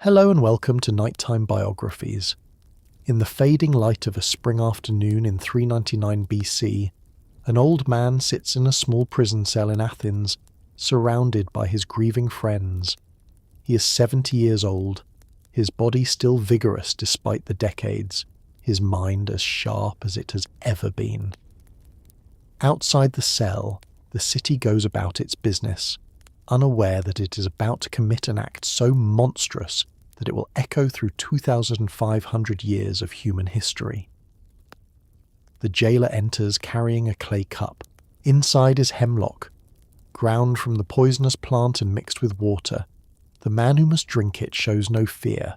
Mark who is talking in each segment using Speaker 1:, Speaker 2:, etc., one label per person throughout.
Speaker 1: Hello and welcome to Nighttime Biographies. In the fading light of a spring afternoon in 399 BC, an old man sits in a small prison cell in Athens, surrounded by his grieving friends. He is 70 years old, his body still vigorous despite the decades, his mind as sharp as it has ever been. Outside the cell, the city goes about its business, unaware that it is about to commit an act so monstrous that it will echo through 2,500 years of human history. The jailer enters carrying a clay cup. Inside is hemlock, ground from the poisonous plant and mixed with water. The man who must drink it shows no fear.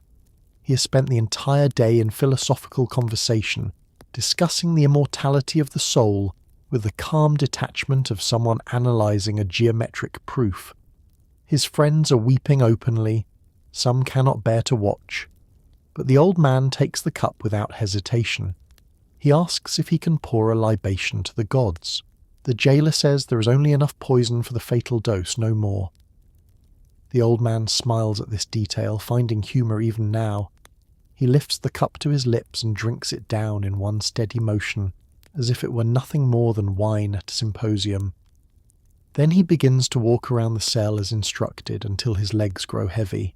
Speaker 1: He has spent the entire day in philosophical conversation, discussing the immortality of the soul with the calm detachment of someone analysing a geometric proof. His friends are weeping openly. Some cannot bear to watch. But the old man takes the cup without hesitation. He asks if he can pour a libation to the gods. The jailer says there is only enough poison for the fatal dose, no more. The old man smiles at this detail, finding humour even now. He lifts the cup to his lips and drinks it down in one steady motion, as if it were nothing more than wine at a symposium. Then he begins to walk around the cell as instructed until his legs grow heavy.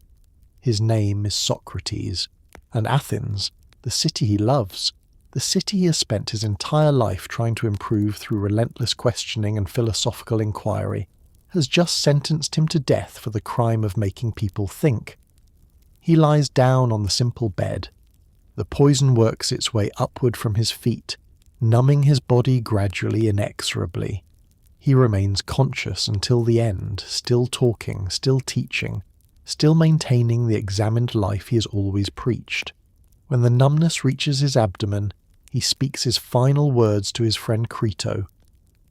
Speaker 1: His name is Socrates, and Athens, the city he loves, the city he has spent his entire life trying to improve through relentless questioning and philosophical inquiry, has just sentenced him to death for the crime of making people think. He lies down on the simple bed. The poison works its way upward from his feet, numbing his body gradually, inexorably. He remains conscious until the end, still talking, still teaching, still maintaining the examined life he has always preached. When the numbness reaches his abdomen, he speaks his final words to his friend Crito.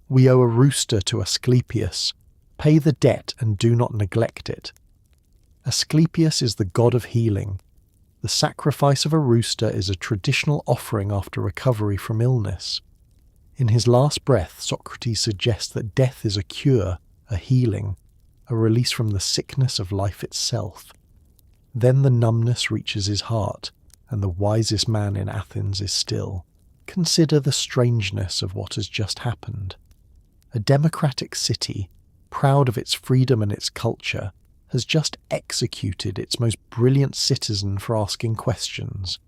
Speaker 1: "We owe a rooster to Asclepius. Pay the debt and do not neglect it." Asclepius is the god of healing. The sacrifice of a rooster is a traditional offering after recovery from illness. In his last breath, Socrates suggests that death is a cure, a healing, a release from the sickness of life itself. Then the numbness reaches his heart, and the wisest man in Athens is still. Consider the strangeness of what has just happened. A democratic city, proud of its freedom and its culture, has just executed its most brilliant citizen for asking questions.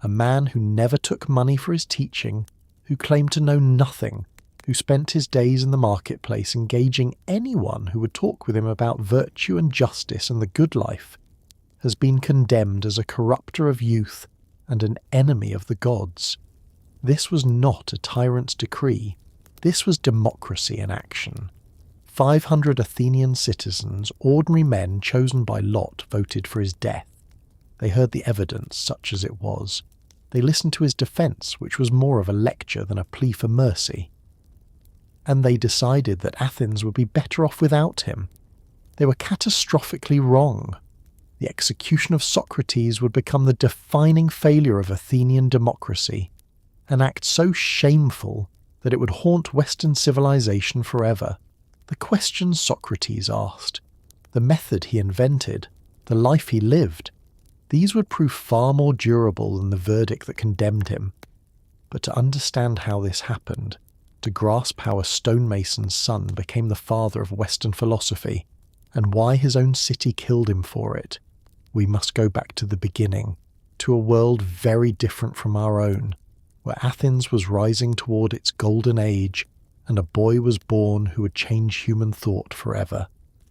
Speaker 1: A man who never took money for his teaching, who claimed to know nothing, who spent his days in the marketplace engaging anyone who would talk with him about virtue and justice and the good life, has been condemned as a corrupter of youth and an enemy of the gods. This was not a tyrant's decree. This was democracy in action. 500 Athenian citizens, ordinary men chosen by lot, voted for his death. They heard the evidence, such as it was. They listened to his defence, which was more of a lecture than a plea for mercy. And they decided that Athens would be better off without him. They were catastrophically wrong. The execution of Socrates would become the defining failure of Athenian democracy, an act so shameful that it would haunt Western civilization forever. The questions Socrates asked, the method he invented, the life he lived, these would prove far more durable than the verdict that condemned him. But to understand how this happened, to grasp how a stonemason's son became the father of Western philosophy, and why his own city killed him for it, we must go back to the beginning, to a world very different from our own, where Athens was rising toward its golden age, and a boy was born who would change human thought forever.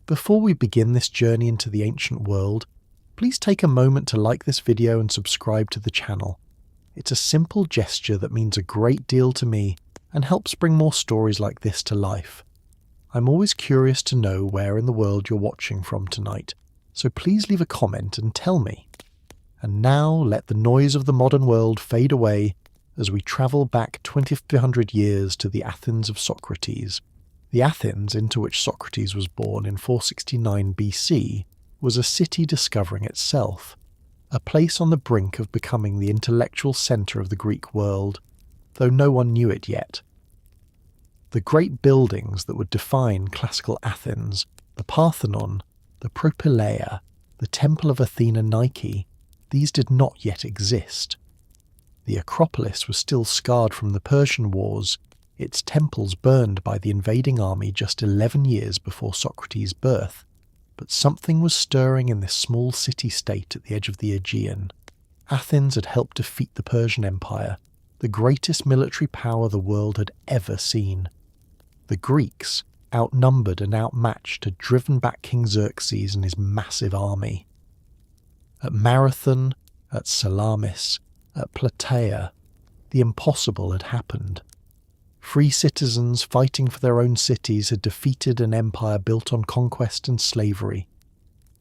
Speaker 1: Before we begin this journey into the ancient world, please take a moment to like this video and subscribe to the channel. It's a simple gesture that means a great deal to me and helps bring more stories like this to life. I'm always curious to know where in the world you're watching from tonight, so please leave a comment and tell me. And now let the noise of the modern world fade away as we travel back 2,500 years to the Athens of Socrates. The Athens into which Socrates was born in 469 BC was a city discovering itself, a place on the brink of becoming the intellectual centre of the Greek world, though no one knew it yet. The great buildings that would define classical Athens, the Parthenon, the Propylaea, the Temple of Athena Nike, these did not yet exist. The Acropolis was still scarred from the Persian Wars, its temples burned by the invading army just 11 years before Socrates' birth, but something was stirring in this small city-state at the edge of the Aegean. Athens had helped defeat the Persian Empire, the greatest military power the world had ever seen. The Greeks, outnumbered and outmatched, had driven back King Xerxes and his massive army. At Marathon, at Salamis, at Plataea, the impossible had happened. Free citizens fighting for their own cities had defeated an empire built on conquest and slavery.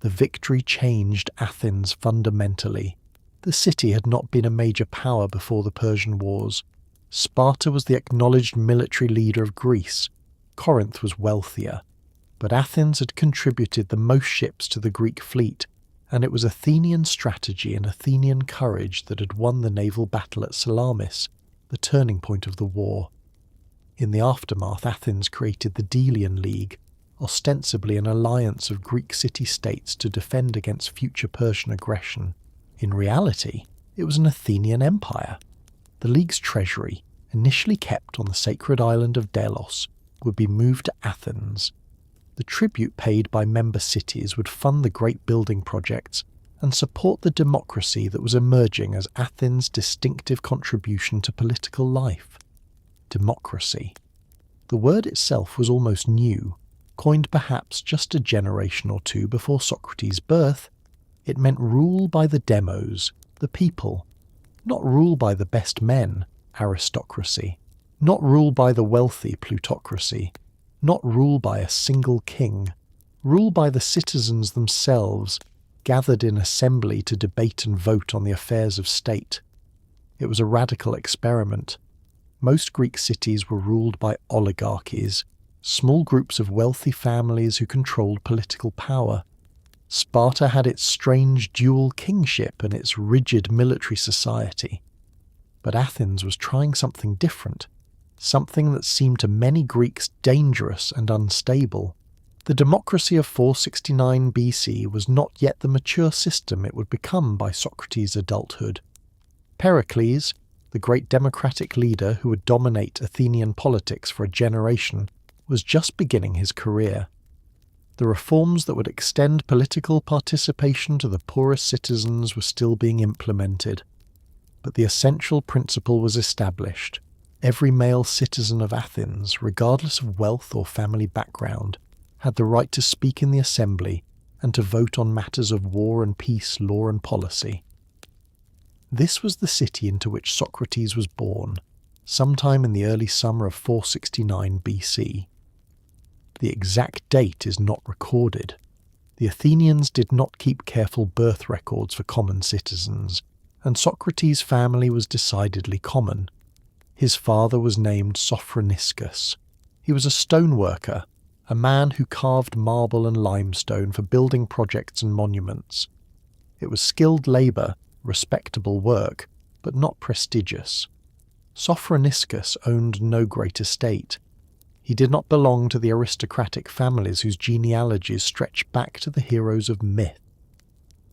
Speaker 1: The victory changed Athens fundamentally. The city had not been a major power before the Persian Wars. Sparta was the acknowledged military leader of Greece. Corinth was wealthier. But Athens had contributed the most ships to the Greek fleet, and it was Athenian strategy and Athenian courage that had won the naval battle at Salamis, the turning point of the war. In the aftermath, Athens created the Delian League, ostensibly an alliance of Greek city-states to defend against future Persian aggression. In reality, it was an Athenian empire. The League's treasury, initially kept on the sacred island of Delos, would be moved to Athens. The tribute paid by member cities would fund the great building projects and support the democracy that was emerging as Athens' distinctive contribution to political life. Democracy. The word itself was almost new, coined perhaps just a generation or two before Socrates' birth. It meant rule by the demos, the people, not rule by the best men, aristocracy, not rule by the wealthy, plutocracy, not rule by a single king, rule by the citizens themselves, gathered in assembly to debate and vote on the affairs of state. It was a radical experiment. Most Greek cities were ruled by oligarchies, small groups of wealthy families who controlled political power. Sparta had its strange dual kingship and its rigid military society. But Athens was trying something different, something that seemed to many Greeks dangerous and unstable. The democracy of 469 BC was not yet the mature system it would become by Socrates' adulthood. Pericles, the great democratic leader who would dominate Athenian politics for a generation, was just beginning his career. The reforms that would extend political participation to the poorest citizens were still being implemented. But the essential principle was established. Every male citizen of Athens, regardless of wealth or family background, had the right to speak in the assembly and to vote on matters of war and peace, law and policy. This was the city into which Socrates was born, sometime in the early summer of 469 BC. The exact date is not recorded. The Athenians did not keep careful birth records for common citizens, and Socrates' family was decidedly common. His father was named Sophroniscus. He was a stoneworker, a man who carved marble and limestone for building projects and monuments. It was skilled labour, respectable work, but not prestigious. Sophroniscus owned no great estate. He did not belong to the aristocratic families whose genealogies stretch back to the heroes of myth.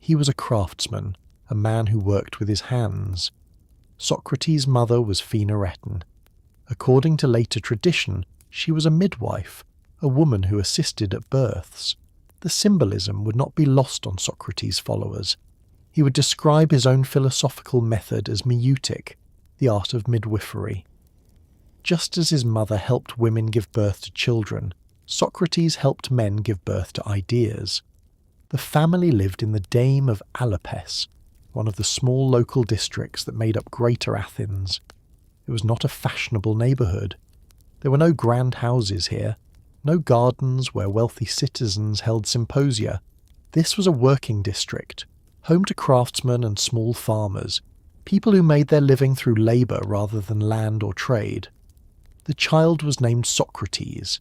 Speaker 1: He was a craftsman, a man who worked with his hands. Socrates' mother was Phaenareton. According to later tradition, she was a midwife, a woman who assisted at births. The symbolism would not be lost on Socrates' followers. He would describe his own philosophical method as meutic, the art of midwifery. Just as his mother helped women give birth to children, Socrates helped men give birth to ideas. The family lived in the Dame of Alapes, one of the small local districts that made up Greater Athens. It was not a fashionable neighbourhood. There were no grand houses here, no gardens where wealthy citizens held symposia. This was a working district, home to craftsmen and small farmers, people who made their living through labour rather than land or trade. The child was named Socrates.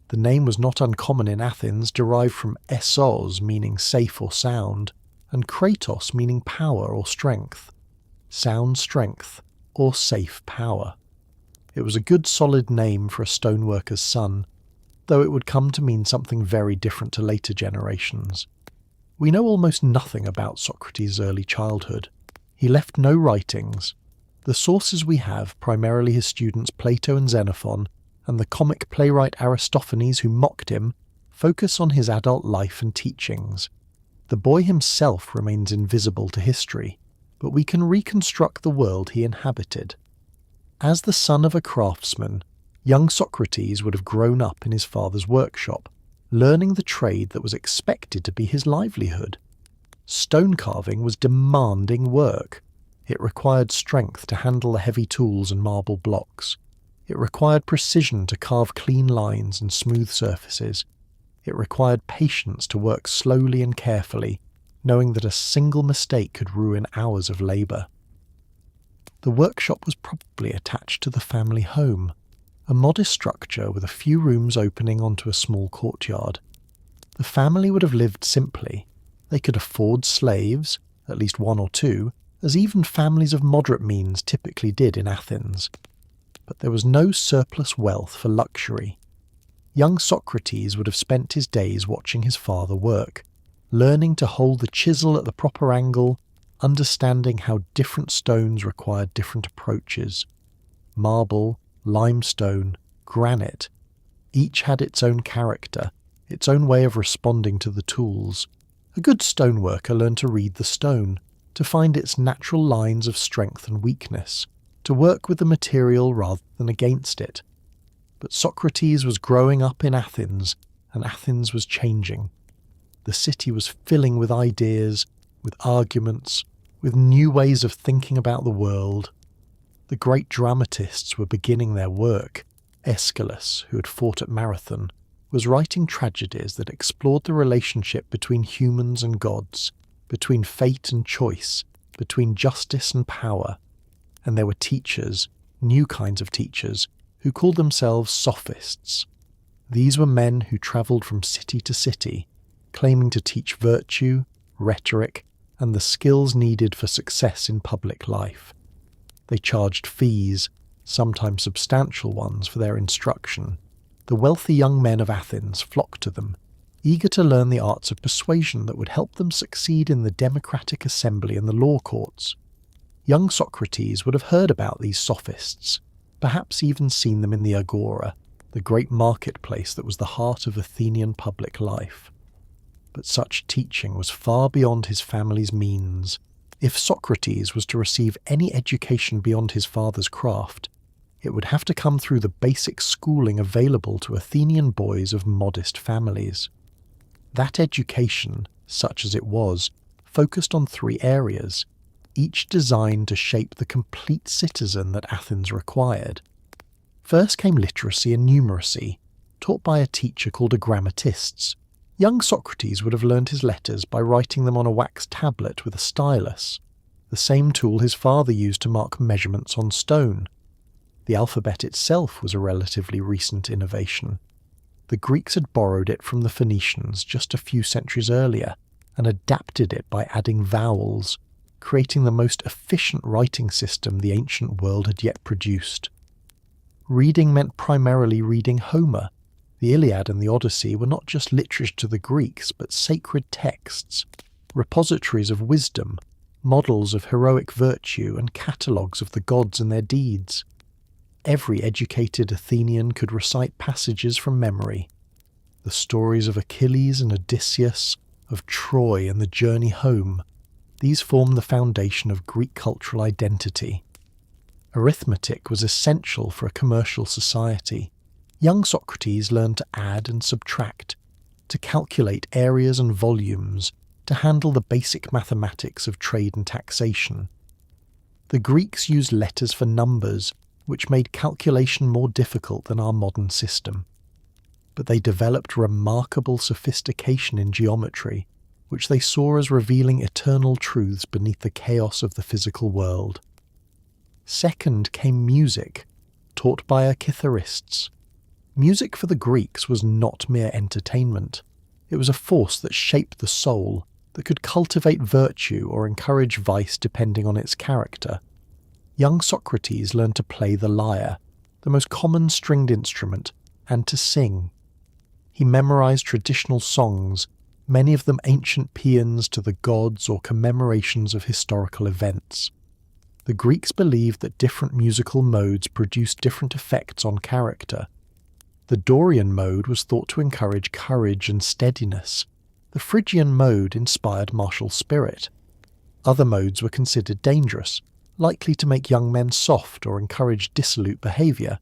Speaker 1: The name was not uncommon in Athens, derived from essos, meaning safe or sound, and kratos, meaning power or strength. Sound strength, or safe power. It was a good solid name for a stoneworker's son, though it would come to mean something very different to later generations. We know almost nothing about Socrates' early childhood. He left no writings. The sources we have, primarily his students Plato and Xenophon, and the comic playwright Aristophanes who mocked him, focus on his adult life and teachings. The boy himself remains invisible to history, but we can reconstruct the world he inhabited. As the son of a craftsman, young Socrates would have grown up in his father's workshop, learning the trade that was expected to be his livelihood. Stone carving was demanding work. It required strength to handle the heavy tools and marble blocks. It required precision to carve clean lines and smooth surfaces. It required patience to work slowly and carefully, knowing that a single mistake could ruin hours of labour. The workshop was probably attached to the family home, a modest structure with a few rooms opening onto a small courtyard. The family would have lived simply. They could afford slaves, at least one or two, as even families of moderate means typically did in Athens. But there was no surplus wealth for luxury. Young Socrates would have spent his days watching his father work, learning to hold the chisel at the proper angle, understanding how different stones required different approaches. Marble, limestone, granite, each had its own character, its own way of responding to the tools. A good stoneworker learned to read the stone, to find its natural lines of strength and weakness, to work with the material rather than against it. But Socrates was growing up in Athens, and Athens was changing. The city was filling with ideas, with arguments, with new ways of thinking about the world. The great dramatists were beginning their work. Aeschylus, who had fought at Marathon, was writing tragedies that explored the relationship between humans and gods, between fate and choice, between justice and power. And there were teachers, new kinds of teachers, who called themselves sophists. These were men who travelled from city to city, claiming to teach virtue, rhetoric, and the skills needed for success in public life. They charged fees, sometimes substantial ones, for their instruction. The wealthy young men of Athens flocked to them, eager to learn the arts of persuasion that would help them succeed in the democratic assembly and the law courts. Young Socrates would have heard about these sophists, perhaps even seen them in the agora, the great marketplace that was the heart of Athenian public life. But such teaching was far beyond his family's means. If Socrates was to receive any education beyond his father's craft, it would have to come through the basic schooling available to Athenian boys of modest families. That education, such as it was, focused on 3 areas, each designed to shape the complete citizen that Athens required. First came literacy and numeracy, taught by a teacher called a grammatists. Young Socrates would have learned his letters by writing them on a wax tablet with a stylus, the same tool his father used to mark measurements on stone. The alphabet itself was a relatively recent innovation. The Greeks had borrowed it from the Phoenicians just a few centuries earlier and adapted it by adding vowels, creating the most efficient writing system the ancient world had yet produced. Reading meant primarily reading Homer. The Iliad and the Odyssey were not just literature to the Greeks, but sacred texts, repositories of wisdom, models of heroic virtue, and catalogues of the gods and their deeds. Every educated Athenian could recite passages from memory. The stories of Achilles and Odysseus, of Troy and the journey home, these formed the foundation of Greek cultural identity. Arithmetic was essential for a commercial society. Young Socrates learned to add and subtract, to calculate areas and volumes, to handle the basic mathematics of trade and taxation. The Greeks used letters for numbers, which made calculation more difficult than our modern system. But they developed remarkable sophistication in geometry, which they saw as revealing eternal truths beneath the chaos of the physical world. Second came music, taught by Athenians. Music for the Greeks was not mere entertainment. It was a force that shaped the soul, that could cultivate virtue or encourage vice depending on its character. Young Socrates learned to play the lyre, the most common stringed instrument, and to sing. He memorized traditional songs, many of them ancient paeans to the gods or commemorations of historical events. The Greeks believed that different musical modes produced different effects on character. The Dorian mode was thought to encourage courage and steadiness. The Phrygian mode inspired martial spirit. Other modes were considered dangerous, likely to make young men soft or encourage dissolute behaviour.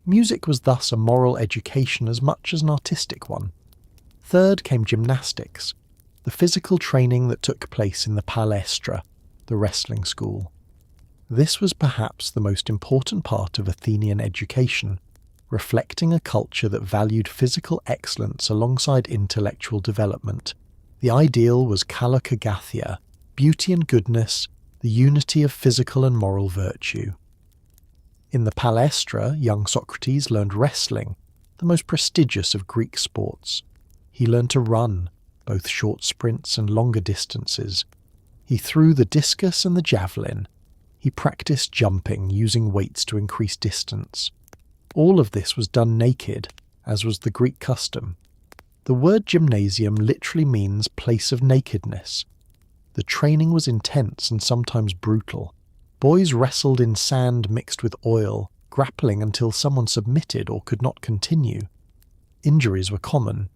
Speaker 1: Music was thus a moral education as much as an artistic one. Third came gymnastics, the physical training that took place in the palestra, the wrestling school. This was perhaps the most important part of Athenian education, reflecting a culture that valued physical excellence alongside intellectual development. The ideal was kalokagathia, beauty and goodness, the unity of physical and moral virtue. In the palestra, young Socrates learned wrestling, the most prestigious of Greek sports. He learned to run, both short sprints and longer distances. He threw the discus and the javelin. He practiced jumping, using weights to increase distance. All of this was done naked, as was the Greek custom. The word gymnasium literally means place of nakedness. The training was intense and sometimes brutal. Boys wrestled in sand mixed with oil, grappling until someone submitted or could not continue. Injuries were common.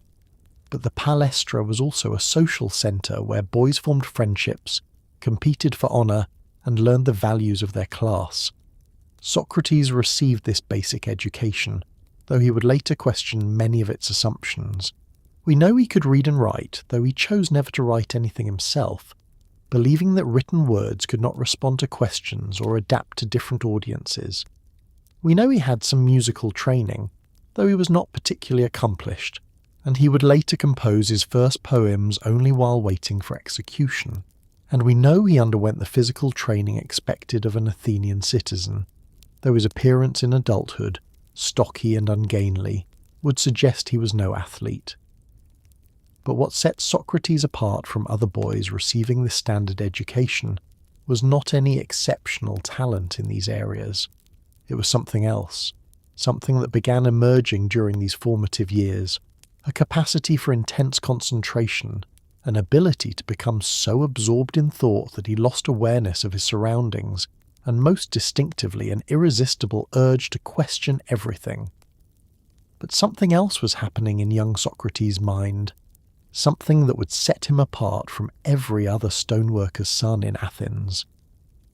Speaker 1: But the palestra was also a social centre where boys formed friendships, competed for honour, and learned the values of their class. Socrates received this basic education, though he would later question many of its assumptions. We know he could read and write, though he chose never to write anything himself, believing that written words could not respond to questions or adapt to different audiences. We know he had some musical training, though he was not particularly accomplished, and he would later compose his first poems only while waiting for execution. And we know he underwent the physical training expected of an Athenian citizen, though his appearance in adulthood, stocky and ungainly, would suggest he was no athlete. But what set Socrates apart from other boys receiving this standard education was not any exceptional talent in these areas. It was something else, something that began emerging during these formative years, a capacity for intense concentration, an ability to become so absorbed in thought that he lost awareness of his surroundings, and most distinctively an irresistible urge to question everything. But something else was happening in young Socrates' mind, something that would set him apart from every other stoneworker's son in Athens.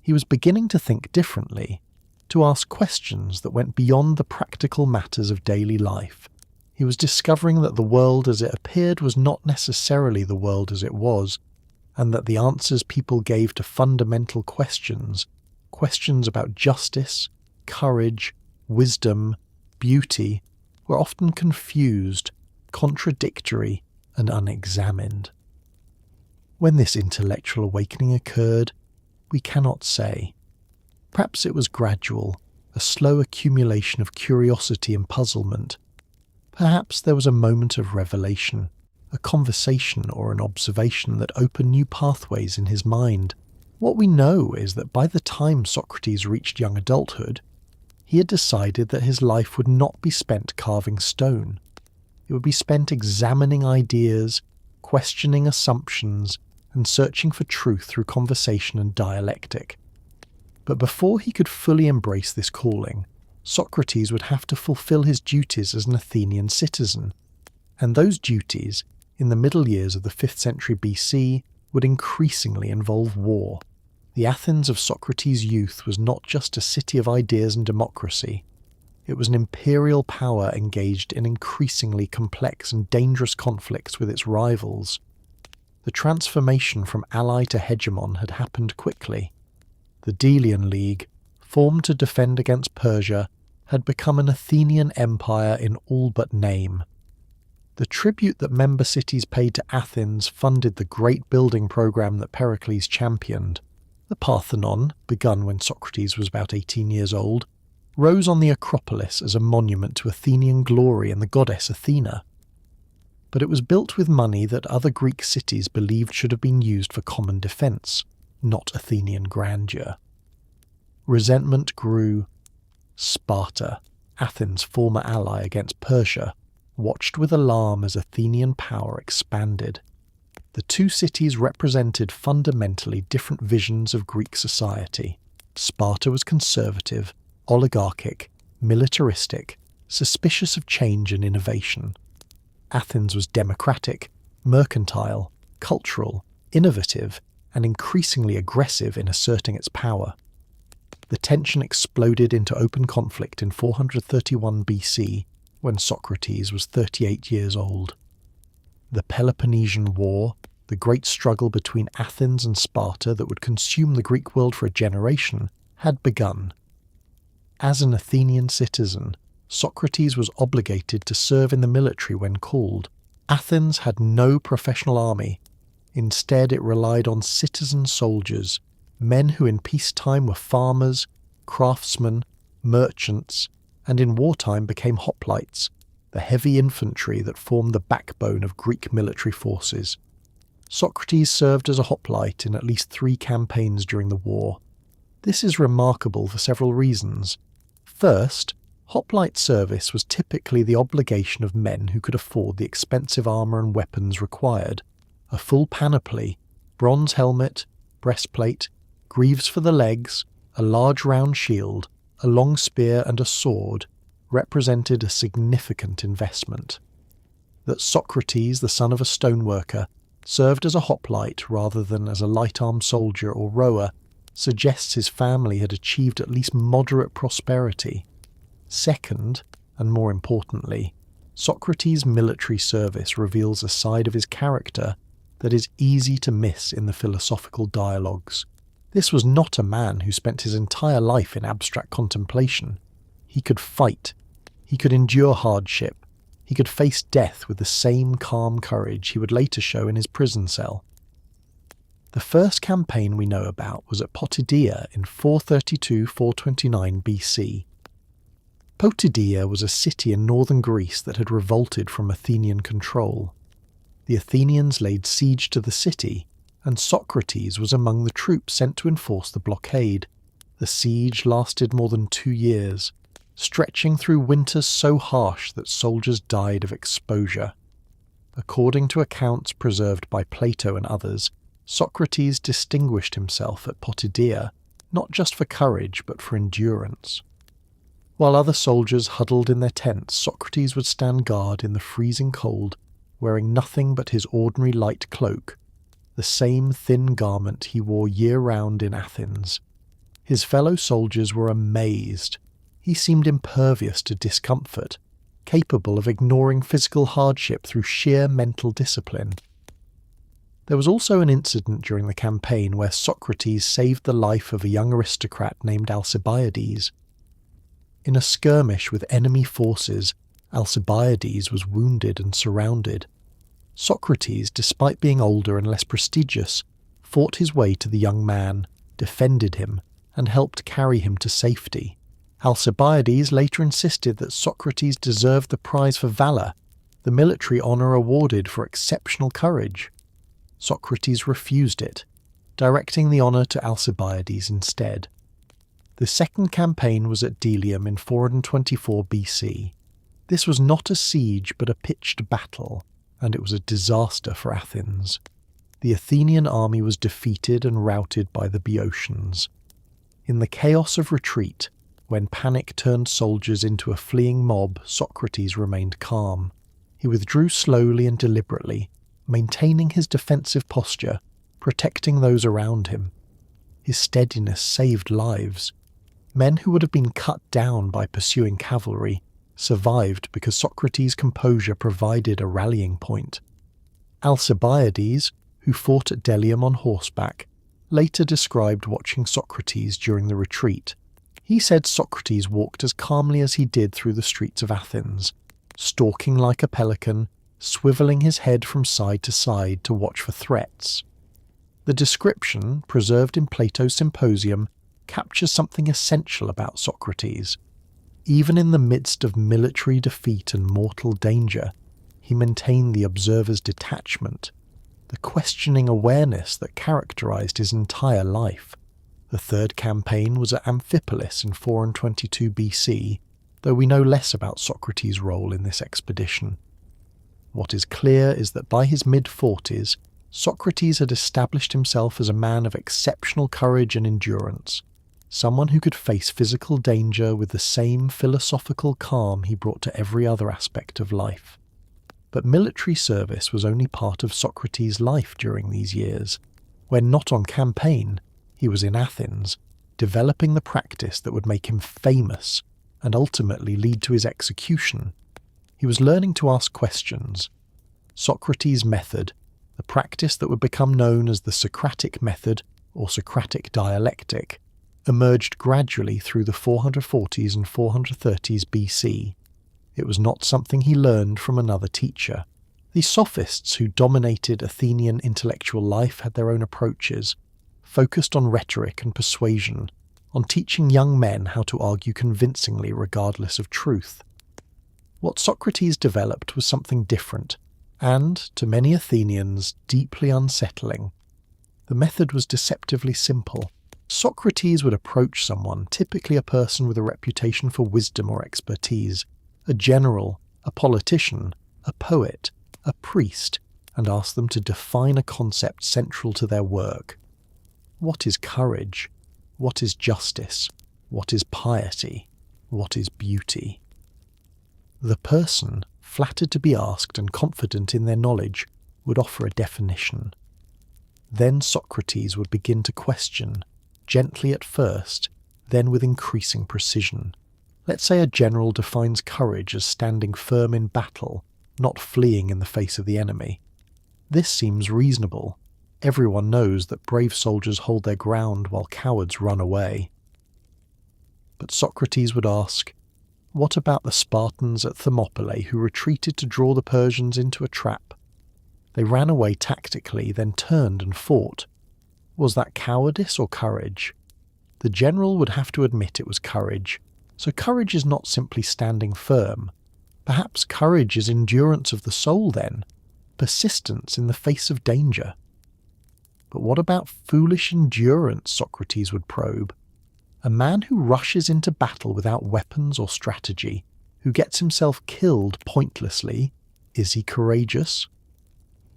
Speaker 1: He was beginning to think differently, to ask questions that went beyond the practical matters of daily life. He was discovering that the world as it appeared was not necessarily the world as it was, and that the answers people gave to fundamental questions, questions about justice, courage, wisdom, beauty, were often confused, contradictory, and unexamined. When this intellectual awakening occurred, we cannot say. Perhaps it was gradual, a slow accumulation of curiosity and puzzlement. Perhaps there was a moment of revelation, a conversation or an observation that opened new pathways in his mind. What we know is that by the time Socrates reached young adulthood, he had decided that his life would not be spent carving stone. It would be spent examining ideas, questioning assumptions, and searching for truth through conversation and dialectic. But before he could fully embrace this calling, Socrates would have to fulfill his duties as an Athenian citizen. And those duties, in the middle years of the 5th century BC, would increasingly involve war. The Athens of Socrates' youth was not just a city of ideas and democracy. It was an imperial power engaged in increasingly complex and dangerous conflicts with its rivals. The transformation from ally to hegemon had happened quickly. The Delian League, formed to defend against Persia, had become an Athenian empire in all but name. The tribute that member cities paid to Athens funded the great building program that Pericles championed. The Parthenon, begun when Socrates was about 18 years old, rose on the Acropolis as a monument to Athenian glory and the goddess Athena. But it was built with money that other Greek cities believed should have been used for common defence, not Athenian grandeur. Resentment grew. Sparta, Athens' former ally against Persia, watched with alarm as Athenian power expanded. The two cities represented fundamentally different visions of Greek society. Sparta was conservative, oligarchic, militaristic, suspicious of change and innovation. Athens was democratic, mercantile, cultural, innovative, and increasingly aggressive in asserting its power. The tension exploded into open conflict in 431 BC, when Socrates was 38 years old. The Peloponnesian War, the great struggle between Athens and Sparta that would consume the Greek world for a generation, had begun. As an Athenian citizen, Socrates was obligated to serve in the military when called. Athens had no professional army. Instead, it relied on citizen soldiers, men who in peacetime were farmers, craftsmen, merchants, and in wartime became hoplites, the heavy infantry that formed the backbone of Greek military forces. Socrates served as a hoplite in at least 3 campaigns during the war. This is remarkable for several reasons. First, hoplite service was typically the obligation of men who could afford the expensive armour and weapons required. A full panoply, bronze helmet, breastplate, greaves for the legs, a large round shield, a long spear and a sword represented a significant investment. That Socrates, the son of a stoneworker, served as a hoplite rather than as a light-armed soldier or rower suggests his family had achieved at least moderate prosperity. Second, and more importantly, Socrates' military service reveals a side of his character that is easy to miss in the philosophical dialogues. This was not a man who spent his entire life in abstract contemplation. He could fight. He could endure hardship. He could face death with the same calm courage he would later show in his prison cell. The first campaign we know about was at Potidaea in 432-429 BC. Potidaea was a city in northern Greece that had revolted from Athenian control. The Athenians laid siege to the city, and Socrates was among the troops sent to enforce the blockade. The siege lasted more than 2 years, stretching through winters so harsh that soldiers died of exposure. According to accounts preserved by Plato and others, Socrates distinguished himself at Potidaea not just for courage but for endurance. While other soldiers huddled in their tents, Socrates would stand guard in the freezing cold, wearing nothing but his ordinary light cloak, the same thin garment he wore year-round in Athens. His fellow soldiers were amazed. He seemed impervious to discomfort, capable of ignoring physical hardship through sheer mental discipline. There was also an incident during the campaign where Socrates saved the life of a young aristocrat named Alcibiades. In a skirmish with enemy forces, Alcibiades was wounded and surrounded. Socrates, despite being older and less prestigious, fought his way to the young man, defended him, and helped carry him to safety. Alcibiades later insisted that Socrates deserved the prize for valour, the military honour awarded for exceptional courage. Socrates refused it, directing the honour to Alcibiades instead. The second campaign was at Delium in 424 BC. This was not a siege but a pitched battle, and it was a disaster for Athens. The Athenian army was defeated and routed by the Boeotians. In the chaos of retreat, when panic turned soldiers into a fleeing mob, Socrates remained calm. He withdrew slowly and deliberately, maintaining his defensive posture, protecting those around him. His steadiness saved lives. Men who would have been cut down by pursuing cavalry survived because Socrates' composure provided a rallying point. Alcibiades, who fought at Delium on horseback, later described watching Socrates during the retreat. He said Socrates walked as calmly as he did through the streets of Athens, stalking like a pelican, swivelling his head from side to side to watch for threats. The description, preserved in Plato's Symposium, captures something essential about Socrates. Even in the midst of military defeat and mortal danger, he maintained the observer's detachment, the questioning awareness that characterized his entire life. The third campaign was at Amphipolis in 422 BC, though we know less about Socrates' role in this expedition. What is clear is that by his mid-40s, Socrates had established himself as a man of exceptional courage and endurance, someone who could face physical danger with the same philosophical calm he brought to every other aspect of life. But military service was only part of Socrates' life during these years. When not on campaign, he was in Athens, developing the practice that would make him famous and ultimately lead to his execution. He was learning to ask questions. Socratic Method, the practice that would become known as the Socratic Method or Socratic dialectic, emerged gradually through the 440s and 430s BC. It was not something he learned from another teacher. The sophists who dominated Athenian intellectual life had their own approaches, focused on rhetoric and persuasion, on teaching young men how to argue convincingly regardless of truth. What Socrates developed was something different, and, to many Athenians, deeply unsettling. The method was deceptively simple. Socrates would approach someone, typically a person with a reputation for wisdom or expertise, a general, a politician, a poet, a priest, and ask them to define a concept central to their work. What is courage? What is justice? What is piety? What is beauty? The person, flattered to be asked and confident in their knowledge, would offer a definition. Then Socrates would begin to question, gently at first, then with increasing precision. Let's say a general defines courage as standing firm in battle, not fleeing in the face of the enemy. This seems reasonable. Everyone knows that brave soldiers hold their ground while cowards run away. But Socrates would ask, what about the Spartans at Thermopylae who retreated to draw the Persians into a trap? They ran away tactically, then turned and fought. Was that cowardice or courage? The general would have to admit it was courage. So courage is not simply standing firm. Perhaps courage is endurance of the soul then, persistence in the face of danger. But what about foolish endurance, Socrates would probe? A man who rushes into battle without weapons or strategy, who gets himself killed pointlessly, is he courageous?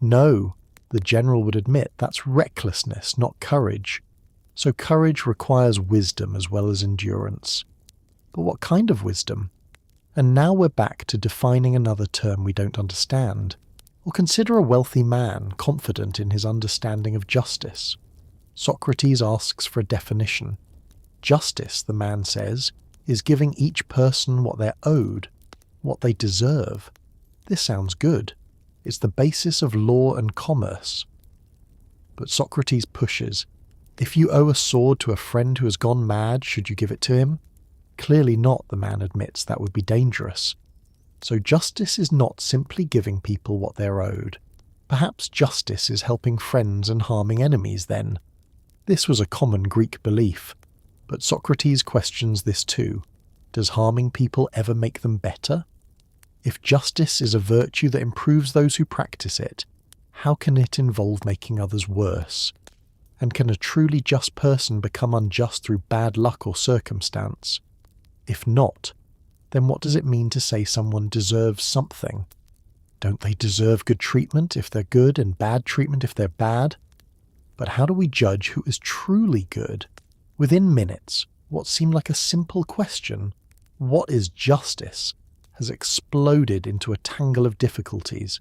Speaker 1: No, the general would admit that's recklessness, not courage. So courage requires wisdom as well as endurance. But what kind of wisdom? And now we're back to defining another term we don't understand. Or consider a wealthy man confident in his understanding of justice. Socrates asks for a definition. Justice, the man says, is giving each person what they're owed, what they deserve. This sounds good. It's the basis of law and commerce. But Socrates pushes. If you owe a sword to a friend who has gone mad, should you give it to him? Clearly not, the man admits. That would be dangerous. So justice is not simply giving people what they're owed. Perhaps justice is helping friends and harming enemies then. This was a common Greek belief. But Socrates questions this too. Does harming people ever make them better? If justice is a virtue that improves those who practice it, how can it involve making others worse? And can a truly just person become unjust through bad luck or circumstance? If not, then what does it mean to say someone deserves something? Don't they deserve good treatment if they're good and bad treatment if they're bad? But how do we judge who is truly good? Within minutes, what seemed like a simple question, what is justice, has exploded into a tangle of difficulties.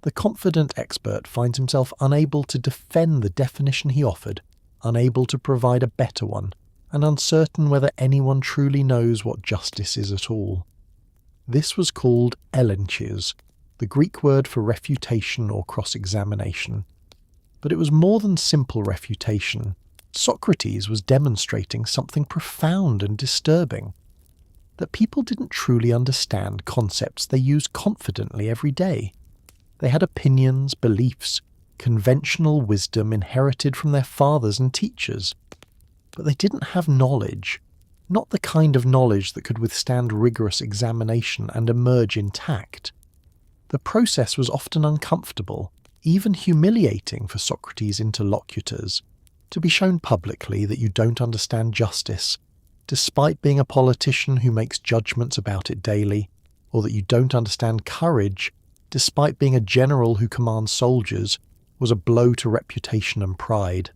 Speaker 1: The confident expert finds himself unable to defend the definition he offered, unable to provide a better one, and uncertain whether anyone truly knows what justice is at all. This was called elenchis, the Greek word for refutation or cross-examination. But it was more than simple refutation. Socrates was demonstrating something profound and disturbing, that people didn't truly understand concepts they used confidently every day. They had opinions, beliefs, conventional wisdom inherited from their fathers and teachers, but they didn't have knowledge, not the kind of knowledge that could withstand rigorous examination and emerge intact. The process was often uncomfortable, even humiliating for Socrates' interlocutors. To be shown publicly that you don't understand justice, despite being a politician who makes judgments about it daily, or that you don't understand courage, despite being a general who commands soldiers, was a blow to reputation and pride.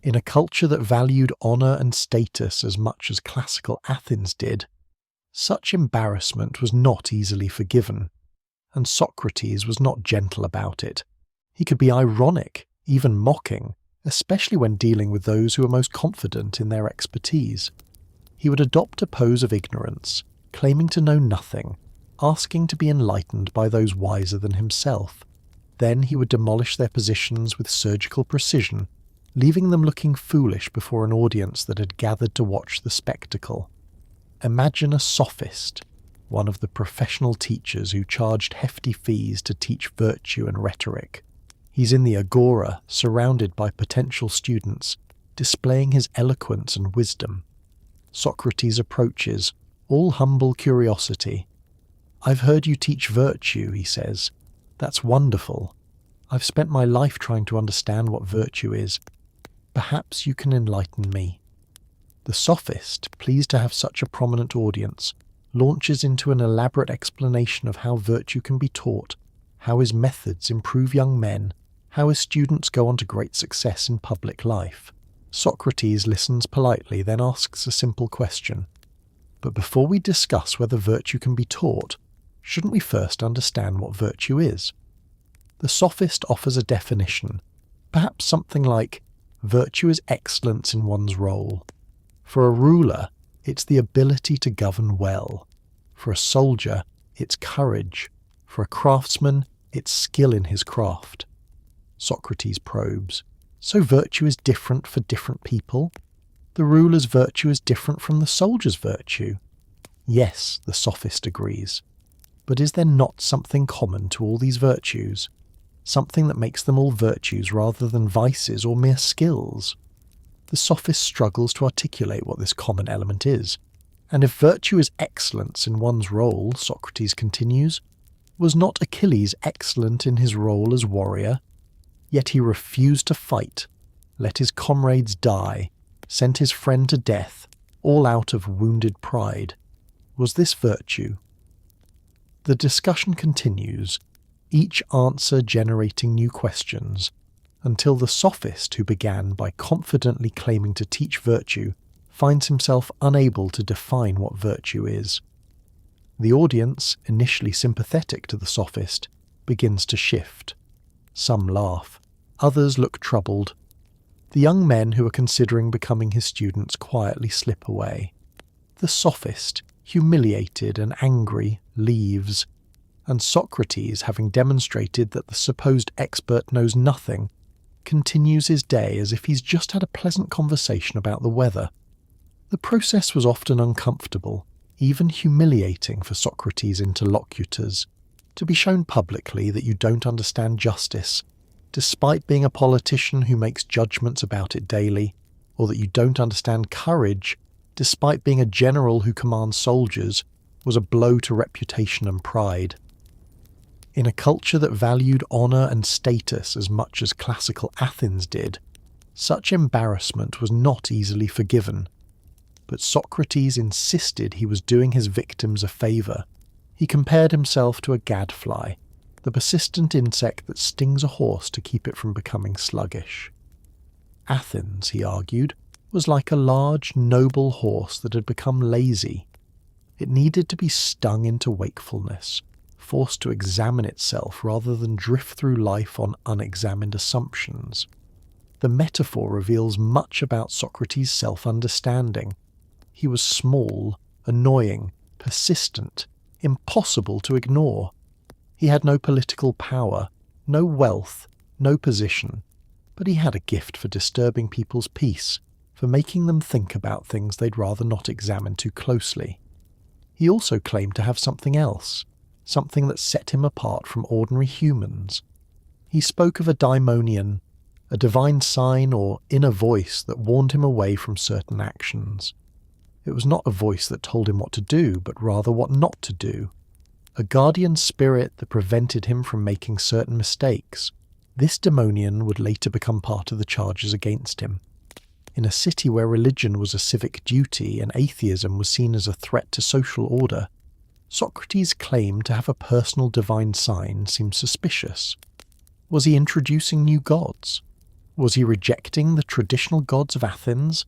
Speaker 1: In a culture that valued honour and status as much as classical Athens did, such embarrassment was not easily forgiven, and Socrates was not gentle about it. He could be ironic, even mocking, especially when dealing with those who were most confident in their expertise. He would adopt a pose of ignorance, claiming to know nothing, asking to be enlightened by those wiser than himself. Then he would demolish their positions with surgical precision, leaving them looking foolish before an audience that had gathered to watch the spectacle. Imagine a sophist, one of the professional teachers who charged hefty fees to teach virtue and rhetoric. He's in the agora, surrounded by potential students, displaying his eloquence and wisdom. Socrates approaches, all humble curiosity. "I've heard you teach virtue," he says. "That's wonderful. I've spent my life trying to understand what virtue is. Perhaps you can enlighten me." The sophist, pleased to have such a prominent audience, launches into an elaborate explanation of how virtue can be taught, how his methods improve young men, how his students go on to great success in public life. Socrates listens politely, then asks a simple question. "But before we discuss whether virtue can be taught, shouldn't we first understand what virtue is?" The sophist offers a definition, perhaps something like, "Virtue is excellence in one's role. For a ruler, it's the ability to govern well. For a soldier, it's courage. For a craftsman, it's skill in his craft." Socrates probes. "So virtue is different for different people? The ruler's virtue is different from the soldier's virtue?" "Yes," the sophist agrees. "But is there not something common to all these virtues? Something that makes them all virtues rather than vices or mere skills?" The sophist struggles to articulate what this common element is. "And if virtue is excellence in one's role," Socrates continues, "was not Achilles excellent in his role as warrior? Yet he refused to fight, let his comrades die, sent his friend to death, all out of wounded pride. Was this virtue?" The discussion continues, each answer generating new questions, until the sophist who began by confidently claiming to teach virtue finds himself unable to define what virtue is. The audience, initially sympathetic to the sophist, begins to shift. Some laugh, others look troubled. The young men who are considering becoming his students quietly slip away. The sophist, humiliated and angry, leaves, and Socrates, having demonstrated that the supposed expert knows nothing, continues his day as if he's just had a pleasant conversation about the weather. The process was often uncomfortable, even humiliating for Socrates' interlocutors, to be shown publicly that you don't understand justice, despite being a politician who makes judgments about it daily, or that you don't understand courage, despite being a general who commands soldiers, was a blow to reputation and pride. In a culture that valued honour and status as much as classical Athens did, such embarrassment was not easily forgiven. But Socrates insisted he was doing his victims a favour. He compared himself to a gadfly, the persistent insect that stings a horse to keep it from becoming sluggish. Athens, he argued, was like a large, noble horse that had become lazy. It needed to be stung into wakefulness, forced to examine itself rather than drift through life on unexamined assumptions. The metaphor reveals much about Socrates' self-understanding. He was small, annoying, persistent, impossible to ignore. He had no political power, no wealth, no position, but he had a gift for disturbing people's peace, for making them think about things they'd rather not examine too closely. He also claimed to have something else, something that set him apart from ordinary humans. He spoke of a daimonion, a divine sign or inner voice that warned him away from certain actions. It was not a voice that told him what to do, but rather what not to do. A guardian spirit that prevented him from making certain mistakes. This daimonion would later become part of the charges against him. In a city where religion was a civic duty and atheism was seen as a threat to social order, Socrates' claim to have a personal divine sign seemed suspicious. Was he introducing new gods? Was he rejecting the traditional gods of Athens?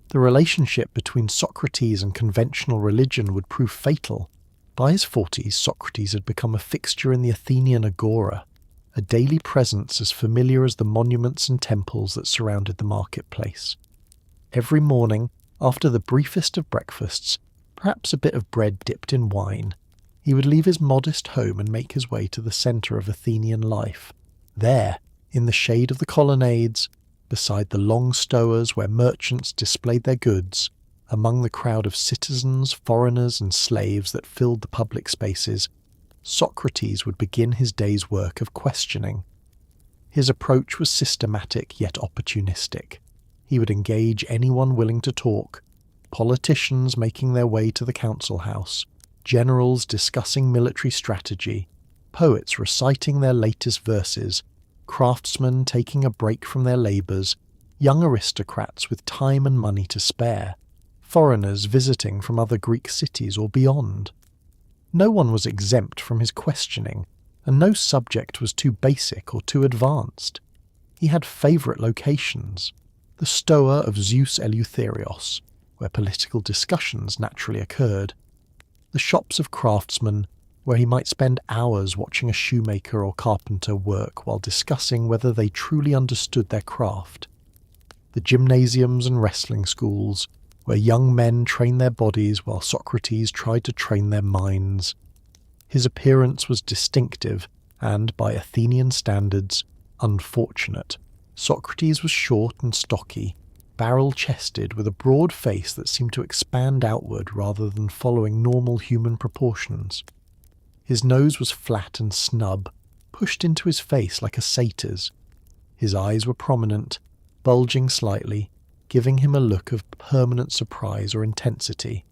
Speaker 1: The relationship between Socrates and conventional religion would prove fatal. By his 40s, Socrates had become a fixture in the Athenian agora, a daily presence as familiar as the monuments and temples that surrounded the marketplace. Every morning, after the briefest of breakfasts, perhaps a bit of bread dipped in wine, he would leave his modest home and make his way to the centre of Athenian life. There, in the shade of the colonnades, beside the long stowers where merchants displayed their goods, among the crowd of citizens, foreigners and slaves that filled the public spaces, Socrates would begin his day's work of questioning. His approach was systematic yet opportunistic. He would engage anyone willing to talk, politicians making their way to the council house, generals discussing military strategy, poets reciting their latest verses, craftsmen taking a break from their labours, young aristocrats with time and money to spare, foreigners visiting from other Greek cities or beyond. No one was exempt from his questioning, and no subject was too basic or too advanced. He had favourite locations: the Stoa of Zeus Eleutherios, where political discussions naturally occurred, the shops of craftsmen, where he might spend hours watching a shoemaker or carpenter work while discussing whether they truly understood their craft, the gymnasiums and wrestling schools, where young men trained their bodies while Socrates tried to train their minds. His appearance was distinctive and, by Athenian standards, unfortunate. Socrates was short and stocky, barrel-chested, with a broad face that seemed to expand outward rather than following normal human proportions. His nose was flat and snub, pushed into his face like a satyr's. His eyes were prominent, bulging slightly, giving him a look of permanent surprise or intensity.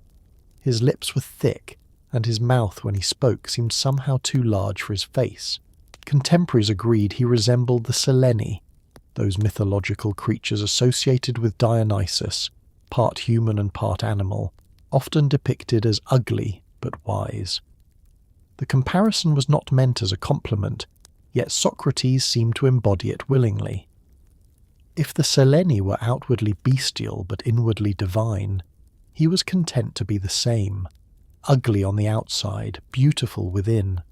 Speaker 1: His lips were thick, and his mouth when he spoke seemed somehow too large for his face. Contemporaries agreed he resembled the Seleni, those mythological creatures associated with Dionysus, part human and part animal, often depicted as ugly but wise. The comparison was not meant as a compliment, yet Socrates seemed to embody it willingly. If the Seleni were outwardly bestial but inwardly divine, he was content to be the same, ugly on the outside, beautiful within.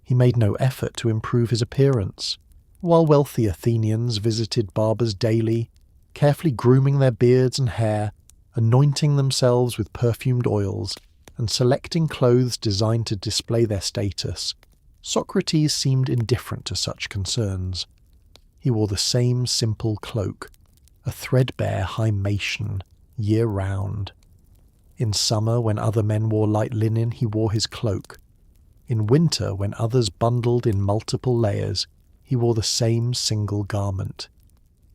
Speaker 1: He made no effort to improve his appearance. While wealthy Athenians visited barbers daily, carefully grooming their beards and hair, anointing themselves with perfumed oils, and selecting clothes designed to display their status, Socrates seemed indifferent to such concerns. He wore the same simple cloak, a threadbare hymation, year-round. In summer, when other men wore light linen, he wore his cloak. In winter, when others bundled in multiple layers, he wore the same single garment.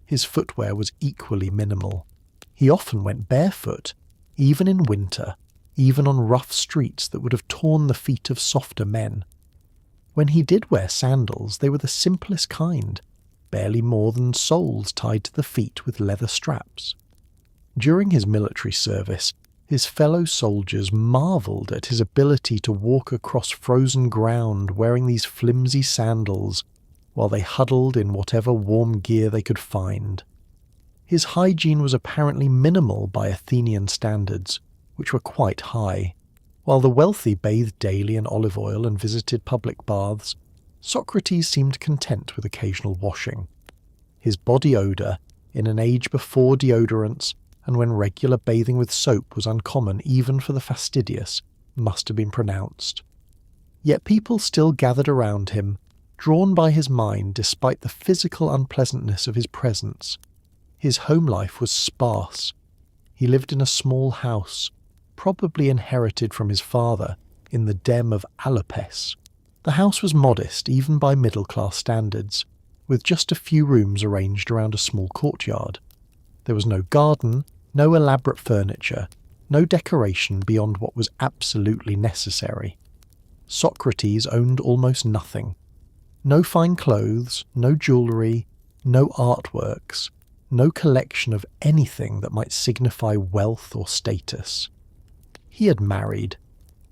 Speaker 1: His footwear was equally minimal. He often went barefoot, even in winter, even on rough streets that would have torn the feet of softer men. When he did wear sandals, they were the simplest kind, barely more than soles tied to the feet with leather straps. During his military service, his fellow soldiers marvelled at his ability to walk across frozen ground wearing these flimsy sandals while they huddled in whatever warm gear they could find. His hygiene was apparently minimal by Athenian standards, which were quite high. While the wealthy bathed daily in olive oil and visited public baths, Socrates seemed content with occasional washing. His body odour, in an age before deodorants and when regular bathing with soap was uncommon even for the fastidious, must have been pronounced. Yet people still gathered around him, drawn by his mind despite the physical unpleasantness of his presence. His home life was sparse. He lived in a small house, probably inherited from his father, in the Dem of Alopes. The house was modest even by middle-class standards, with just a few rooms arranged around a small courtyard. There was no garden, no elaborate furniture, no decoration beyond what was absolutely necessary. Socrates owned almost nothing. No fine clothes, no jewellery, no artworks, no collection of anything that might signify wealth or status. He had married,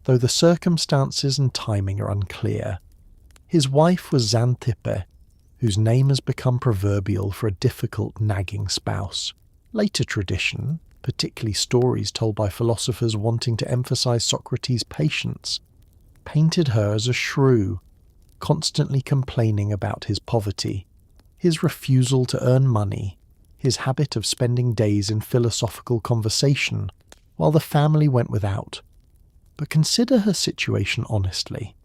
Speaker 1: though the circumstances and timing are unclear. His wife was Xanthippe, whose name has become proverbial for a difficult, nagging spouse. Later tradition, particularly stories told by philosophers wanting to emphasize Socrates' patience, painted her as a shrew, constantly complaining about his poverty, his refusal to earn money, his habit of spending days in philosophical conversation while the family went without. But consider her situation honestly.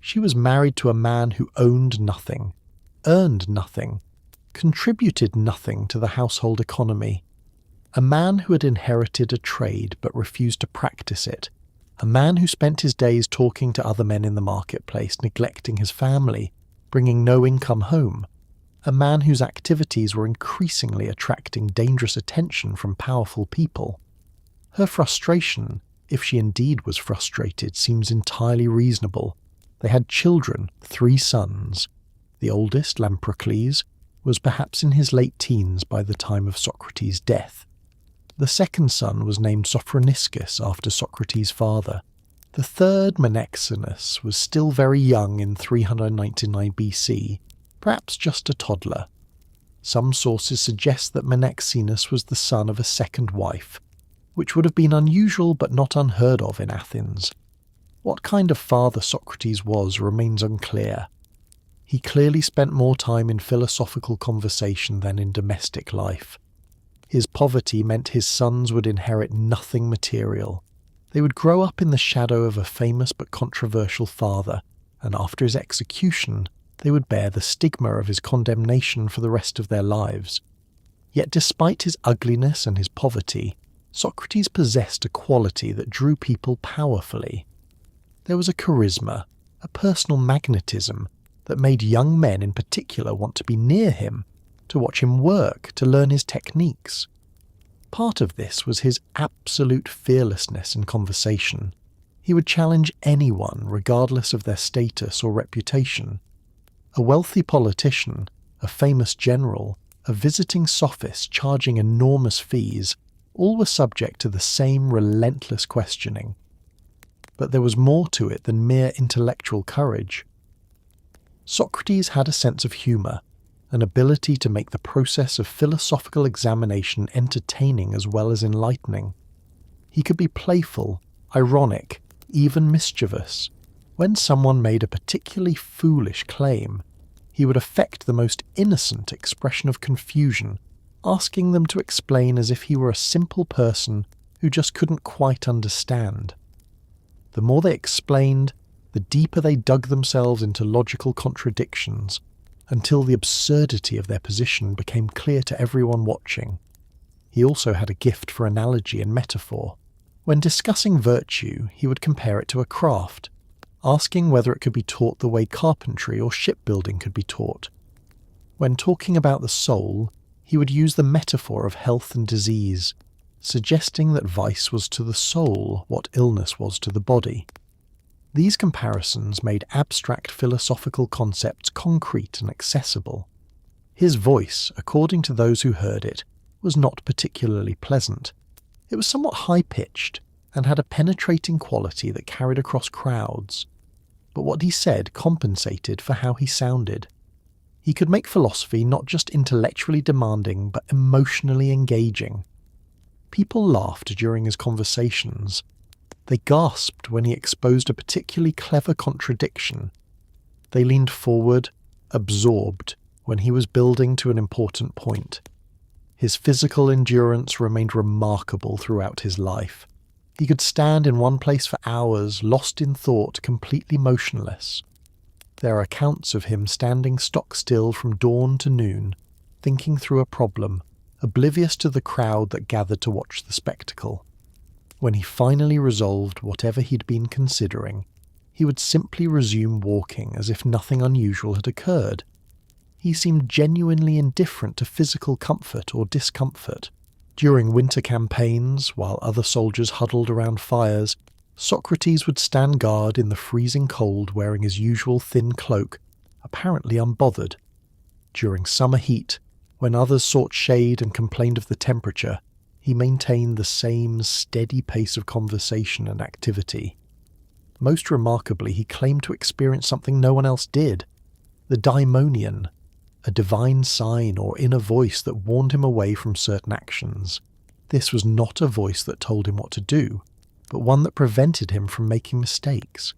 Speaker 1: She was married to a man who owned nothing, earned nothing, contributed nothing to the household economy. A man who had inherited a trade but refused to practice it. A man who spent his days talking to other men in the marketplace, neglecting his family, bringing no income home. A man whose activities were increasingly attracting dangerous attention from powerful people. Her frustration, if she indeed was frustrated, seems entirely reasonable. They had children, 3 sons. The oldest, Lamprocles, was perhaps in his late teens by the time of Socrates' death. The second son was named Sophroniscus after Socrates' father. The third, Menexenus, was still very young in 399 BC, perhaps just a toddler. Some sources suggest that Menexenus was the son of a second wife, which would have been unusual but not unheard of in Athens. What kind of father Socrates was remains unclear. He clearly spent more time in philosophical conversation than in domestic life. His poverty meant his sons would inherit nothing material. They would grow up in the shadow of a famous but controversial father, and after his execution, they would bear the stigma of his condemnation for the rest of their lives. Yet despite his ugliness and his poverty, Socrates possessed a quality that drew people powerfully. There was a charisma, a personal magnetism that made young men in particular want to be near him, to watch him work, to learn his techniques. Part of this was his absolute fearlessness in conversation. He would challenge anyone regardless of their status or reputation. A wealthy politician, a famous general, a visiting sophist charging enormous fees, all were subject to the same relentless questioning. But there was more to it than mere intellectual courage. Socrates had a sense of humour, an ability to make the process of philosophical examination entertaining as well as enlightening. He could be playful, ironic, even mischievous. When someone made a particularly foolish claim, he would affect the most innocent expression of confusion, asking them to explain as if he were a simple person who just couldn't quite understand. The more they explained, the deeper they dug themselves into logical contradictions, until the absurdity of their position became clear to everyone watching. He also had a gift for analogy and metaphor. When discussing virtue, he would compare it to a craft, asking whether it could be taught the way carpentry or shipbuilding could be taught. When talking about the soul, he would use the metaphor of health and disease, suggesting that vice was to the soul what illness was to the body. These comparisons made abstract philosophical concepts concrete and accessible. His voice, according to those who heard it, was not particularly pleasant. It was somewhat high-pitched and had a penetrating quality that carried across crowds. But what he said compensated for how he sounded. He could make philosophy not just intellectually demanding but emotionally engaging. People laughed during his conversations. They gasped when he exposed a particularly clever contradiction. They leaned forward, absorbed, when he was building to an important point. His physical endurance remained remarkable throughout his life. He could stand in one place for hours, lost in thought, completely motionless. There are accounts of him standing stock still from dawn to noon, thinking through a problem, oblivious to the crowd that gathered to watch the spectacle. When he finally resolved whatever he'd been considering, he would simply resume walking as if nothing unusual had occurred. He seemed genuinely indifferent to physical comfort or discomfort. During winter campaigns, while other soldiers huddled around fires, Socrates would stand guard in the freezing cold wearing his usual thin cloak, apparently unbothered. During summer heat, when others sought shade and complained of the temperature, he maintained the same steady pace of conversation and activity. Most remarkably, he claimed to experience something no one else did, the daimonion, a divine sign or inner voice that warned him away from certain actions. This was not a voice that told him what to do, but one that prevented him from making mistakes.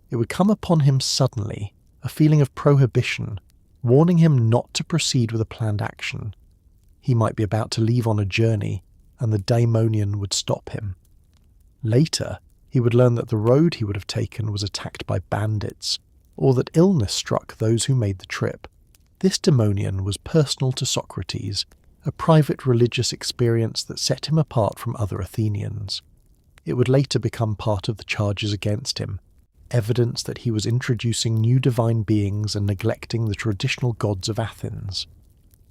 Speaker 1: It would come upon him suddenly, a feeling of prohibition, warning him not to proceed with a planned action. He might be about to leave on a journey, and the daemonian would stop him. Later, he would learn that the road he would have taken was attacked by bandits, or that illness struck those who made the trip. This daemonian was personal to Socrates, a private religious experience that set him apart from other Athenians. It would later become part of the charges against him, evidence that he was introducing new divine beings and neglecting the traditional gods of Athens.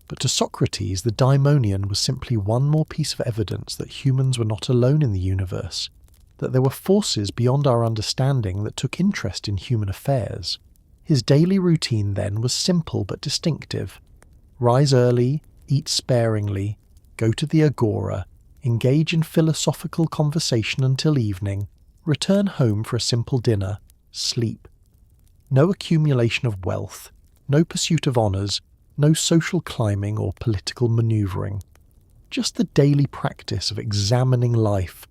Speaker 1: But to Socrates, the daemonian was simply one more piece of evidence that humans were not alone in the universe, that there were forces beyond our understanding that took interest in human affairs. His daily routine then was simple but distinctive. Rise early, eat sparingly, go to the agora, engage in philosophical conversation until evening, return home for a simple dinner, sleep. No accumulation of wealth, no pursuit of honours, no social climbing or political manoeuvring. Just the daily practice of examining life,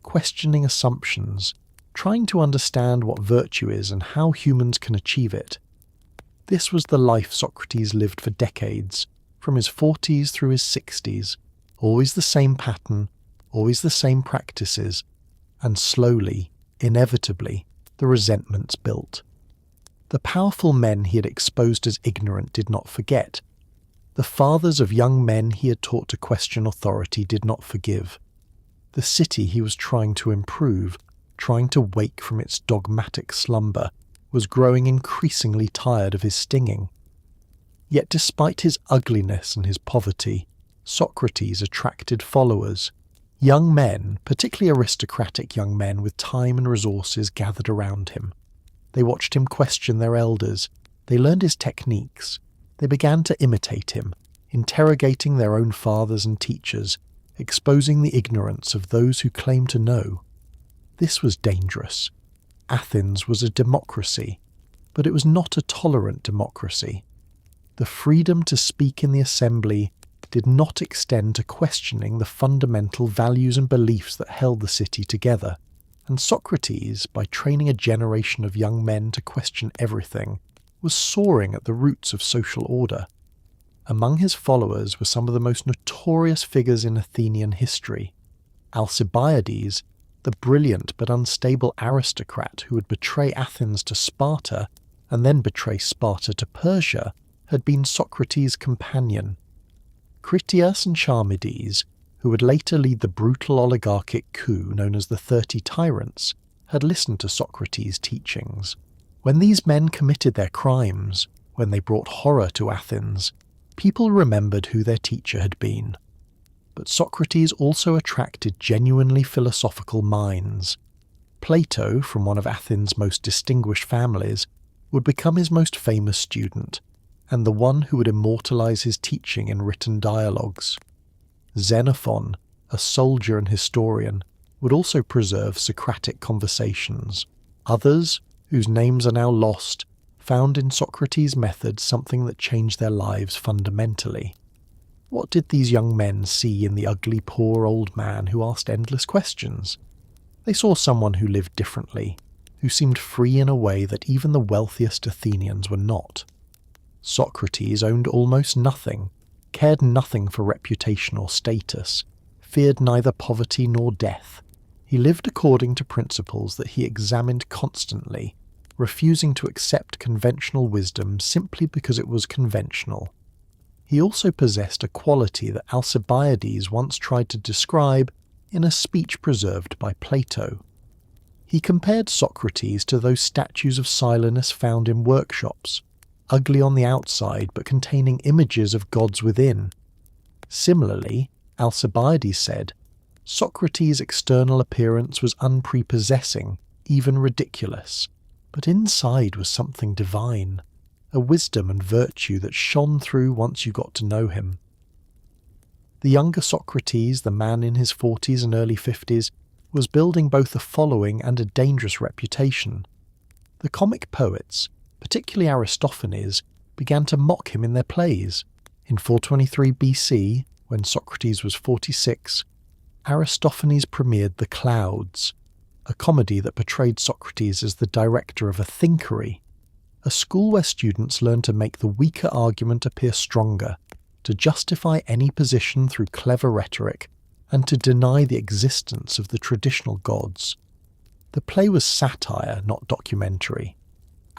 Speaker 1: questioning assumptions, trying to understand what virtue is and how humans can achieve it. This was the life Socrates lived for decades, from his 40s through his 60s, always the same pattern, always the same practices, and slowly, inevitably, the resentments built. The powerful men he had exposed as ignorant did not forget. The fathers of young men he had taught to question authority did not forgive. The city he was trying to improve, trying to wake from its dogmatic slumber, was growing increasingly tired of his stinging. Yet despite his ugliness and his poverty, Socrates attracted followers. Young men, particularly aristocratic young men with time and resources, gathered around him. They watched him question their elders. They learned his techniques. They began to imitate him, interrogating their own fathers and teachers, exposing the ignorance of those who claimed to know. This was dangerous. Athens was a democracy, but it was not a tolerant democracy. The freedom to speak in the assembly did not extend to questioning the fundamental values and beliefs that held the city together, and Socrates, by training a generation of young men to question everything, was soaring at the roots of social order. Among his followers were some of the most notorious figures in Athenian history. Alcibiades, the brilliant but unstable aristocrat who would betray Athens to Sparta and then betray Sparta to Persia, had been Socrates' companion. Critias and Charmides, who would later lead the brutal oligarchic coup known as the 30 Tyrants, had listened to Socrates' teachings. When these men committed their crimes, when they brought horror to Athens, people remembered who their teacher had been. But Socrates also attracted genuinely philosophical minds. Plato, from one of Athens' most distinguished families, would become his most famous student, and the one who would immortalize his teaching in written dialogues. Xenophon, a soldier and historian, would also preserve Socratic conversations. Others, whose names are now lost, found in Socrates' method something that changed their lives fundamentally. What did these young men see in the ugly poor old man who asked endless questions? They saw someone who lived differently, who seemed free in a way that even the wealthiest Athenians were not. Socrates owned almost nothing, cared nothing for reputation or status, feared neither poverty nor death. He lived according to principles that he examined constantly, refusing to accept conventional wisdom simply because it was conventional. He also possessed a quality that Alcibiades once tried to describe in a speech preserved by Plato. He compared Socrates to those statues of Silenus found in workshops, ugly on the outside but containing images of gods within. Similarly, Alcibiades said, Socrates' external appearance was unprepossessing, even ridiculous, but inside was something divine, a wisdom and virtue that shone through once you got to know him. The younger Socrates, the man in his 40s and early 50s, was building both a following and a dangerous reputation. The comic poets, particularly Aristophanes, began to mock him in their plays. In 423 BC, when Socrates was 46, Aristophanes premiered The Clouds, a comedy that portrayed Socrates as the director of a thinkery, a school where students learn to make the weaker argument appear stronger, to justify any position through clever rhetoric, and to deny the existence of the traditional gods. The play was satire, not documentary.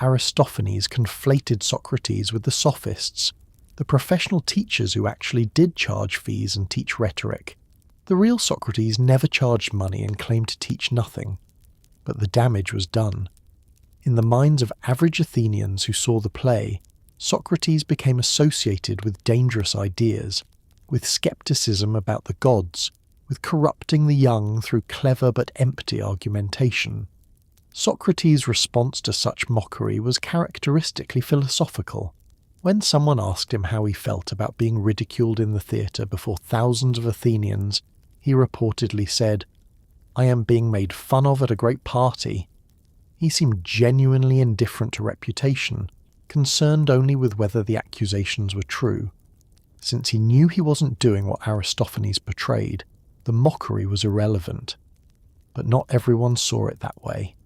Speaker 1: Aristophanes conflated Socrates with the sophists, the professional teachers who actually did charge fees and teach rhetoric. The real Socrates never charged money and claimed to teach nothing. But the damage was done. In the minds of average Athenians who saw the play, Socrates became associated with dangerous ideas, with skepticism about the gods, with corrupting the young through clever but empty argumentation. Socrates' response to such mockery was characteristically philosophical. When someone asked him how he felt about being ridiculed in the theatre before thousands of Athenians, he reportedly said, "I am being made fun of at a great party." He seemed genuinely indifferent to reputation, concerned only with whether the accusations were true. Since he knew he wasn't doing what Aristophanes portrayed, the mockery was irrelevant. But not everyone saw it that way.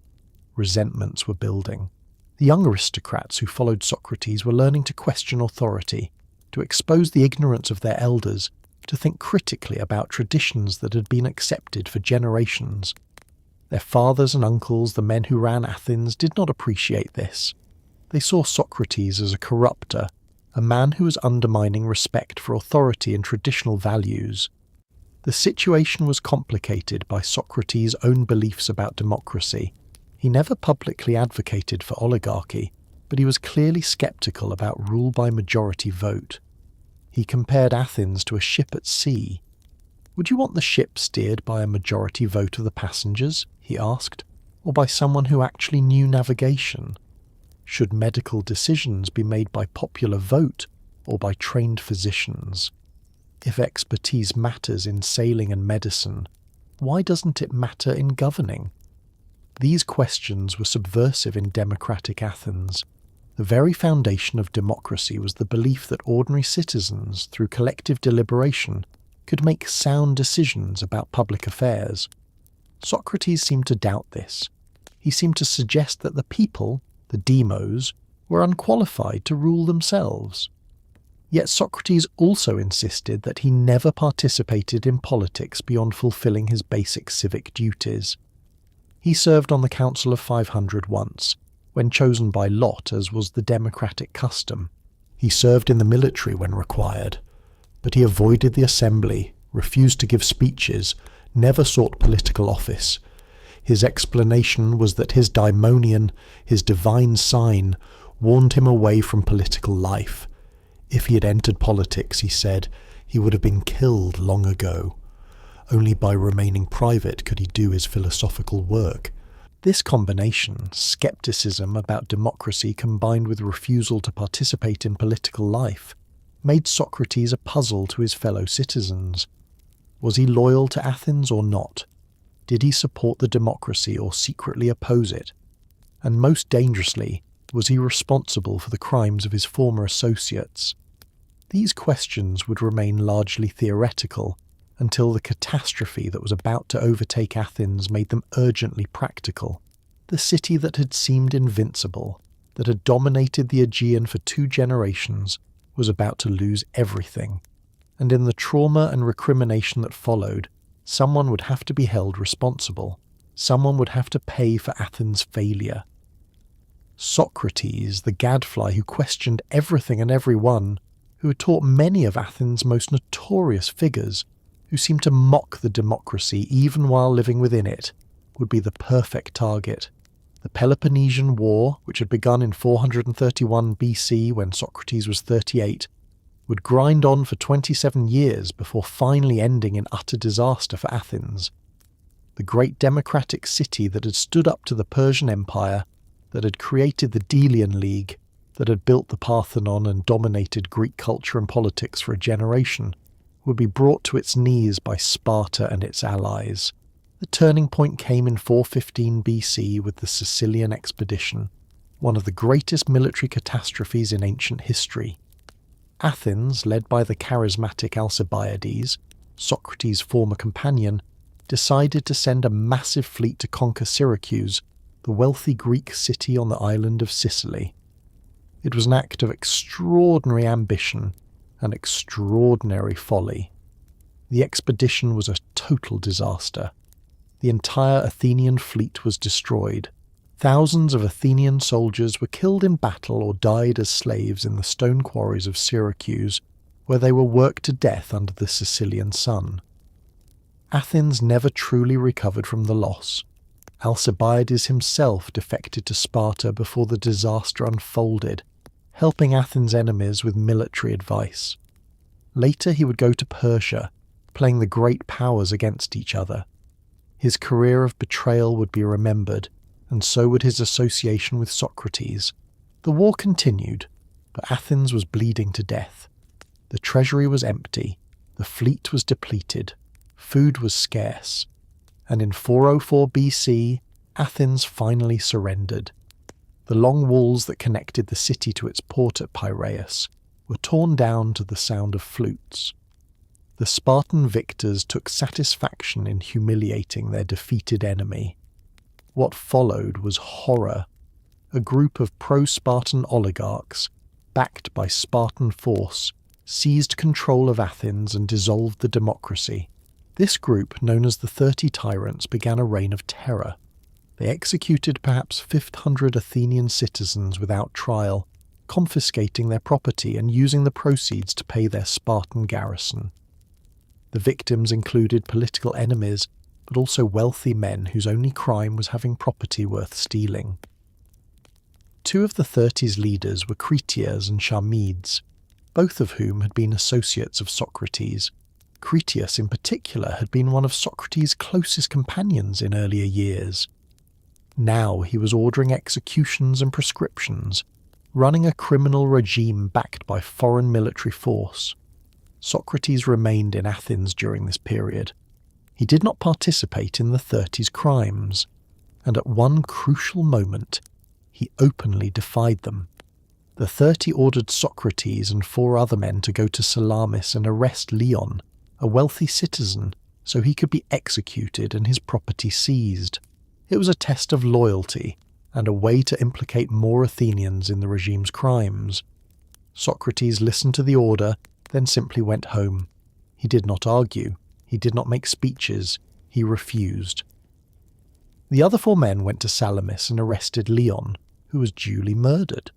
Speaker 1: Resentments were building. The young aristocrats who followed Socrates were learning to question authority, to expose the ignorance of their elders, to think critically about traditions that had been accepted for generations. Their fathers and uncles, the men who ran Athens, did not appreciate this. They saw Socrates as a corrupter, a man who was undermining respect for authority and traditional values. The situation was complicated by Socrates' own beliefs about democracy. He never publicly advocated for oligarchy, but he was clearly skeptical about rule by majority vote. He compared Athens to a ship at sea. "Would you want the ship steered by a majority vote of the passengers?" he asked, "or by someone who actually knew navigation? Should medical decisions be made by popular vote or by trained physicians? If expertise matters in sailing and medicine, why doesn't it matter in governing?" These questions were subversive in democratic Athens. The very foundation of democracy was the belief that ordinary citizens, through collective deliberation, could make sound decisions about public affairs. Socrates seemed to doubt this. He seemed to suggest that the people, the demos, were unqualified to rule themselves. Yet Socrates also insisted that he never participated in politics beyond fulfilling his basic civic duties. He served on the Council of 500 once, when chosen by lot as was the democratic custom. He served in the military when required, but he avoided the assembly, refused to give speeches, never sought political office. His explanation was that his daimonion, his divine sign, warned him away from political life. If he had entered politics, he said, he would have been killed long ago. Only by remaining private could he do his philosophical work. This combination, skepticism about democracy combined with refusal to participate in political life, made Socrates a puzzle to his fellow citizens. Was he loyal to Athens or not? Did he support the democracy or secretly oppose it? And most dangerously, was he responsible for the crimes of his former associates? These questions would remain largely theoretical until the catastrophe that was about to overtake Athens made them urgently practical. The city that had seemed invincible, that had dominated the Aegean for 2 generations, was about to lose everything. And in the trauma and recrimination that followed, someone would have to be held responsible. Someone would have to pay for Athens' failure. Socrates, the Gadfly who questioned everything and everyone, who had taught many of Athens' most notorious figures, who seemed to mock the democracy even while living within it, would be the perfect target. The Peloponnesian War, which had begun in 431 BC when Socrates was 38, would grind on for 27 years before finally ending in utter disaster for Athens. The great democratic city that had stood up to the Persian Empire, that had created the Delian League, that had built the Parthenon and dominated Greek culture and politics for a generation, would be brought to its knees by Sparta and its allies. The turning point came in 415 BC with the Sicilian expedition. one of the greatest military catastrophes in ancient history. Athens, led by the charismatic Alcibiades, Socrates' former companion, decided to send a massive fleet to conquer Syracuse, the wealthy Greek city on the island of Sicily. It was an act of extraordinary ambition and extraordinary folly. The expedition was a total disaster. The entire Athenian fleet was destroyed. Thousands of Athenian soldiers were killed in battle or died as slaves in the stone quarries of Syracuse, where they were worked to death under the Sicilian sun. Athens never truly recovered from the loss. Alcibiades himself defected to Sparta before the disaster unfolded, helping Athens' enemies with military advice. Later he would go to Persia, playing the great powers against each other. His career of betrayal would be remembered, and so would his association with Socrates. The war continued, but Athens was bleeding to death. The treasury was empty, the fleet was depleted, food was scarce, and in 404 BC, Athens finally surrendered. The long walls that connected the city to its port at Piraeus were torn down to the sound of flutes. The Spartan victors took satisfaction in humiliating their defeated enemy. What followed was horror. A group of pro-Spartan oligarchs, backed by Spartan force, seized control of Athens and dissolved the democracy. This group, known as the 30 Tyrants, began a reign of terror. They executed perhaps 500 Athenian citizens without trial, confiscating their property and using the proceeds to pay their Spartan garrison. The victims included political enemies, but also wealthy men whose only crime was having property worth stealing. Two of the 30's leaders were Critias and Charmides, both of whom had been associates of Socrates. Critias in particular had been one of Socrates' closest companions in earlier years. Now he was ordering executions and proscriptions, running a criminal regime backed by foreign military force. Socrates remained in Athens during this period. He did not participate in the 30's crimes, and at one crucial moment, he openly defied them. The 30 ordered Socrates and 4 other men to go to Salamis and arrest Leon, a wealthy citizen, so he could be executed and his property seized. It was a test of loyalty and a way to implicate more Athenians in the regime's crimes. Socrates listened to the order, then simply went home. He did not argue. He did not make speeches. He refused. The other 4 men went to Salamis and arrested Leon, who was duly murdered.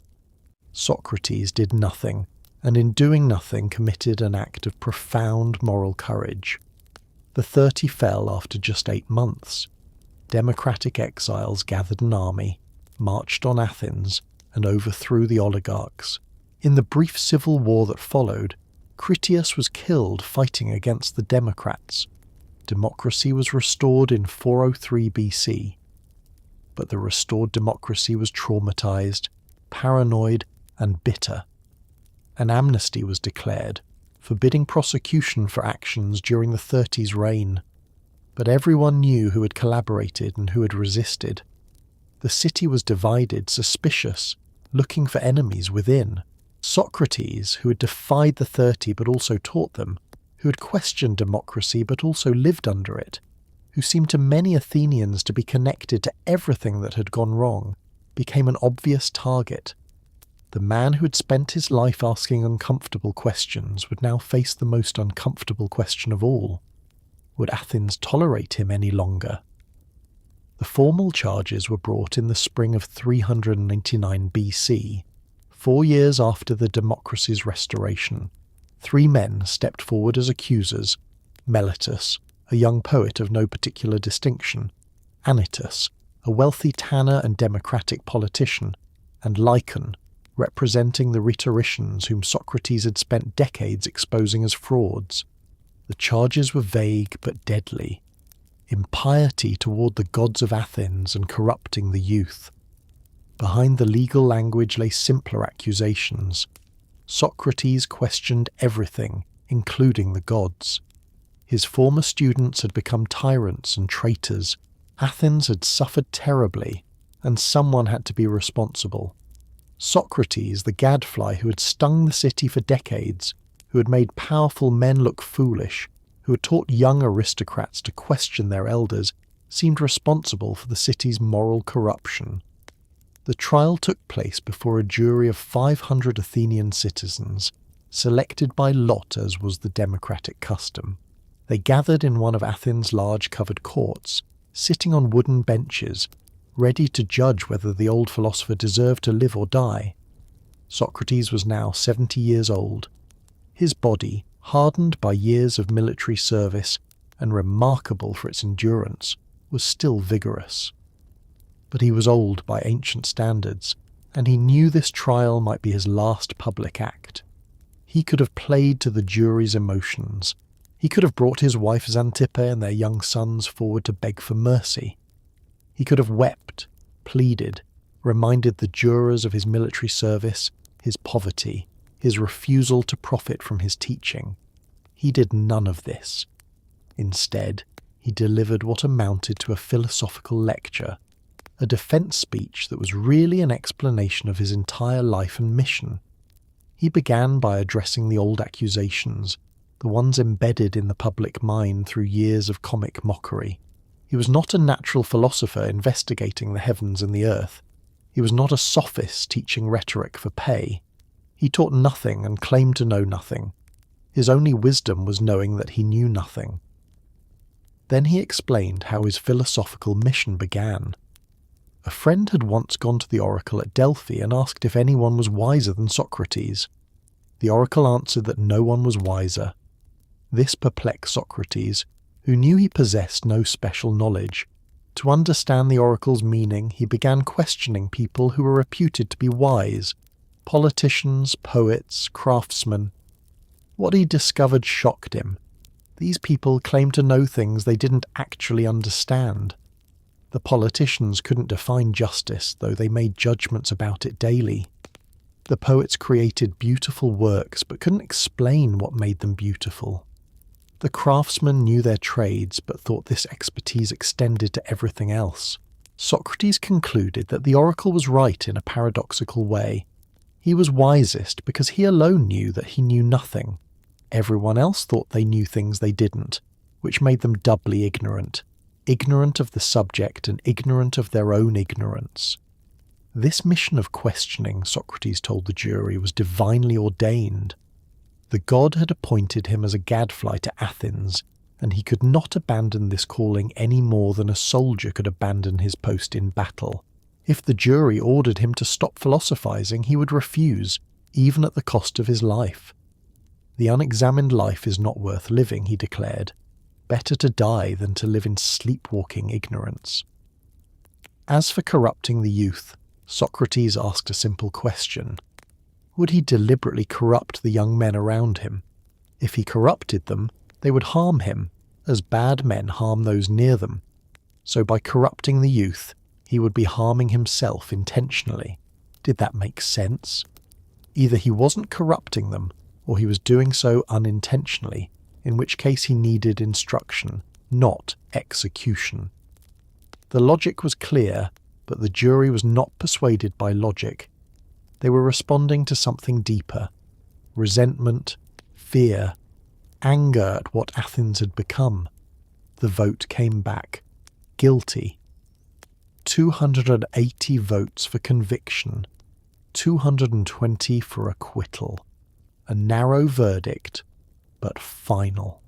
Speaker 1: Socrates did nothing, and in doing nothing committed an act of profound moral courage. The 30 fell after just 8 months. Democratic exiles gathered an army, marched on Athens, and overthrew the oligarchs. In the brief civil war that followed, Critias was killed fighting against the Democrats. Democracy was restored in 403 BC. But the restored democracy was traumatized, paranoid, and bitter. An amnesty was declared, forbidding prosecution for actions during the 30's reign. But everyone knew who had collaborated and who had resisted. The city was divided, suspicious, looking for enemies within. Socrates, who had defied the 30 but also taught them, who had questioned democracy but also lived under it, who seemed to many Athenians to be connected to everything that had gone wrong, became an obvious target. The man who had spent his life asking uncomfortable questions would now face the most uncomfortable question of all. Would Athens tolerate him any longer? The formal charges were brought in the spring of 399 BC, 4 years after the democracy's restoration. 3 men stepped forward as accusers: Meletus, a young poet of no particular distinction; Anytus, a wealthy tanner and democratic politician; and Lycon, representing the rhetoricians whom Socrates had spent decades exposing as frauds. The charges were vague but deadly: impiety toward the gods of Athens and corrupting the youth. Behind the legal language lay simpler accusations. Socrates questioned everything, including the gods. His former students had become tyrants and traitors. Athens had suffered terribly, and someone had to be responsible. Socrates, the Gadfly who had stung the city for decades, who had made powerful men look foolish, who had taught young aristocrats to question their elders, seemed responsible for the city's moral corruption. The trial took place before a jury of 500 Athenian citizens, selected by lot as was the democratic custom. They gathered in one of Athens' large covered courts, sitting on wooden benches, ready to judge whether the old philosopher deserved to live or die. Socrates was now 70 years old. His body, hardened by years of military service and remarkable for its endurance, was still vigorous. But he was old by ancient standards, and he knew this trial might be his last public act. He could have played to the jury's emotions. He could have brought his wife Xanthippe and their young sons forward to beg for mercy. He could have wept, pleaded, reminded the jurors of his military service, his poverty, his refusal to profit from his teaching. He did none of this. Instead, he delivered what amounted to a philosophical lecture, a defense speech that was really an explanation of his entire life and mission. He began by addressing the old accusations, the ones embedded in the public mind through years of comic mockery. He was not a natural philosopher investigating the heavens and the earth. He was not a sophist teaching rhetoric for pay. He taught nothing and claimed to know nothing. His only wisdom was knowing that he knew nothing. Then he explained how his philosophical mission began. A friend had once gone to the oracle at Delphi and asked if anyone was wiser than Socrates. The oracle answered that no one was wiser. This perplexed Socrates, who knew he possessed no special knowledge. To understand the oracle's meaning, he began questioning people who were reputed to be wise: politicians, poets, craftsmen. What he discovered shocked him. These people claimed to know things they didn't actually understand. The politicians couldn't define justice, though they made judgments about it daily. The poets created beautiful works, but couldn't explain what made them beautiful. The craftsmen knew their trades, but thought this expertise extended to everything else. Socrates concluded that the oracle was right in a paradoxical way. He was wisest because he alone knew that he knew nothing. Everyone else thought they knew things they didn't, which made them doubly ignorant. Ignorant of the subject and ignorant of their own ignorance. This mission of questioning, Socrates told the jury, was divinely ordained. The god had appointed him as a gadfly to Athens, and he could not abandon this calling any more than a soldier could abandon his post in battle. If the jury ordered him to stop philosophizing, he would refuse, even at the cost of his life. The unexamined life is not worth living, he declared. Better to die than to live in sleepwalking ignorance. As for corrupting the youth, Socrates asked a simple question. Would he deliberately corrupt the young men around him? If he corrupted them, they would harm him, as bad men harm those near them. So by corrupting the youth, he would be harming himself intentionally. Did that make sense? Either he wasn't corrupting them, or he was doing so unintentionally, in which case he needed instruction, not execution. The logic was clear, but the jury was not persuaded by logic. They were responding to something deeper: resentment, fear, anger at what Athens had become. The vote came back. Guilty. 280 votes for conviction, 220 for acquittal. A narrow verdict, but final.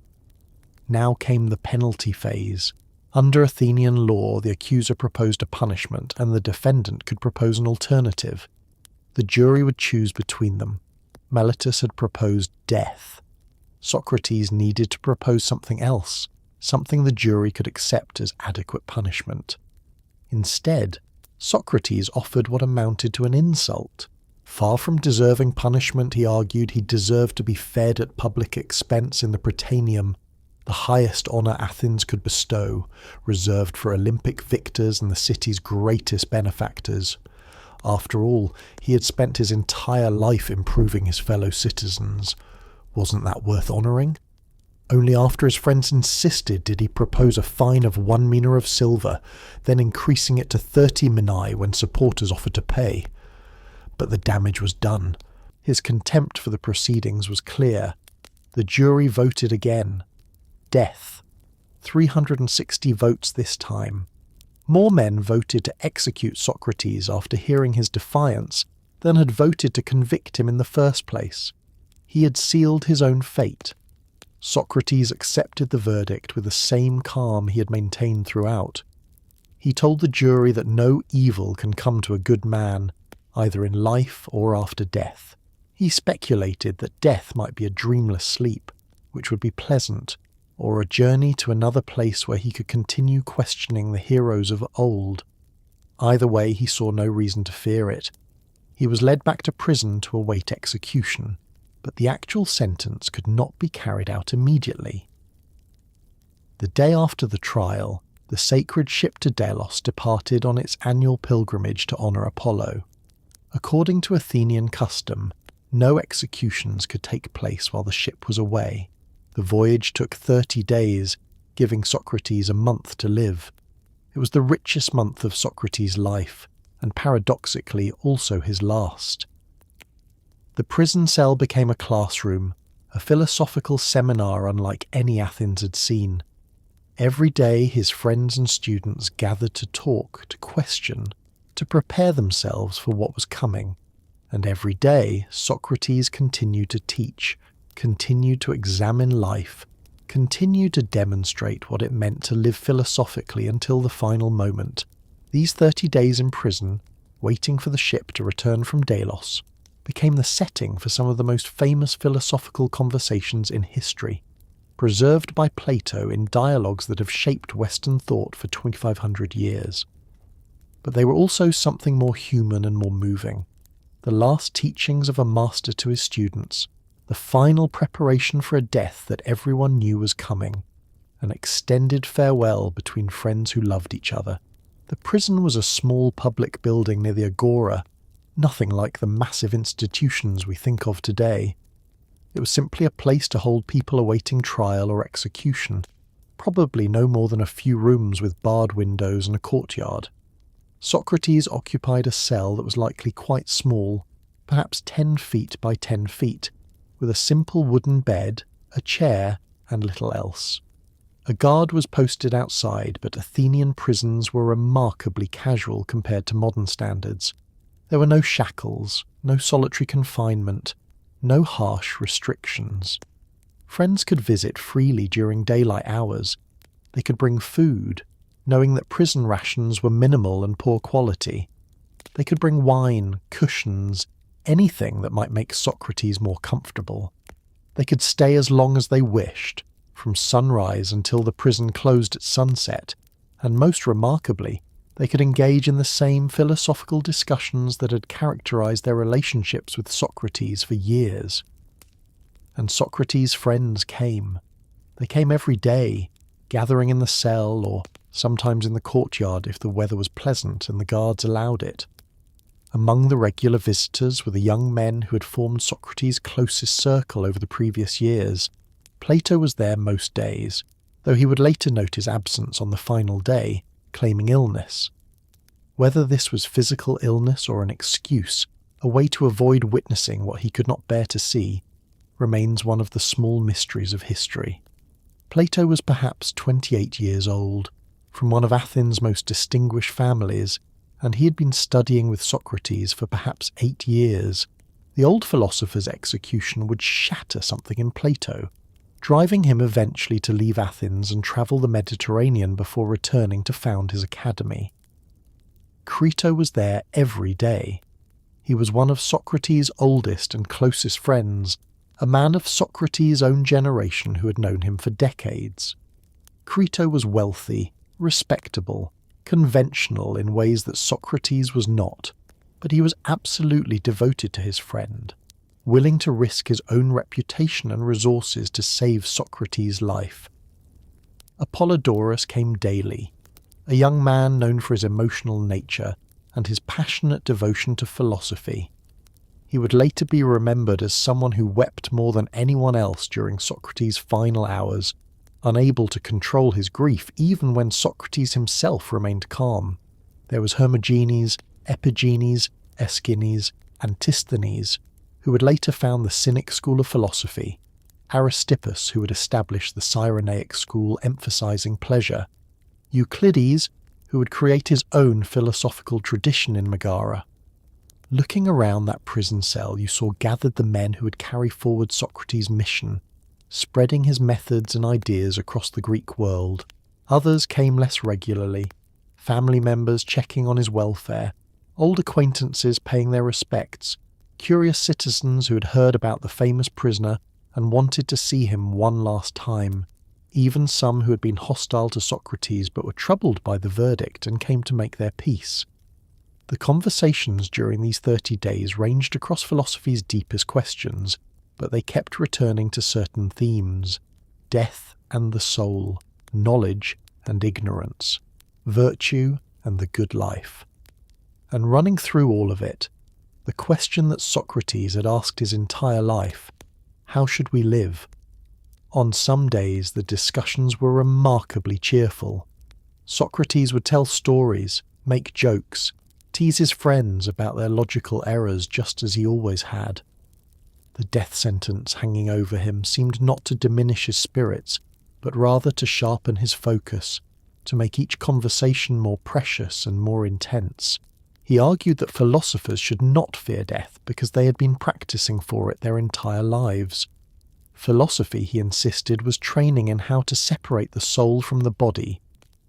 Speaker 1: Now came the penalty phase. Under Athenian law, the accuser proposed a punishment, and the defendant could propose an alternative. The jury would choose between them. Meletus had proposed death. Socrates needed to propose something else, something the jury could accept as adequate punishment. Instead, Socrates offered what amounted to an insult. Far from deserving punishment, he argued, he deserved to be fed at public expense in the Prytaneum, the highest honour Athens could bestow, reserved for Olympic victors and the city's greatest benefactors. After all, he had spent his entire life improving his fellow citizens. Wasn't that worth honouring? Only after his friends insisted did he propose a fine of 1 mina of silver, then increasing it to 30 minae when supporters offered to pay. But the damage was done. His contempt for the proceedings was clear. The jury voted again. Death. 360 votes this time. More men voted to execute Socrates after hearing his defiance than had voted to convict him in the first place. He had sealed his own fate. Socrates accepted the verdict with the same calm he had maintained throughout. He told the jury that no evil can come to a good man, either in life or after death. He speculated that death might be a dreamless sleep, which would be pleasant, or a journey to another place where he could continue questioning the heroes of old. Either way, he saw no reason to fear it. He was led back to prison to await execution, but the actual sentence could not be carried out immediately. The day after the trial, the sacred ship to Delos departed on its annual pilgrimage to honour Apollo. According to Athenian custom, no executions could take place while the ship was away. The voyage took 30 days, giving Socrates a month to live. It was the richest month of Socrates' life, and paradoxically also his last. The prison cell became a classroom, a philosophical seminar unlike any Athens had seen. Every day his friends and students gathered to talk, to question, to prepare themselves for what was coming. And every day Socrates continued to teach, continued to examine life, continued to demonstrate what it meant to live philosophically until the final moment. These 30 days in prison, waiting for the ship to return from Delos, became the setting for some of the most famous philosophical conversations in history, preserved by Plato in dialogues that have shaped Western thought for 2,500 years. But they were also something more human and more moving. The last teachings of a master to his students, the final preparation for a death that everyone knew was coming, an extended farewell between friends who loved each other. The prison was a small public building near the Agora, nothing like the massive institutions we think of today. It was simply a place to hold people awaiting trial or execution, probably no more than a few rooms with barred windows and a courtyard. Socrates occupied a cell that was likely quite small, perhaps 10 feet by 10 feet, with a simple wooden bed, a chair, and little else. A guard was posted outside, but Athenian prisons were remarkably casual compared to modern standards. There were no shackles, no solitary confinement, no harsh restrictions. Friends could visit freely during daylight hours. They could bring food, knowing that prison rations were minimal and poor quality. They could bring wine, cushions, anything that might make Socrates more comfortable. They could stay as long as they wished, from sunrise until the prison closed at sunset, and most remarkably, they could engage in the same philosophical discussions that had characterized their relationships with Socrates for years. And Socrates' friends came. They came every day, gathering in the cell or sometimes in the courtyard if the weather was pleasant and the guards allowed it. Among the regular visitors were the young men who had formed Socrates' closest circle over the previous years. Plato was there most days, though he would later note his absence on the final day, claiming illness. Whether this was physical illness or an excuse, a way to avoid witnessing what he could not bear to see, remains one of the small mysteries of history. Plato was perhaps 28 years old, from one of Athens' most distinguished families, and he had been studying with Socrates for perhaps 8 years. The old philosopher's execution would shatter something in Plato, driving him eventually to leave Athens and travel the Mediterranean before returning to found his academy. Crito was there every day. He was one of Socrates' oldest and closest friends, a man of Socrates' own generation who had known him for decades. Crito was wealthy, respectable, conventional in ways that Socrates was not, but he was absolutely devoted to his friend, willing to risk his own reputation and resources to save Socrates' life. Apollodorus came daily, a young man known for his emotional nature and his passionate devotion to philosophy. He would later be remembered as someone who wept more than anyone else during Socrates' final hours, unable to control his grief even when Socrates himself remained calm. There was Hermogenes, Epigenes, Aeschines, Antisthenes, who would later found the Cynic school of philosophy, Aristippus, who would establish the Cyrenaic school emphasizing pleasure, Euclides, who would create his own philosophical tradition in Megara. Looking around that prison cell, you saw gathered the men who would carry forward Socrates' mission, spreading his methods and ideas across the Greek world. Others came less regularly, family members checking on his welfare, old acquaintances paying their respects, curious citizens who had heard about the famous prisoner and wanted to see him one last time, even some who had been hostile to Socrates but were troubled by the verdict and came to make their peace. The conversations during these 30 days ranged across philosophy's deepest questions, but they kept returning to certain themes: death and the soul, knowledge and ignorance, virtue and the good life. And running through all of it, the question that Socrates had asked his entire life: how should we live? On some days the discussions were remarkably cheerful. Socrates would tell stories, make jokes, tease his friends about their logical errors just as he always had. The death sentence hanging over him seemed not to diminish his spirits, but rather to sharpen his focus, to make each conversation more precious and more intense. He argued that philosophers should not fear death because they had been practicing for it their entire lives. Philosophy, he insisted, was training in how to separate the soul from the body,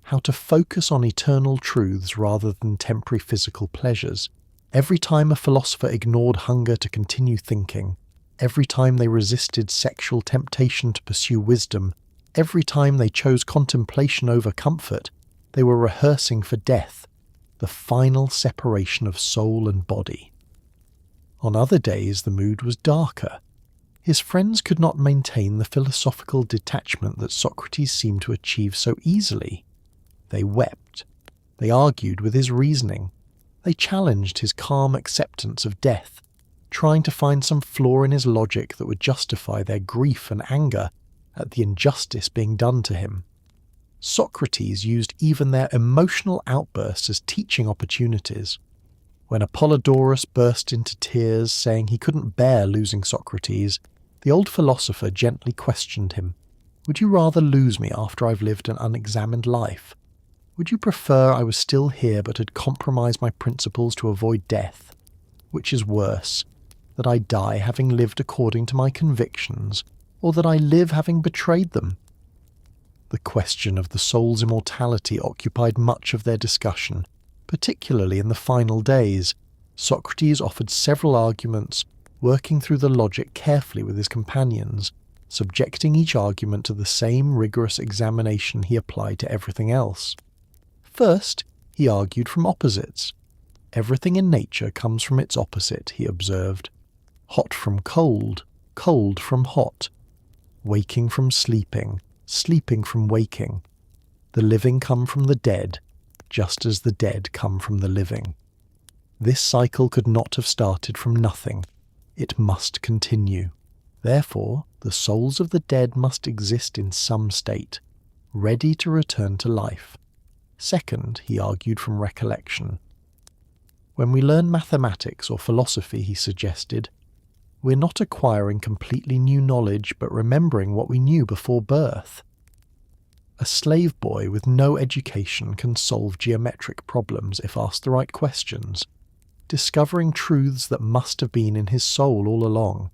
Speaker 1: how to focus on eternal truths rather than temporary physical pleasures. Every time a philosopher ignored hunger to continue thinking, every time they resisted sexual temptation to pursue wisdom, every time they chose contemplation over comfort, they were rehearsing for death, the final separation of soul and body. On other days the mood was darker. His friends could not maintain the philosophical detachment that Socrates seemed to achieve so easily. They wept. They argued with his reasoning. They challenged his calm acceptance of death, trying to find some flaw in his logic that would justify their grief and anger at the injustice being done to him. Socrates used even their emotional outbursts as teaching opportunities. When Apollodorus burst into tears, saying he couldn't bear losing Socrates, the old philosopher gently questioned him. Would you rather lose me after I've lived an unexamined life? Would you prefer I was still here but had compromised my principles to avoid death? Which is worse, that I die having lived according to my convictions, or that I live having betrayed them? The question of the soul's immortality occupied much of their discussion, particularly in the final days. Socrates offered several arguments, working through the logic carefully with his companions, subjecting each argument to the same rigorous examination he applied to everything else. First, he argued from opposites. Everything in nature comes from its opposite, he observed. Hot from cold, cold from hot. Waking from sleeping, sleeping from waking. The living come from the dead, just as the dead come from the living. This cycle could not have started from nothing. It must continue. Therefore, the souls of the dead must exist in some state, ready to return to life. Second, he argued from recollection. When we learn mathematics or philosophy, he suggested, we're not acquiring completely new knowledge but remembering what we knew before birth. A slave boy with no education can solve geometric problems if asked the right questions, discovering truths that must have been in his soul all along.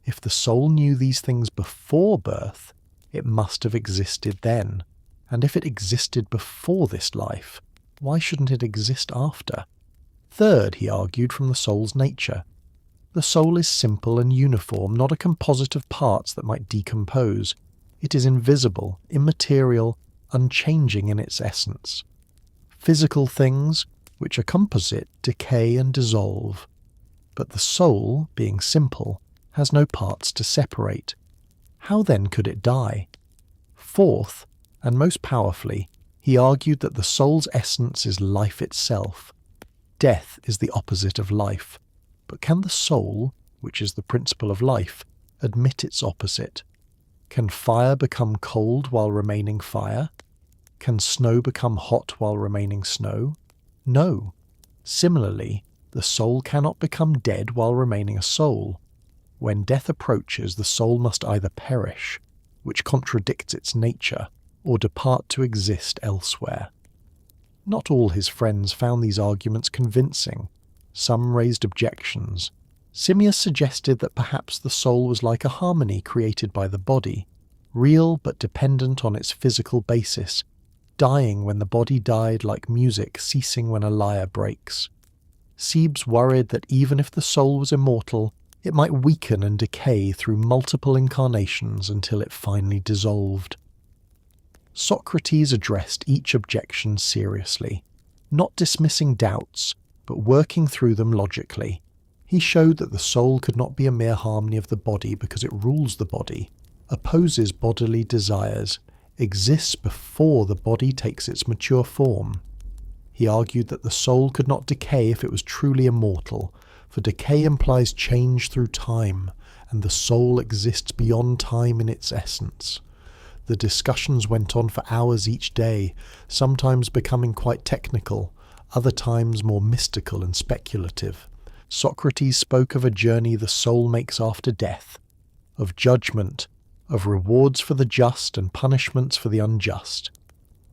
Speaker 1: If the soul knew these things before birth, it must have existed then. And if it existed before this life, why shouldn't it exist after? Third, he argued from the soul's nature. The soul is simple and uniform, not a composite of parts that might decompose. It is invisible, immaterial, unchanging in its essence. Physical things, which are composite, decay and dissolve. But the soul, being simple, has no parts to separate. How then could it die? Fourth, and most powerfully, he argued that the soul's essence is life itself. Death is the opposite of life. But can the soul, which is the principle of life, admit its opposite? Can fire become cold while remaining fire? Can snow become hot while remaining snow? No. Similarly, the soul cannot become dead while remaining a soul. When death approaches, the soul must either perish, which contradicts its nature, or depart to exist elsewhere. Not all his friends found these arguments convincing. Some raised objections. Simmias suggested that perhaps the soul was like a harmony created by the body, real but dependent on its physical basis, dying when the body died like music ceasing when a lyre breaks. Sebes worried that even if the soul was immortal, it might weaken and decay through multiple incarnations until it finally dissolved. Socrates addressed each objection seriously, not dismissing doubts, but working through them logically. He showed that the soul could not be a mere harmony of the body because it rules the body, opposes bodily desires, exists before the body takes its mature form. He argued that the soul could not decay if it was truly immortal, for decay implies change through time, and the soul exists beyond time in its essence. The discussions went on for hours each day, sometimes becoming quite technical, other times more mystical and speculative. Socrates spoke of a journey the soul makes after death, of judgment, of rewards for the just and punishments for the unjust.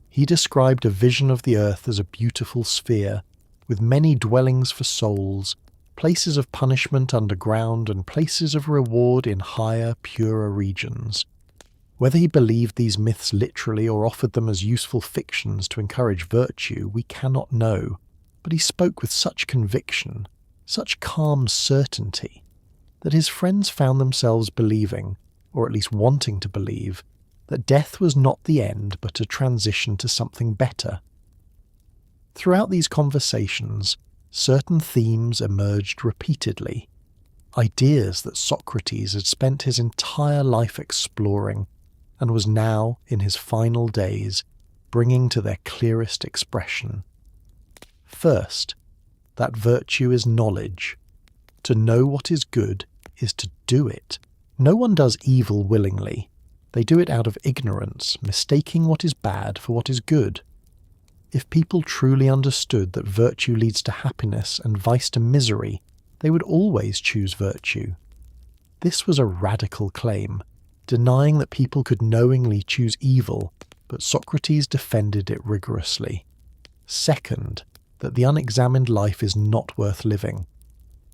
Speaker 1: He described a vision of the earth as a beautiful sphere, with many dwellings for souls, places of punishment underground and places of reward in higher, purer regions. Whether he believed these myths literally or offered them as useful fictions to encourage virtue, we cannot know, but he spoke with such conviction, such calm certainty, that his friends found themselves believing, or at least wanting to believe, that death was not the end but a transition to something better. Throughout these conversations, certain themes emerged repeatedly, ideas that Socrates had spent his entire life exploring and was now, in his final days, bringing to their clearest expression. First, that virtue is knowledge. To know what is good is to do it. No one does evil willingly. They do it out of ignorance, mistaking what is bad for what is good. If people truly understood that virtue leads to happiness and vice to misery, they would always choose virtue. This was a radical claim, denying that people could knowingly choose evil, but Socrates defended it rigorously. Second, that the unexamined life is not worth living.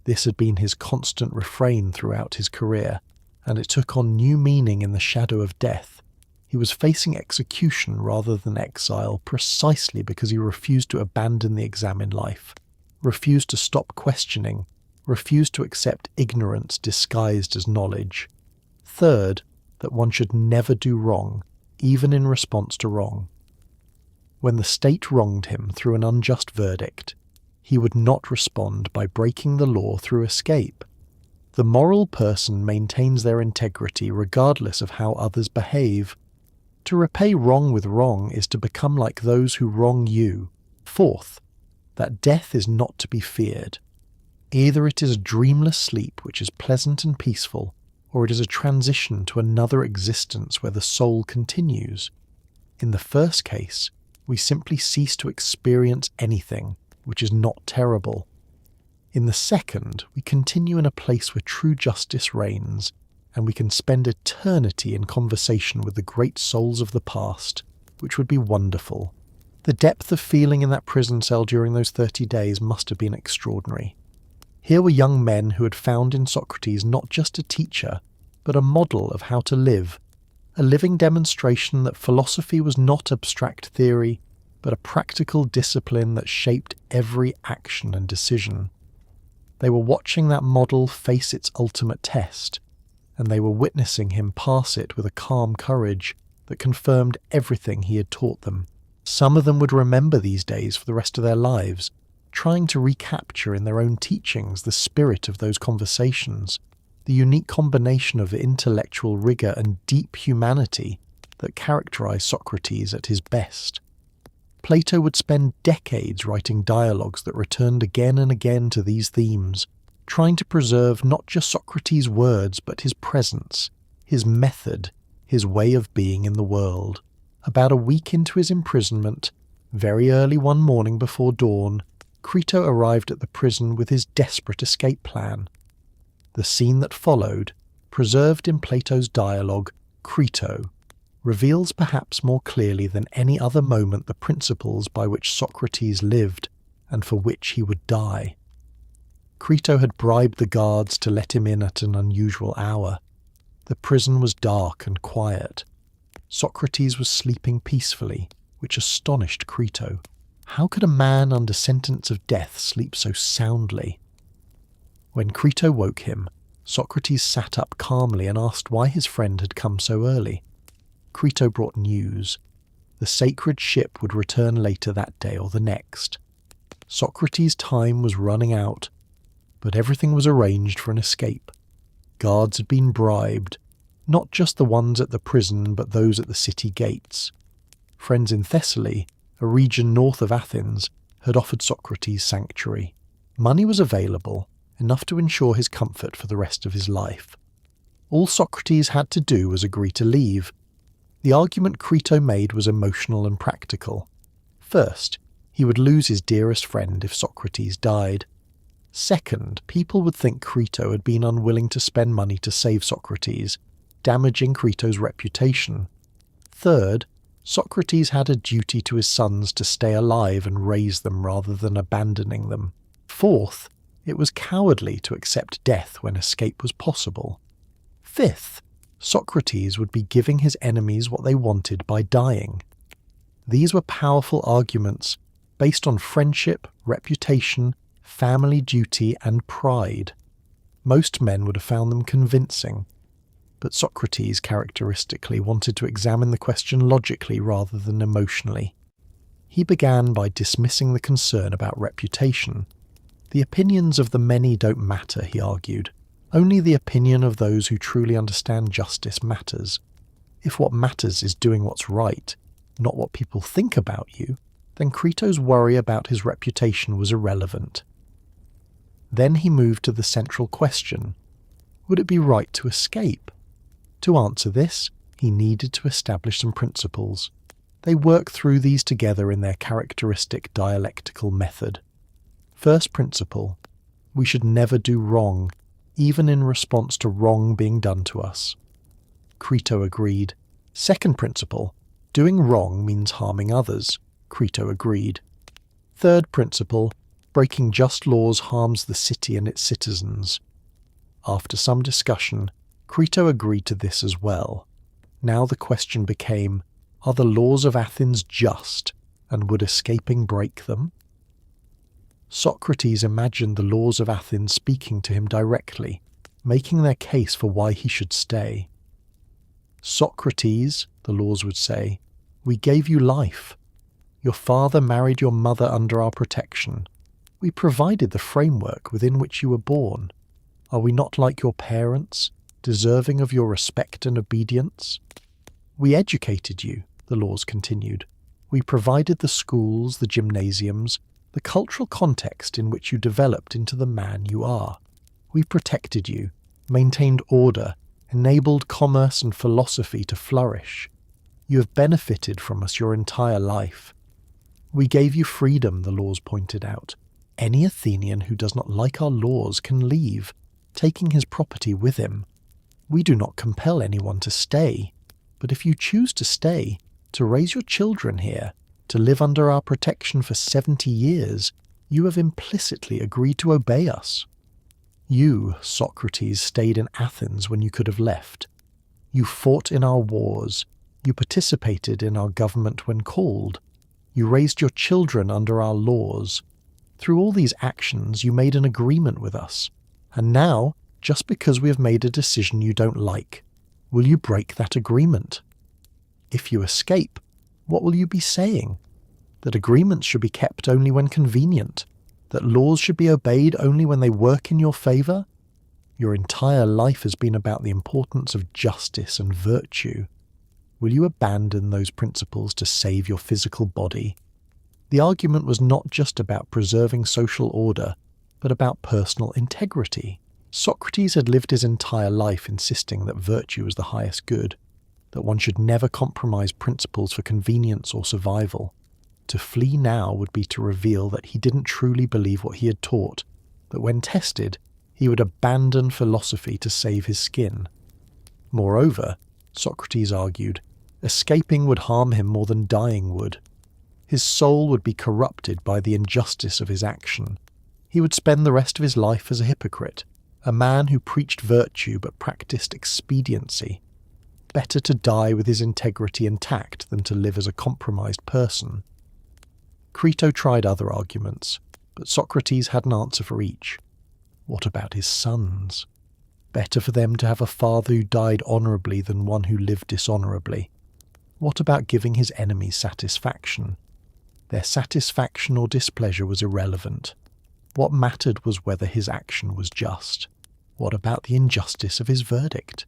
Speaker 1: This had been his constant refrain throughout his career, and it took on new meaning in the shadow of death. He was facing execution rather than exile precisely because he refused to abandon the examined life, refused to stop questioning, refused to accept ignorance disguised as knowledge. Third, that one should never do wrong, even in response to wrong. When the state wronged him through an unjust verdict, he would not respond by breaking the law through escape. The moral person maintains their integrity regardless of how others behave. To repay wrong with wrong is to become like those who wrong you. Fourth, that death is not to be feared. Either it is a dreamless sleep which is pleasant and peaceful, or it is a transition to another existence where the soul continues. In the first case, we simply cease to experience anything, which is not terrible. In the second, we continue in a place where true justice reigns, and we can spend eternity in conversation with the great souls of the past, which would be wonderful. The depth of feeling in that prison cell during those 30 days must have been extraordinary. Here were young men who had found in Socrates not just a teacher, but a model of how to live, a living demonstration that philosophy was not abstract theory, but a practical discipline that shaped every action and decision. They were watching that model face its ultimate test, and they were witnessing him pass it with a calm courage that confirmed everything he had taught them. Some of them would remember these days for the rest of their lives, trying to recapture in their own teachings the spirit of those conversations, the unique combination of intellectual rigour and deep humanity that characterised Socrates at his best. Plato would spend decades writing dialogues that returned again and again to these themes, trying to preserve not just Socrates' words but his presence, his method, his way of being in the world. About a week into his imprisonment, very early one morning before dawn, Crito arrived at the prison with his desperate escape plan. The scene that followed, preserved in Plato's dialogue, Crito, reveals perhaps more clearly than any other moment the principles by which Socrates lived and for which he would die. Crito had bribed the guards to let him in at an unusual hour. The prison was dark and quiet. Socrates was sleeping peacefully, which astonished Crito. How could a man under sentence of death sleep so soundly? When Crito woke him, Socrates sat up calmly and asked why his friend had come so early. Crito brought news. The sacred ship would return later that day or the next. Socrates' time was running out, but everything was arranged for an escape. Guards had been bribed, not just the ones at the prison but those at the city gates. Friends in Thessaly, a region north of Athens, had offered Socrates sanctuary. Money was available, enough to ensure his comfort for the rest of his life. All Socrates had to do was agree to leave. The argument Crito made was emotional and practical. First, he would lose his dearest friend if Socrates died. Second, people would think Crito had been unwilling to spend money to save Socrates, damaging Crito's reputation. Third, Socrates had a duty to his sons to stay alive and raise them rather than abandoning them. Fourth, it was cowardly to accept death when escape was possible. Fifth, Socrates would be giving his enemies what they wanted by dying. These were powerful arguments based on friendship, reputation, family duty, and pride. Most men would have found them convincing, but Socrates characteristically wanted to examine the question logically rather than emotionally. He began by dismissing the concern about reputation. The opinions of the many don't matter, he argued. Only the opinion of those who truly understand justice matters. If what matters is doing what's right, not what people think about you, then Crito's worry about his reputation was irrelevant. Then he moved to the central question. Would it be right to escape? To answer this, he needed to establish some principles. They work through these together in their characteristic dialectical method. First principle, we should never do wrong, even in response to wrong being done to us. Crito agreed. Second principle, doing wrong means harming others. Crito agreed. Third principle, breaking just laws harms the city and its citizens. After some discussion, Crito agreed to this as well. Now the question became, are the laws of Athens just, and would escaping break them? Socrates imagined the laws of Athens speaking to him directly, making their case for why he should stay. Socrates, the laws would say, we gave you life. Your father married your mother under our protection. We provided the framework within which you were born. Are we not like your parents, deserving of your respect and obedience? We educated you, the laws continued. We provided the schools, the gymnasiums, the cultural context in which you developed into the man you are. We protected you, maintained order, enabled commerce and philosophy to flourish. You have benefited from us your entire life. We gave you freedom, the laws pointed out. Any Athenian who does not like our laws can leave, taking his property with him. We do not compel anyone to stay, but if you choose to stay, to raise your children here, to live under our protection for 70 years, you have implicitly agreed to obey us. You, Socrates, stayed in Athens when you could have left. You fought in our wars. You participated in our government when called. You raised your children under our laws. Through all these actions, you made an agreement with us. And now, just because we have made a decision you don't like, will you break that agreement? If you escape, what will you be saying? That agreements should be kept only when convenient? That laws should be obeyed only when they work in your favour? Your entire life has been about the importance of justice and virtue. Will you abandon those principles to save your physical body? The argument was not just about preserving social order, but about personal integrity. Socrates had lived his entire life insisting that virtue was the highest good, that one should never compromise principles for convenience or survival. To flee now would be to reveal that he didn't truly believe what he had taught, that when tested, he would abandon philosophy to save his skin. Moreover, Socrates argued, escaping would harm him more than dying would. His soul would be corrupted by the injustice of his action. He would spend the rest of his life as a hypocrite, a man who preached virtue but practiced expediency. Better to die with his integrity intact than to live as a compromised person. Crito tried other arguments, but Socrates had an answer for each. What about his sons? Better for them to have a father who died honourably than one who lived dishonourably. What about giving his enemies satisfaction? Their satisfaction or displeasure was irrelevant. What mattered was whether his action was just. What about the injustice of his verdict?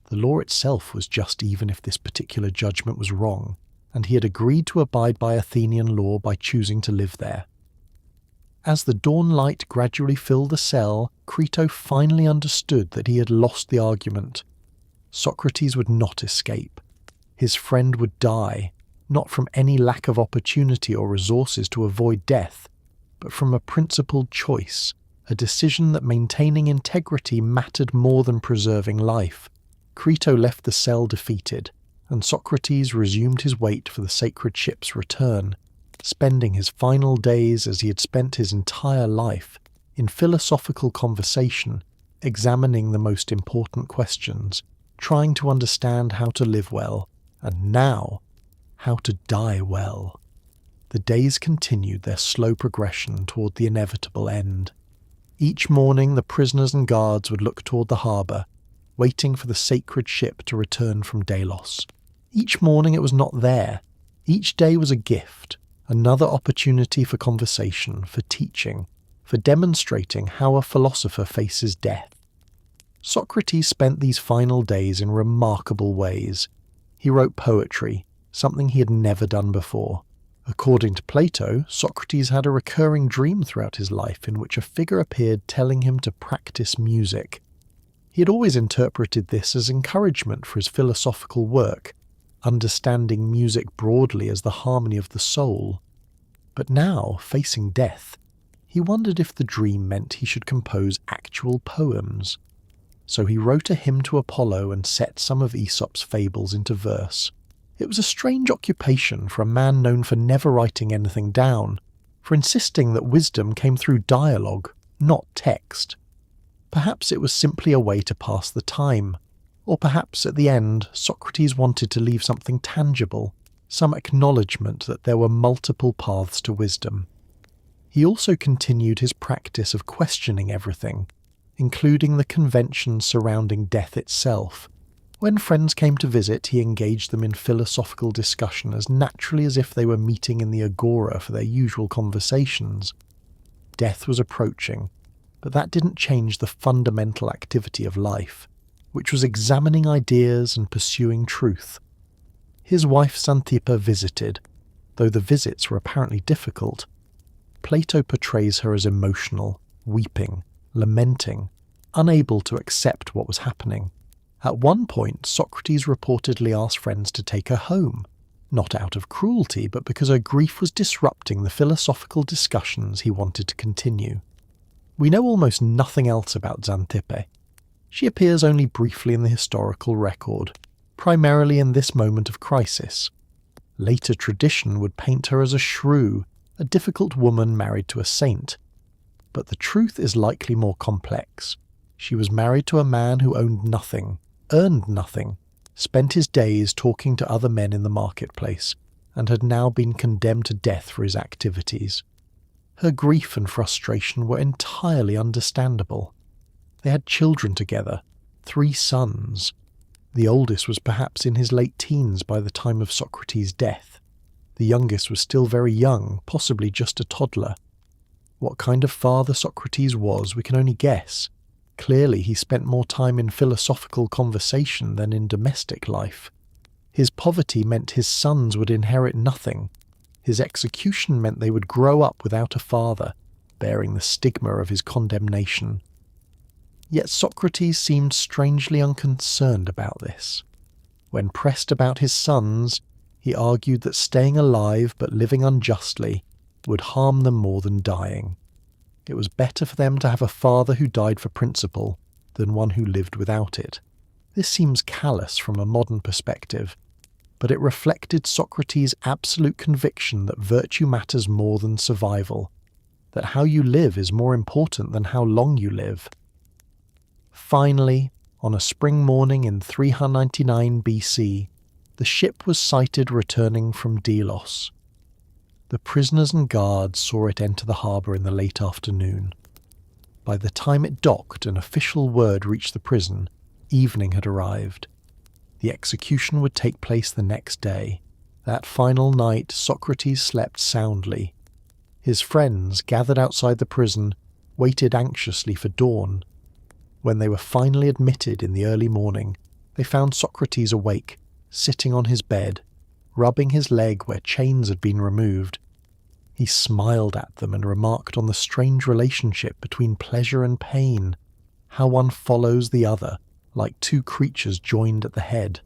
Speaker 1: The law itself was just even if this particular judgment was wrong, and he had agreed to abide by Athenian law by choosing to live there. As the dawn light gradually filled the cell, Crito finally understood that he had lost the argument. Socrates would not escape. His friend would die, not from any lack of opportunity or resources to avoid death, but from a principled choice, a decision that maintaining integrity mattered more than preserving life. Crito left the cell defeated, and Socrates resumed his wait for the sacred ship's return, spending his final days as he had spent his entire life, in philosophical conversation, examining the most important questions, trying to understand how to live well, and now, how to die well. The days continued their slow progression toward the inevitable end. Each morning the prisoners and guards would look toward the harbour, waiting for the sacred ship to return from Delos. Each morning it was not there. Each day was a gift, another opportunity for conversation, for teaching, for demonstrating how a philosopher faces death. Socrates spent these final days in remarkable ways. He wrote poetry, something he had never done before. According to Plato, Socrates had a recurring dream throughout his life in which a figure appeared telling him to practice music. He had always interpreted this as encouragement for his philosophical work, understanding music broadly as the harmony of the soul. But now, facing death, he wondered if the dream meant he should compose actual poems. So he wrote a hymn to Apollo and set some of Aesop's fables into verse. It was a strange occupation for a man known for never writing anything down, for insisting that wisdom came through dialogue, not text. Perhaps it was simply a way to pass the time, or perhaps at the end Socrates wanted to leave something tangible, some acknowledgement that there were multiple paths to wisdom. He also continued his practice of questioning everything, including the conventions surrounding death itself. When friends came to visit, he engaged them in philosophical discussion as naturally as if they were meeting in the agora for their usual conversations. Death was approaching, but that didn't change the fundamental activity of life, which was examining ideas and pursuing truth. His wife Xanthippe visited, though the visits were apparently difficult. Plato portrays her as emotional, weeping, lamenting, unable to accept what was happening. At one point, Socrates reportedly asked friends to take her home, not out of cruelty, but because her grief was disrupting the philosophical discussions he wanted to continue. We know almost nothing else about Xanthippe. She appears only briefly in the historical record, primarily in this moment of crisis. Later tradition would paint her as a shrew, a difficult woman married to a saint. But the truth is likely more complex. She was married to a man who owned nothing, earned nothing, spent his days talking to other men in the marketplace, and had now been condemned to death for his activities. Her grief and frustration were entirely understandable. They had children together, 3 sons. The oldest was perhaps in his late teens by the time of Socrates' death. The youngest was still very young, possibly just a toddler. What kind of father Socrates was, we can only guess. Clearly he spent more time in philosophical conversation than in domestic life. His poverty meant his sons would inherit nothing. His execution meant they would grow up without a father, bearing the stigma of his condemnation. Yet Socrates seemed strangely unconcerned about this. When pressed about his sons, he argued that staying alive but living unjustly would harm them more than dying. It was better for them to have a father who died for principle than one who lived without it. This seems callous from a modern perspective, but it reflected Socrates' absolute conviction that virtue matters more than survival, that how you live is more important than how long you live. Finally, on a spring morning in 399 BC, the ship was sighted returning from Delos. The prisoners and guards saw it enter the harbour in the late afternoon. By the time it docked and official word reached the prison, evening had arrived. The execution would take place the next day. That final night, Socrates slept soundly. His friends, gathered outside the prison, waited anxiously for dawn. When they were finally admitted in the early morning, they found Socrates awake, sitting on his bed, rubbing his leg where chains had been removed. He smiled at them and remarked on the strange relationship between pleasure and pain, how one follows the other, like two creatures joined at the head.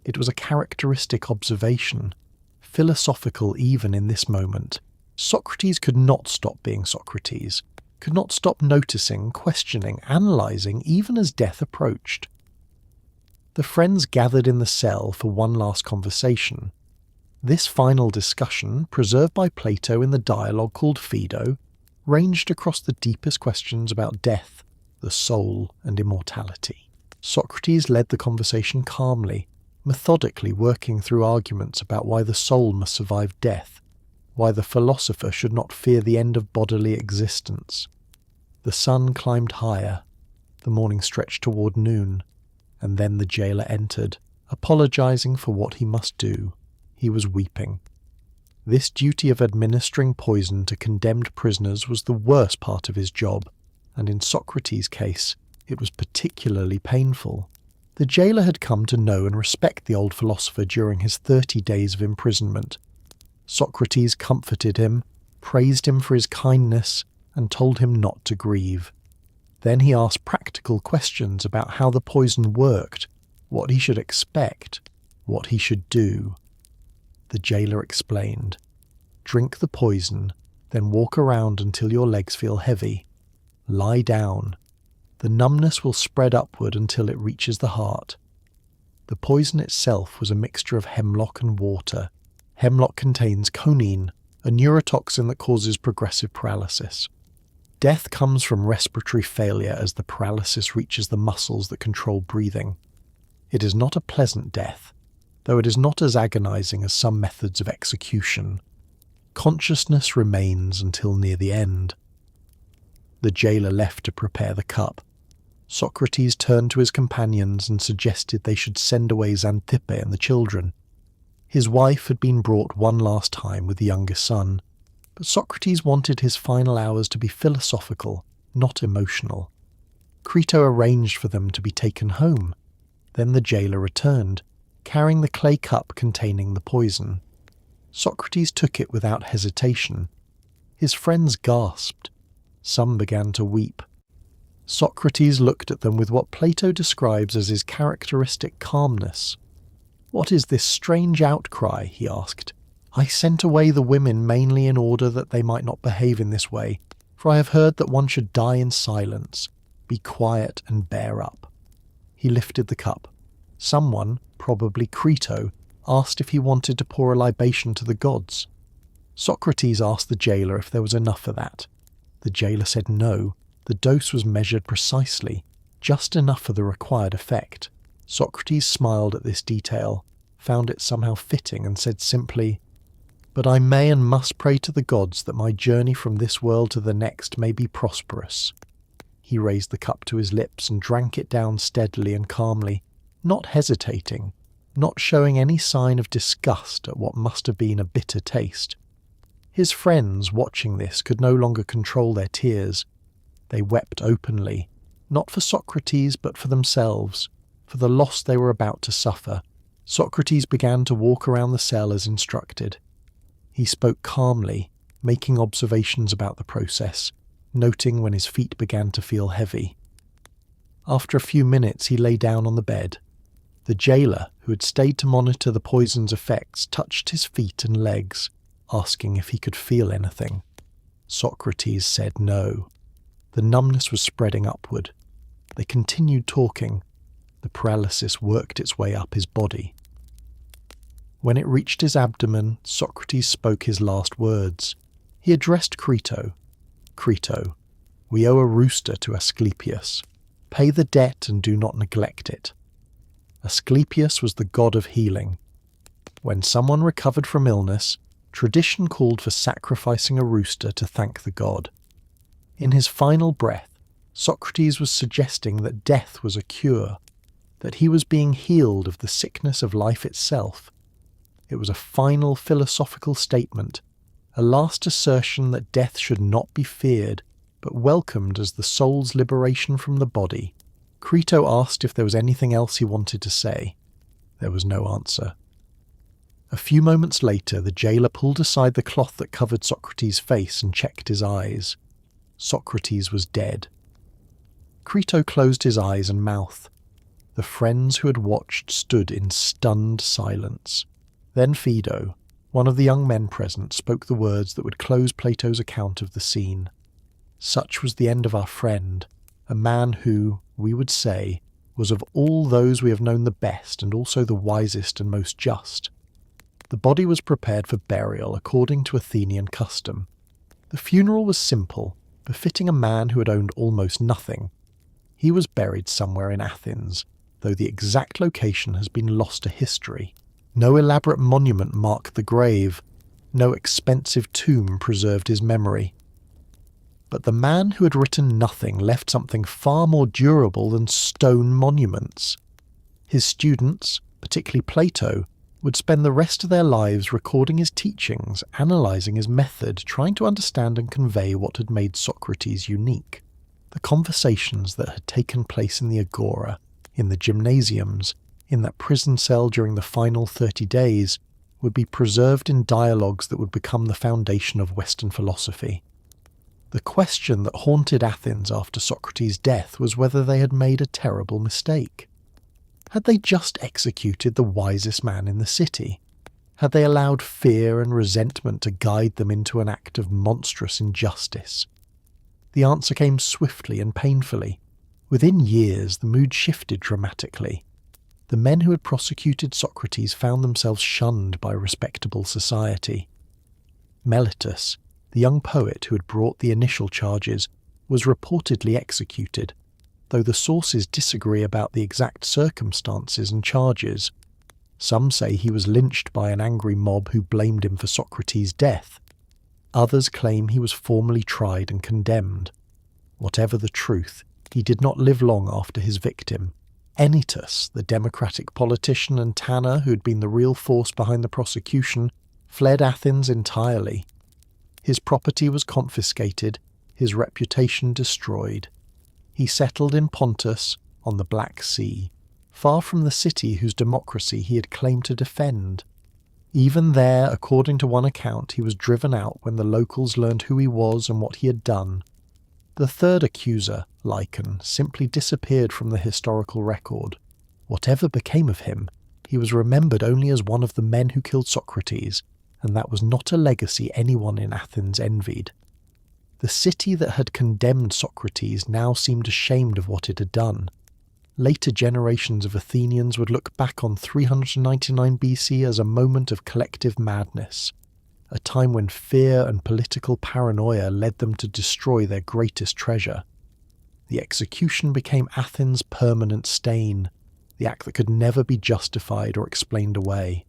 Speaker 1: It was a characteristic observation, philosophical even in this moment. Socrates could not stop being Socrates, could not stop noticing, questioning, analysing, even as death approached. The friends gathered in the cell for one last conversation. This final discussion, preserved by Plato in the dialogue called Phaedo, ranged across the deepest questions about death, the soul, and immortality. Socrates led the conversation calmly, methodically working through arguments about why the soul must survive death, why the philosopher should not fear the end of bodily existence. The sun climbed higher, the morning stretched toward noon, and then the jailer entered, apologizing for what he must do. He was weeping. This duty of administering poison to condemned prisoners was the worst part of his job, and in Socrates' case, it was particularly painful. The jailer had come to know and respect the old philosopher during his 30 days of imprisonment. Socrates comforted him, praised him for his kindness, and told him not to grieve. Then he asked practical questions about how the poison worked, what he should expect, what he should do. The jailer explained, "Drink the poison, then walk around until your legs feel heavy. Lie down. The numbness will spread upward until it reaches the heart." The poison itself was a mixture of hemlock and water. Hemlock contains conine, a neurotoxin that causes progressive paralysis. Death comes from respiratory failure as the paralysis reaches the muscles that control breathing. It is not a pleasant death, though it is not as agonizing as some methods of execution. Consciousness remains until near the end. The jailer left to prepare the cup. Socrates turned to his companions and suggested they should send away Xanthippe and the children. His wife had been brought one last time with the younger son, but Socrates wanted his final hours to be philosophical, not emotional. Crito arranged for them to be taken home. Then the jailer returned, carrying the clay cup containing the poison. Socrates took it without hesitation. His friends gasped. Some began to weep. Socrates looked at them with what Plato describes as his characteristic calmness. "What is this strange outcry?" he asked. "I sent away the women mainly in order that they might not behave in this way, for I have heard that one should die in silence, be quiet and bear up." He lifted the cup. Someone, probably Crito, asked if he wanted to pour a libation to the gods. Socrates asked the jailer if there was enough of that. The jailer said no. The dose was measured precisely, just enough for the required effect. Socrates smiled at this detail, found it somehow fitting, and said simply, "But I may and must pray to the gods that my journey from this world to the next may be prosperous." He raised the cup to his lips and drank it down steadily and calmly, not hesitating, not showing any sign of disgust at what must have been a bitter taste. His friends, watching this, could no longer control their tears. They wept openly, not for Socrates but for themselves, for the loss they were about to suffer. Socrates began to walk around the cell as instructed. He spoke calmly, making observations about the process, noting when his feet began to feel heavy. After a few minutes, he lay down on the bed. The jailer, who had stayed to monitor the poison's effects, touched his feet and legs, asking if he could feel anything. Socrates said no. The numbness was spreading upward. They continued talking. The paralysis worked its way up his body. When it reached his abdomen, Socrates spoke his last words. He addressed Crito. Crito, we owe a rooster to Asclepius. Pay the debt and do not neglect it. Asclepius was the god of healing. When someone recovered from illness, tradition called for sacrificing a rooster to thank the god. In his final breath, Socrates was suggesting that death was a cure, that he was being healed of the sickness of life itself. It was a final philosophical statement, a last assertion that death should not be feared, but welcomed as the soul's liberation from the body. Crito asked if there was anything else he wanted to say. There was no answer. A few moments later, the jailer pulled aside the cloth that covered Socrates' face and checked his eyes. Socrates was dead. Crito closed his eyes and mouth. The friends who had watched stood in stunned silence. Then Phaedo, one of the young men present, spoke the words that would close Plato's account of the scene. Such was the end of our friend, a man who, we would say, was of all those we have known the best and also the wisest and most just. The body was prepared for burial according to Athenian custom. The funeral was simple, befitting a man who had owned almost nothing. He was buried somewhere in Athens, though the exact location has been lost to history. No elaborate monument marked the grave, no expensive tomb preserved his memory. But the man who had written nothing left something far more durable than stone monuments. His students, particularly Plato, would spend the rest of their lives recording his teachings, analysing his method, trying to understand and convey what had made Socrates unique. The conversations that had taken place in the agora, in the gymnasiums, in that prison cell during the final 30 days, would be preserved in dialogues that would become the foundation of Western philosophy. The question that haunted Athens after Socrates' death was whether they had made a terrible mistake. Had they just executed the wisest man in the city? Had they allowed fear and resentment to guide them into an act of monstrous injustice? The answer came swiftly and painfully. Within years, the mood shifted dramatically. The men who had prosecuted Socrates found themselves shunned by respectable society. Meletus, the young poet who had brought the initial charges, was reportedly executed, though the sources disagree about the exact circumstances and charges. Some say he was lynched by an angry mob who blamed him for Socrates' death. Others claim he was formally tried and condemned. Whatever the truth, he did not live long after his victim. Anytus, the democratic politician and tanner who had been the real force behind the prosecution, fled Athens entirely. His property was confiscated, his reputation destroyed. He settled in Pontus, on the Black Sea, far from the city whose democracy he had claimed to defend. Even there, according to one account, he was driven out when the locals learned who he was and what he had done. The third accuser, Lycon, simply disappeared from the historical record. Whatever became of him, he was remembered only as one of the men who killed Socrates, and that was not a legacy anyone in Athens envied. The city that had condemned Socrates now seemed ashamed of what it had done. Later generations of Athenians would look back on 399 BC as a moment of collective madness, a time when fear and political paranoia led them to destroy their greatest treasure. The execution became Athens' permanent stain, the act that could never be justified or explained away.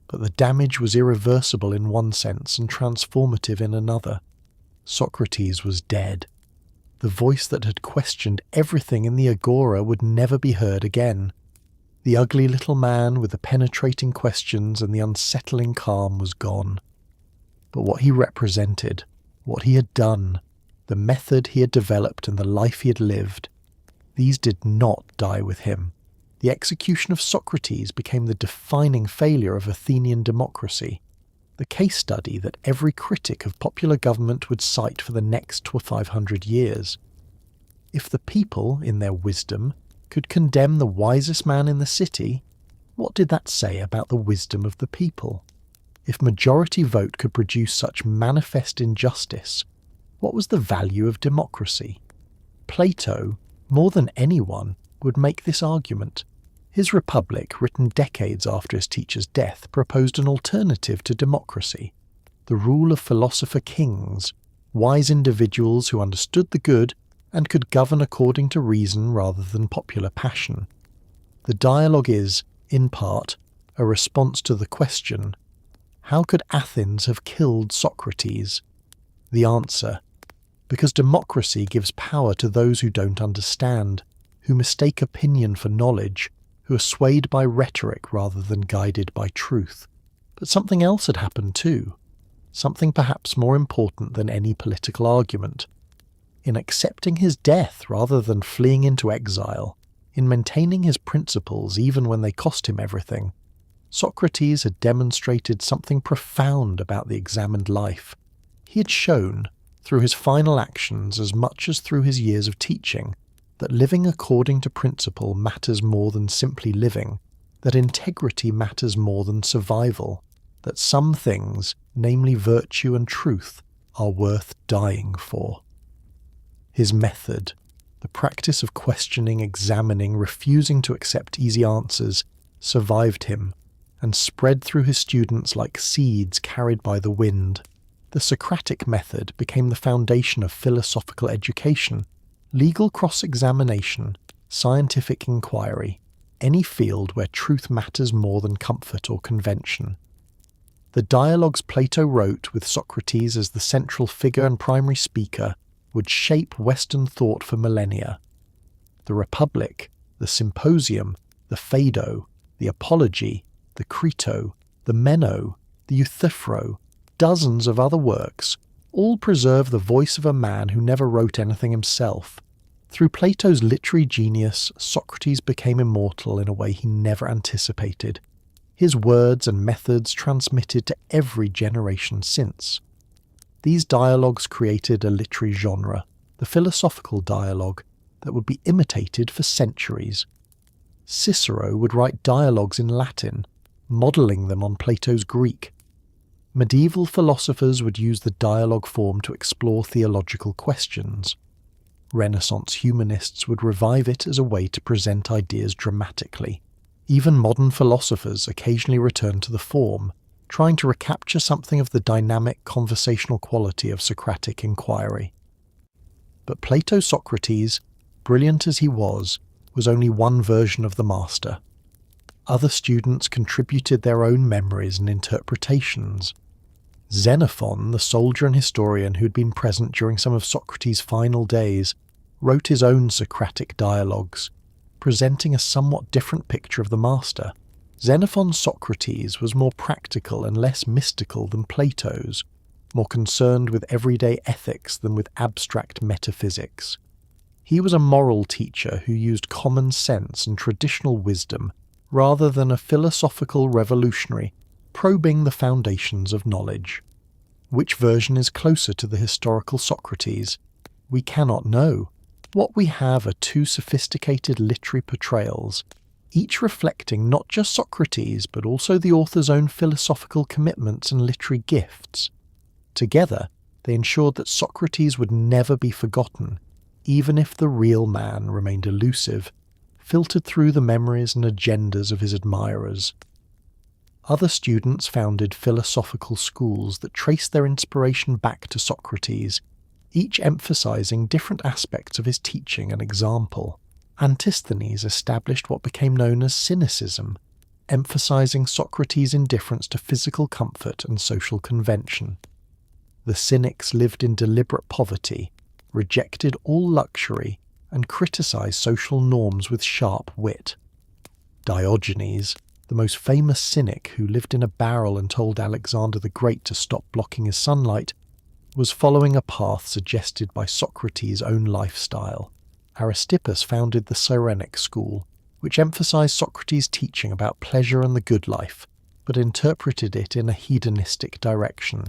Speaker 1: But the damage was irreversible in one sense and transformative in another. Socrates was dead. The voice that had questioned everything in the agora would never be heard again. The ugly little man with the penetrating questions and the unsettling calm was gone. But what he represented, what he had done, the method he had developed and the life he had lived, these did not die with him. The execution of Socrates became the defining failure of Athenian democracy. the case study that every critic of popular government would cite for the next 500 years. If the people, in their wisdom, could condemn the wisest man in the city, what did that say about the wisdom of the people? If majority vote could produce such manifest injustice, what was the value of democracy? Plato, more than anyone, would make this argument. His Republic, written decades after his teacher's death, proposed an alternative to democracy, the rule of philosopher kings, wise individuals who understood the good and could govern according to reason rather than popular passion. The dialogue is, in part, a response to the question, how could Athens have killed Socrates? The answer, because democracy gives power to those who don't understand, who mistake opinion for knowledge, who are swayed by rhetoric rather than guided by truth. But something else had happened too, something perhaps more important than any political argument. In accepting his death rather than fleeing into exile, in maintaining his principles even when they cost him everything, Socrates had demonstrated something profound about the examined life. He had shown, through his final actions as much as through his years of teaching, that living according to principle matters more than simply living, that integrity matters more than survival, that some things, namely virtue and truth, are worth dying for. His method, the practice of questioning, examining, refusing to accept easy answers, survived him, and spread through his students like seeds carried by the wind. The Socratic Method became the foundation of philosophical education, legal cross-examination, scientific inquiry, any field where truth matters more than comfort or convention. The dialogues Plato wrote with Socrates as the central figure and primary speaker would shape Western thought for millennia. The Republic, the Symposium, the Phaedo, the Apology, the Crito, the Meno, the Euthyphro, dozens of other works, all preserve the voice of a man who never wrote anything himself. Through Plato's literary genius, Socrates became immortal in a way he never anticipated. His words and methods transmitted to every generation since. These dialogues created a literary genre, the philosophical dialogue, that would be imitated for centuries. Cicero would write dialogues in Latin, modelling them on Plato's Greek. Medieval philosophers would use the dialogue form to explore theological questions. Renaissance humanists would revive it as a way to present ideas dramatically. Even modern philosophers occasionally return to the form, trying to recapture something of the dynamic conversational quality of Socratic inquiry. But Plato's Socrates, brilliant as he was only one version of the master. Other students contributed their own memories and interpretations. Xenophon, the soldier and historian who'd been present during some of Socrates' final days, wrote his own Socratic dialogues, presenting a somewhat different picture of the master. Xenophon's Socrates was more practical and less mystical than Plato's, more concerned with everyday ethics than with abstract metaphysics. He was a moral teacher who used common sense and traditional wisdom rather than a philosophical revolutionary probing the foundations of knowledge. Which version is closer to the historical Socrates? We cannot know. What we have are two sophisticated literary portrayals, each reflecting not just Socrates but also the author's own philosophical commitments and literary gifts. Together, they ensured that Socrates would never be forgotten, even if the real man remained elusive, filtered through the memories and agendas of his admirers. Other students founded philosophical schools that traced their inspiration back to Socrates, each emphasizing different aspects of his teaching and example. Antisthenes established what became known as cynicism, emphasizing Socrates' indifference to physical comfort and social convention. The Cynics lived in deliberate poverty, rejected all luxury, and criticized social norms with sharp wit. Diogenes, the most famous cynic who lived in a barrel and told Alexander the Great to stop blocking his sunlight, was following a path suggested by Socrates' own lifestyle. Aristippus founded the Cyrenaic school, which emphasized Socrates' teaching about pleasure and the good life, but interpreted it in a hedonistic direction.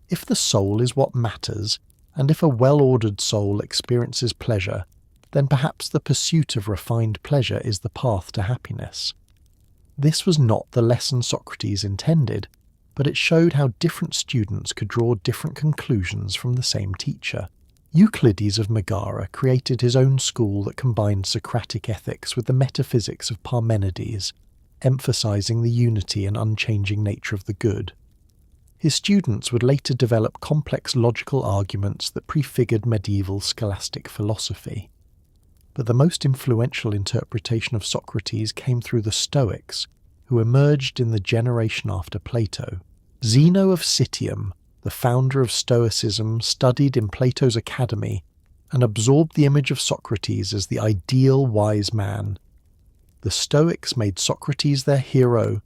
Speaker 1: If the soul is what matters, and if a well-ordered soul experiences pleasure, then perhaps the pursuit of refined pleasure is the path to happiness. This was not the lesson Socrates intended, but it showed how different students could draw different conclusions from the same teacher. Euclides of Megara created his own school that combined Socratic ethics with the metaphysics of Parmenides, emphasizing the unity and unchanging nature of the good. His students would later develop complex logical arguments that prefigured medieval scholastic philosophy. But the most influential interpretation of Socrates came through the Stoics, who emerged in the generation after Plato. Zeno of Citium, the founder of Stoicism, studied in Plato's academy and absorbed the image of Socrates as the ideal wise man. The Stoics made Socrates their hero,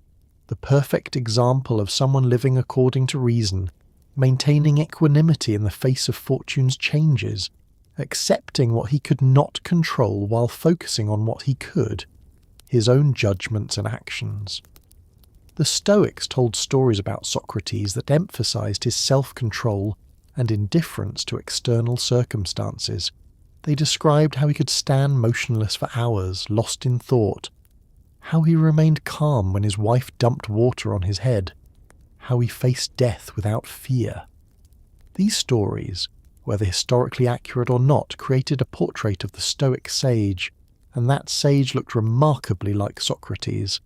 Speaker 1: the perfect example of someone living according to reason, maintaining equanimity in the face of fortune's changes, accepting what he could not control while focusing on what he could, his own judgments and actions. The Stoics told stories about Socrates that emphasized his self-control and indifference to external circumstances. They described how he could stand motionless for hours, lost in thought, how he remained calm when his wife dumped water on his head, how he faced death without fear. These stories, whether historically accurate or not, created a portrait of the Stoic sage, and that sage looked remarkably like Socrates.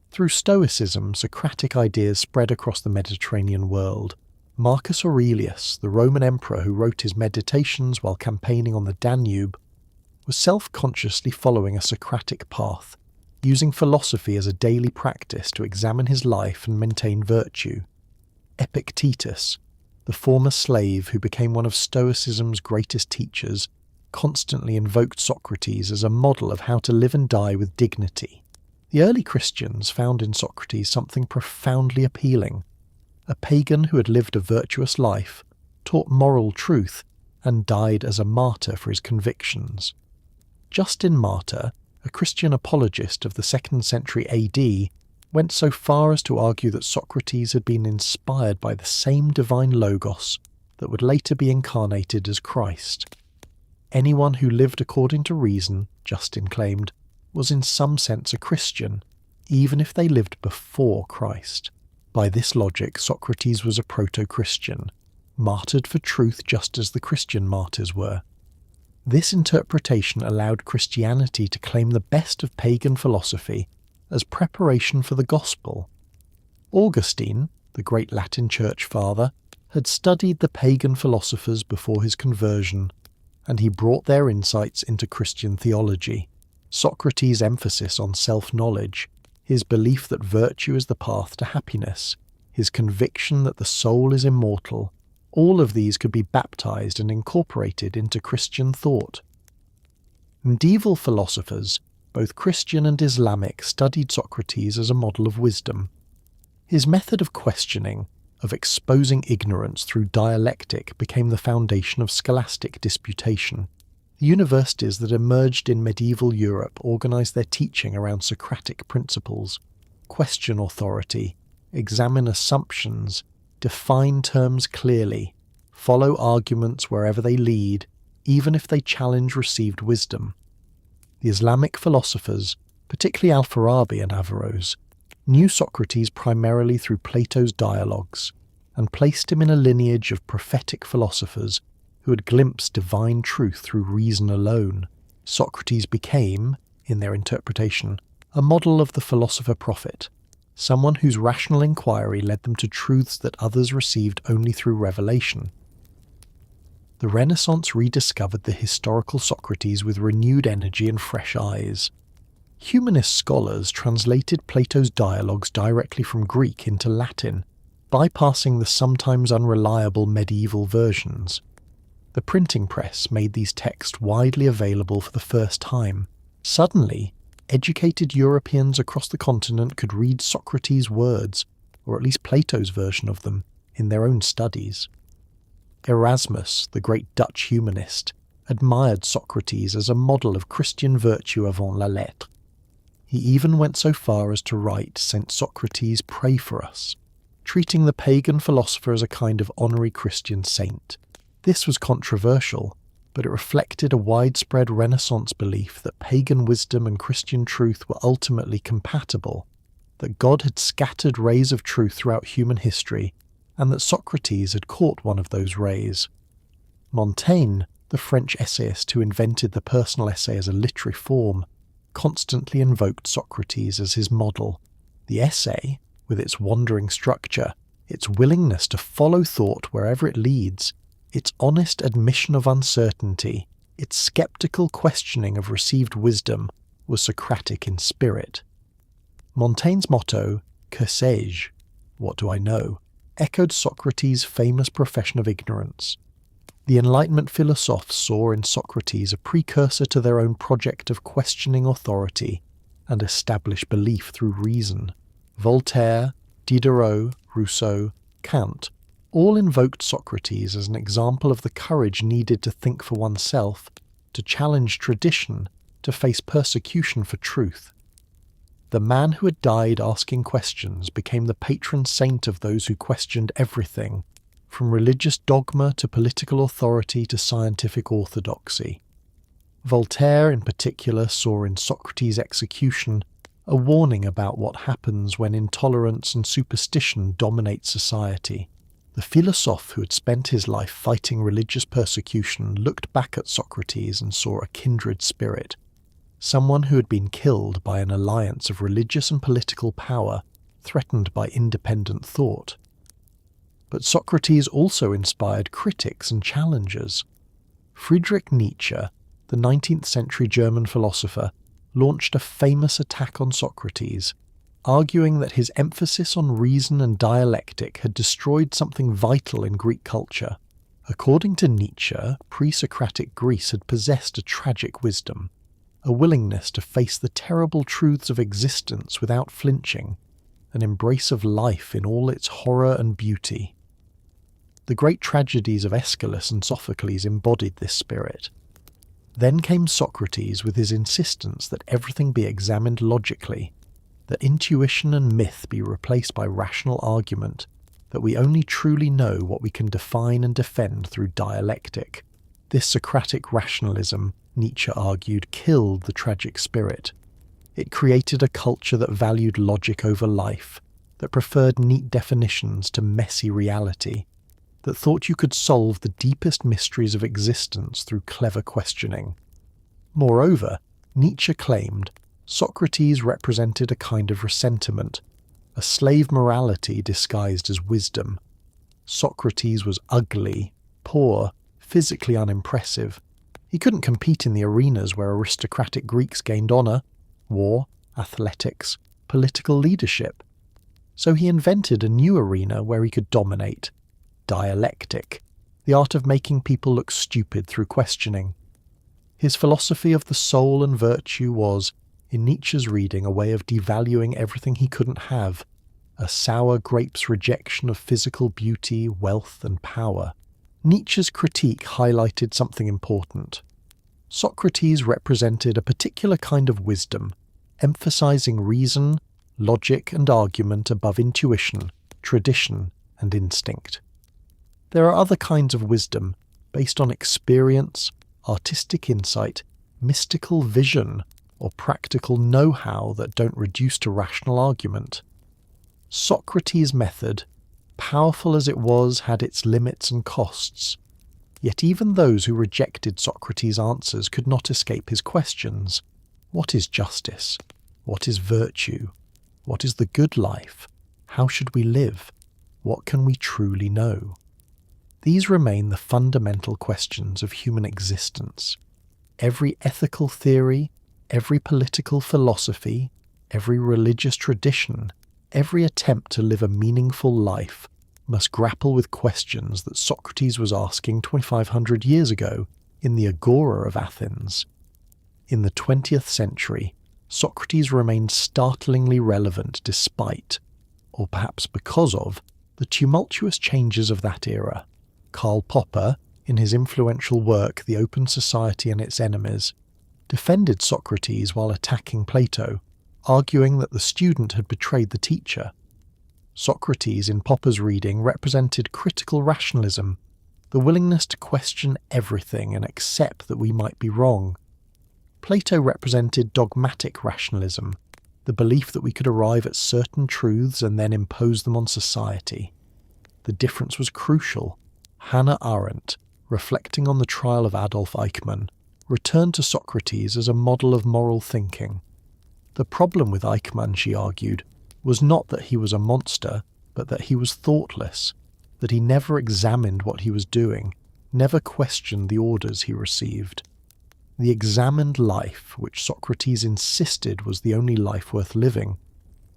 Speaker 1: Through Stoicism, Socratic ideas spread across the Mediterranean world. Marcus Aurelius, the Roman emperor who wrote his Meditations while campaigning on the Danube, was self-consciously following a Socratic path, using philosophy as a daily practice to examine his life and maintain virtue. Epictetus, the former slave who became one of Stoicism's greatest teachers, constantly invoked Socrates as a model of how to live and die with dignity. The early Christians found in Socrates something profoundly appealing. A pagan who had lived a virtuous life, taught moral truth, and died as a martyr for his convictions. Justin Martyr, a Christian apologist of the 2nd century AD, went so far as to argue that Socrates had been inspired by the same divine logos that would later be incarnated as Christ. Anyone who lived according to reason, Justin claimed, was in some sense a Christian, even if they lived before Christ. By this logic, Socrates was a proto-Christian, martyred for truth just as the Christian martyrs were. This interpretation allowed Christianity to claim the best of pagan philosophy as preparation for the gospel. Augustine, the great Latin church father, had studied the pagan philosophers before his conversion, and he brought their insights into Christian theology. Socrates' emphasis on self-knowledge, his belief that virtue is the path to happiness, his conviction that the soul is immortal, all of these could be baptized and incorporated into Christian thought. Medieval philosophers, both Christian and Islamic, studied Socrates as a model of wisdom. His method of questioning, of exposing ignorance through dialectic, became the foundation of scholastic disputation. The universities that emerged in medieval Europe organized their teaching around Socratic principles: question authority, examine assumptions, define terms clearly, follow arguments wherever they lead, even if they challenge received wisdom. The Islamic philosophers, particularly Al-Farabi and Averroes, knew Socrates primarily through Plato's dialogues, and placed him in a lineage of prophetic philosophers who had glimpsed divine truth through reason alone. Socrates became, in their interpretation, a model of the philosopher-prophet, someone whose rational inquiry led them to truths that others received only through revelation. The Renaissance rediscovered the historical Socrates with renewed energy and fresh eyes. Humanist scholars translated Plato's dialogues directly from Greek into Latin, bypassing the sometimes unreliable medieval versions. The printing press made these texts widely available for the first time. Suddenly, educated Europeans across the continent could read Socrates' words, or at least Plato's version of them, in their own studies. Erasmus, the great Dutch humanist, admired Socrates as a model of Christian virtue avant la lettre. He even went so far as to write St. Socrates Pray for Us, treating the pagan philosopher as a kind of honorary Christian saint. This was controversial, but it reflected a widespread Renaissance belief that pagan wisdom and Christian truth were ultimately compatible, that God had scattered rays of truth throughout human history, and that Socrates had caught one of those rays. Montaigne, the French essayist who invented the personal essay as a literary form, constantly invoked Socrates as his model. The essay, with its wandering structure, its willingness to follow thought wherever it leads, its honest admission of uncertainty, its skeptical questioning of received wisdom, was Socratic in spirit. Montaigne's motto, Que sais-je? What do I know? Echoed Socrates' famous profession of ignorance. The Enlightenment philosophes saw in Socrates a precursor to their own project of questioning authority and established belief through reason. Voltaire, Diderot, Rousseau, Kant all invoked Socrates as an example of the courage needed to think for oneself, to challenge tradition, to face persecution for truth. The man who had died asking questions became the patron saint of those who questioned everything, from religious dogma to political authority to scientific orthodoxy. Voltaire, in particular, saw in Socrates' execution a warning about what happens when intolerance and superstition dominate society. The philosopher who had spent his life fighting religious persecution looked back at Socrates and saw a kindred spirit, someone who had been killed by an alliance of religious and political power threatened by independent thought. But Socrates also inspired critics and challengers. Friedrich Nietzsche, the 19th century German philosopher, launched a famous attack on Socrates, arguing that his emphasis on reason and dialectic had destroyed something vital in Greek culture. According to Nietzsche, pre-Socratic Greece had possessed a tragic wisdom, a willingness to face the terrible truths of existence without flinching, an embrace of life in all its horror and beauty. The great tragedies of Aeschylus and Sophocles embodied this spirit. Then came Socrates with his insistence that everything be examined logically, that intuition and myth be replaced by rational argument, that we only truly know what we can define and defend through dialectic. This Socratic rationalism, Nietzsche argued, killed the tragic spirit. It created a culture that valued logic over life, that preferred neat definitions to messy reality, that thought you could solve the deepest mysteries of existence through clever questioning. Moreover, Nietzsche claimed Socrates represented a kind of ressentiment, a slave morality disguised as wisdom. Socrates was ugly, poor, physically unimpressive. He couldn't compete in the arenas where aristocratic Greeks gained honour, war, athletics, political leadership. So he invented a new arena where he could dominate: dialectic, the art of making people look stupid through questioning. His philosophy of the soul and virtue was, in Nietzsche's reading, a way of devaluing everything he couldn't have, a sour grape's rejection of physical beauty, wealth, and power. Nietzsche's critique highlighted something important. Socrates represented a particular kind of wisdom, emphasizing reason, logic, and argument above intuition, tradition, and instinct. There are other kinds of wisdom, based on experience, artistic insight, mystical vision, or practical know-how that don't reduce to rational argument. Socratic Method, powerful as it was, had its limits and costs. Yet even those who rejected Socrates' answers could not escape his questions. What is justice? What is virtue? What is the good life? How should we live? What can we truly know? These remain the fundamental questions of human existence. Every ethical theory, every political philosophy, every religious tradition, every attempt to live a meaningful life must grapple with questions that Socrates was asking 2,500 years ago in the Agora of Athens. In the 20th century, Socrates remained startlingly relevant despite, or perhaps because of, the tumultuous changes of that era. Karl Popper, in his influential work The Open Society and Its Enemies, defended Socrates while attacking Plato, arguing that the student had betrayed the teacher. Socrates, in Popper's reading, represented critical rationalism, the willingness to question everything and accept that we might be wrong. Plato represented dogmatic rationalism, the belief that we could arrive at certain truths and then impose them on society. The difference was crucial. Hannah Arendt, reflecting on the trial of Adolf Eichmann, returned to Socrates as a model of moral thinking. The problem with Eichmann, she argued, was not that he was a monster, but that he was thoughtless, that he never examined what he was doing, never questioned the orders he received. The examined life, which Socrates insisted was the only life worth living,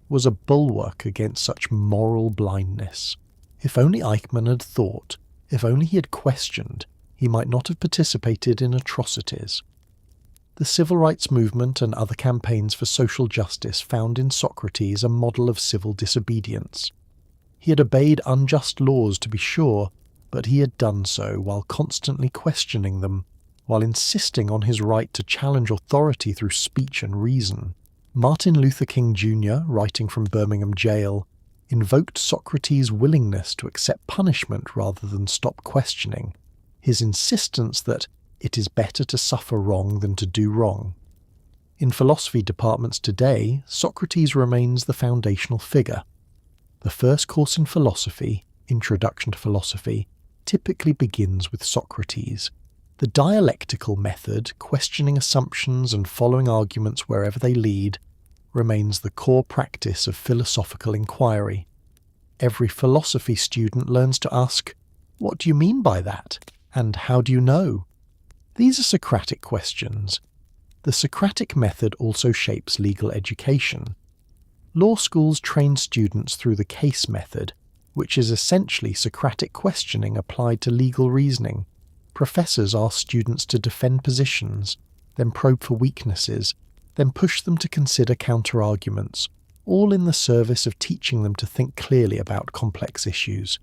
Speaker 1: was a bulwark against such moral blindness. If only Eichmann had thought, if only he had questioned, he might not have participated in atrocities. The civil rights movement and other campaigns for social justice found in Socrates a model of civil disobedience. He had obeyed unjust laws, to be sure, but he had done so while constantly questioning them, while insisting on his right to challenge authority through speech and reason. Martin Luther King Jr., writing from Birmingham jail, invoked Socrates' willingness to accept punishment rather than stop questioning, his insistence that it is better to suffer wrong than to do wrong. In philosophy departments today, Socrates remains the foundational figure. The first course in philosophy, Introduction to Philosophy, typically begins with Socrates. The dialectical method, questioning assumptions and following arguments wherever they lead, remains the core practice of philosophical inquiry. Every philosophy student learns to ask, "What do you mean by that?" and "How do you know?" These are Socratic questions. The Socratic method also shapes legal education. Law schools train students through the case method, which is essentially Socratic questioning applied to legal reasoning. Professors ask students to defend positions, then probe for weaknesses, then push them to consider counter-arguments, all in the service of teaching them to think clearly about complex issues.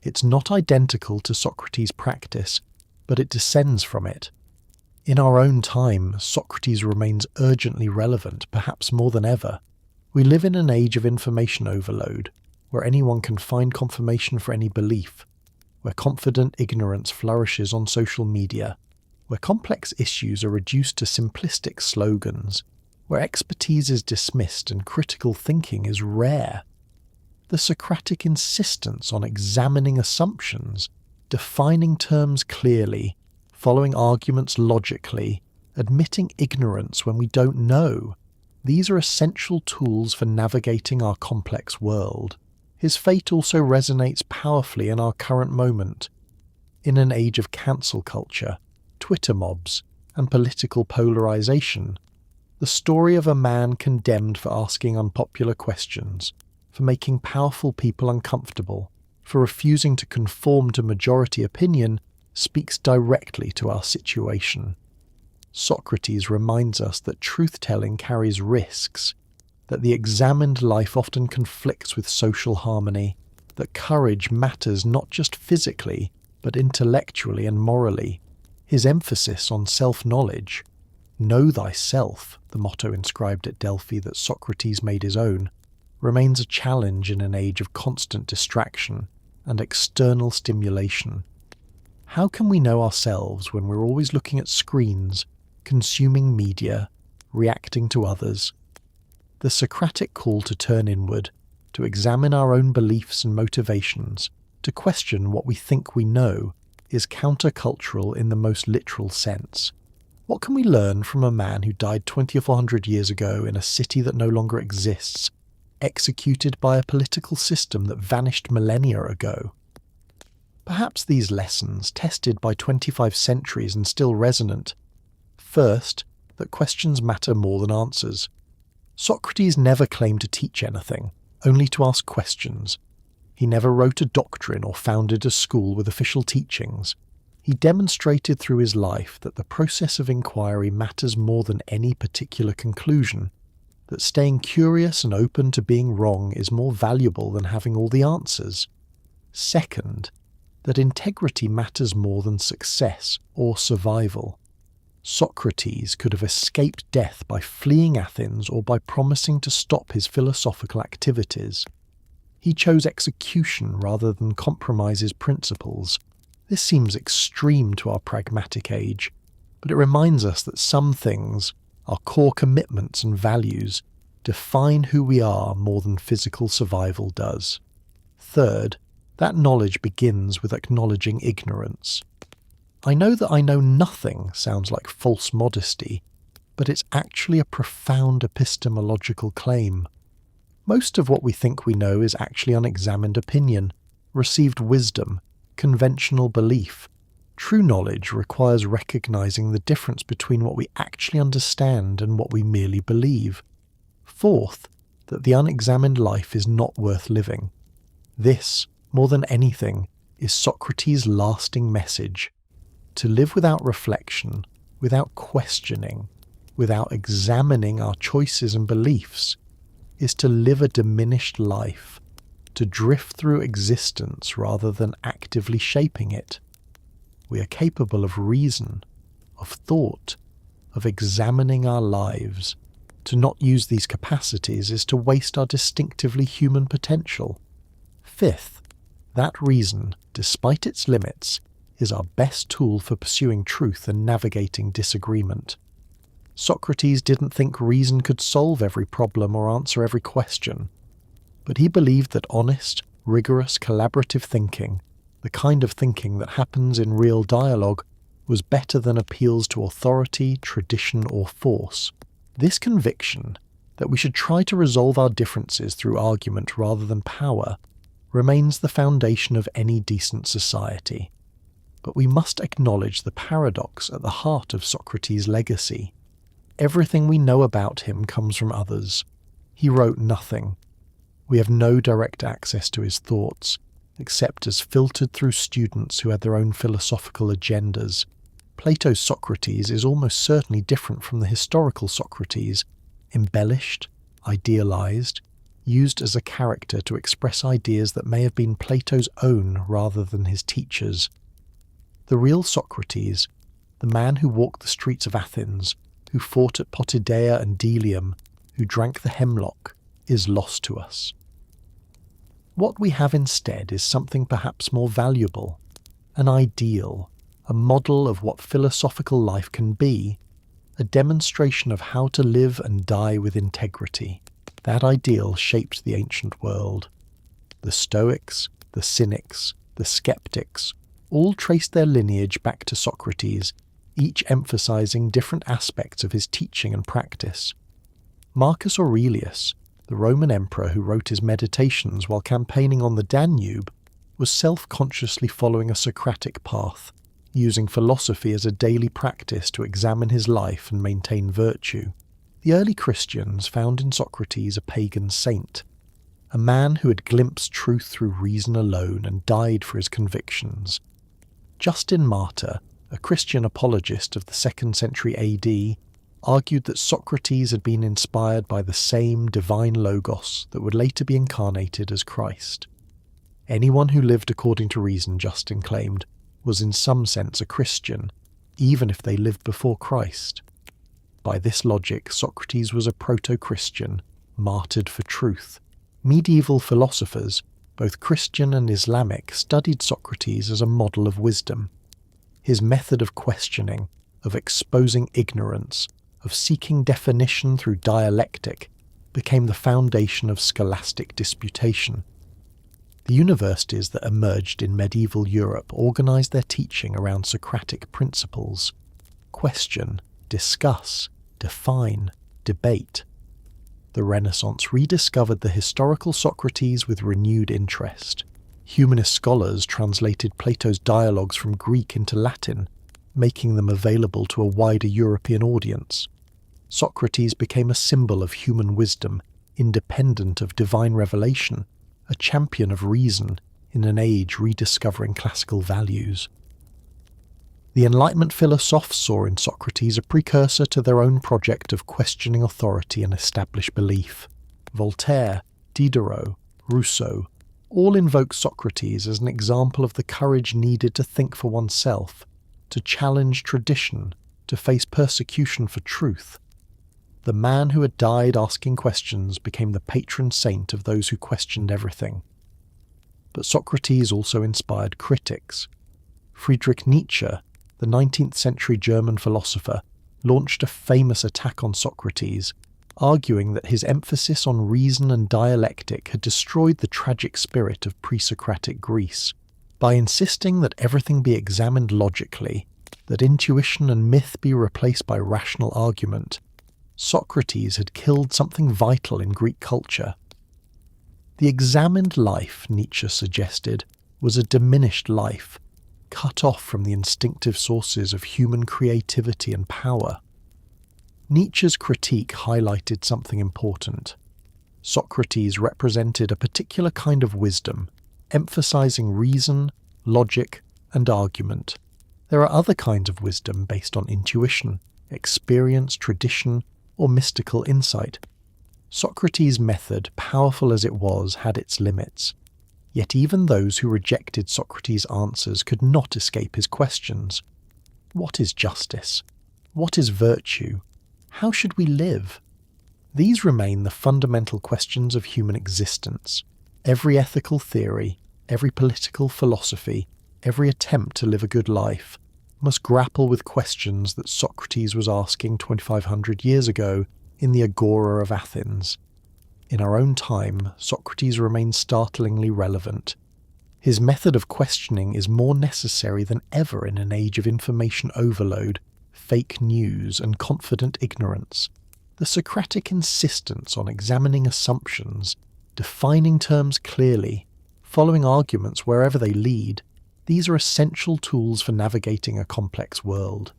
Speaker 1: It's not identical to Socrates' practice, but it descends from it. In our own time, Socrates remains urgently relevant, perhaps more than ever. We live in an age of information overload, where anyone can find confirmation for any belief, where confident ignorance flourishes on social media, where complex issues are reduced to simplistic slogans, where expertise is dismissed and critical thinking is rare. The Socratic insistence on examining assumptions, defining terms clearly, following arguments logically, admitting ignorance when we don't know, these are essential tools for navigating our complex world. His fate also resonates powerfully in our current moment. In an age of cancel culture, Twitter mobs, and political polarization, the story of a man condemned for asking unpopular questions, for making powerful people uncomfortable, for refusing to conform to majority opinion, speaks directly to our situation. Socrates reminds us that truth-telling carries risks, that the examined life often conflicts with social harmony, that courage matters not just physically, but intellectually and morally. His emphasis on self-knowledge, "Know thyself," the motto inscribed at Delphi that Socrates made his own, remains a challenge in an age of constant distraction and external stimulation. How can we know ourselves when we're always looking at screens, consuming media, reacting to others? The Socratic call to turn inward, to examine our own beliefs and motivations, to question what we think we know, is countercultural in the most literal sense. What can we learn from a man who died 2,400 years ago in a city that no longer exists, executed by a political system that vanished millennia ago? Perhaps these lessons, tested by 25 centuries and still resonant. First, that questions matter more than answers. Socrates never claimed to teach anything, only to ask questions. He never wrote a doctrine or founded a school with official teachings. He demonstrated through his life that the process of inquiry matters more than any particular conclusion, that staying curious and open to being wrong is more valuable than having all the answers. Second, that integrity matters more than success or survival. Socrates could have escaped death by fleeing Athens or by promising to stop his philosophical activities. He chose execution rather than compromise his principles. This seems extreme to our pragmatic age, but it reminds us that some things, our core commitments and values, define who we are more than physical survival does. Third, that knowledge begins with acknowledging ignorance. I know that I know nothing sounds like false modesty, but it's actually a profound epistemological claim. Most of what we think we know is actually unexamined opinion, received wisdom, conventional belief. True knowledge requires recognizing the difference between what we actually understand and what we merely believe. Fourth, that the unexamined life is not worth living. This, more than anything, is Socrates' lasting message. To live without reflection, without questioning, without examining our choices and beliefs, is to live a diminished life, to drift through existence rather than actively shaping it. We are capable of reason, of thought, of examining our lives. To not use these capacities is to waste our distinctively human potential. Fifth, that reason, despite its limits, is our best tool for pursuing truth and navigating disagreement. Socrates didn't think reason could solve every problem or answer every question, but he believed that honest, rigorous, collaborative thinking, the kind of thinking that happens in real dialogue, was better than appeals to authority, tradition, or force. This conviction, that we should try to resolve our differences through argument rather than power, remains the foundation of any decent society. But we must acknowledge the paradox at the heart of Socrates' legacy. Everything we know about him comes from others. He wrote nothing. We have no direct access to his thoughts, except as filtered through students who had their own philosophical agendas. Plato's Socrates is almost certainly different from the historical Socrates, embellished, idealized, used as a character to express ideas that may have been Plato's own rather than his teacher's. The real Socrates, the man who walked the streets of Athens, who fought at Potidaea and Delium, who drank the Hemlock, is lost to us. What we have instead is something perhaps more valuable, an ideal, a model of what philosophical life can be, a demonstration of how to live and die with integrity. That ideal shaped the ancient world. The Stoics, the Cynics, the Skeptics, all traced their lineage back to Socrates, each emphasizing different aspects of his teaching and practice. Marcus Aurelius, the Roman emperor who wrote his Meditations while campaigning on the Danube, was self-consciously following a Socratic path, using philosophy as a daily practice to examine his life and maintain virtue. The early Christians found in Socrates a pagan saint, a man who had glimpsed truth through reason alone and died for his convictions. Justin Martyr, a Christian apologist of the 2nd century AD, argued that Socrates had been inspired by the same divine logos that would later be incarnated as Christ. Anyone who lived according to reason, Justin claimed, was in some sense a Christian, even if they lived before Christ. By this logic, Socrates was a proto-Christian, martyred for truth. Medieval philosophers, both Christian and Islamic, studied Socrates as a model of wisdom. His method of questioning, of exposing ignorance, of seeking definition through dialectic, became the foundation of scholastic disputation. The universities that emerged in medieval Europe organized their teaching around Socratic principles: question, discuss, define, debate. The Renaissance rediscovered the historical Socrates with renewed interest. Humanist scholars translated Plato's dialogues from Greek into Latin, making them available to a wider European audience. Socrates became a symbol of human wisdom, independent of divine revelation, a champion of reason in an age rediscovering classical values. The Enlightenment philosophes saw in Socrates a precursor to their own project of questioning authority and established belief. Voltaire, Diderot, Rousseau all invoke Socrates as an example of the courage needed to think for oneself, to challenge tradition, to face persecution for truth. The man who had died asking questions became the patron saint of those who questioned everything. But Socrates also inspired critics. Friedrich Nietzsche, the 19th century German philosopher, launched a famous attack on Socrates, arguing that his emphasis on reason and dialectic had destroyed the tragic spirit of pre-Socratic Greece. By insisting that everything be examined logically, that intuition and myth be replaced by rational argument, Socrates had killed something vital in Greek culture. The examined life, Nietzsche suggested, was a diminished life, cut off from the instinctive sources of human creativity and power. Nietzsche's critique highlighted something important. Socrates represented a particular kind of wisdom, emphasizing reason, logic, and argument. There are other kinds of wisdom based on intuition, experience, tradition, or mystical insight. Socrates' method, powerful as it was, had its limits. Yet even those who rejected Socrates' answers could not escape his questions. What is justice? What is virtue? How should we live? These remain the fundamental questions of human existence. Every ethical theory, every political philosophy, every attempt to live a good life must grapple with questions that Socrates was asking 2,500 years ago in the Agora of Athens. In our own time, Socrates remains startlingly relevant. His method of questioning is more necessary than ever in an age of information overload, fake news, and confident ignorance. The Socratic insistence on examining assumptions, defining terms clearly, following arguments wherever they lead, these are essential tools for navigating a complex world.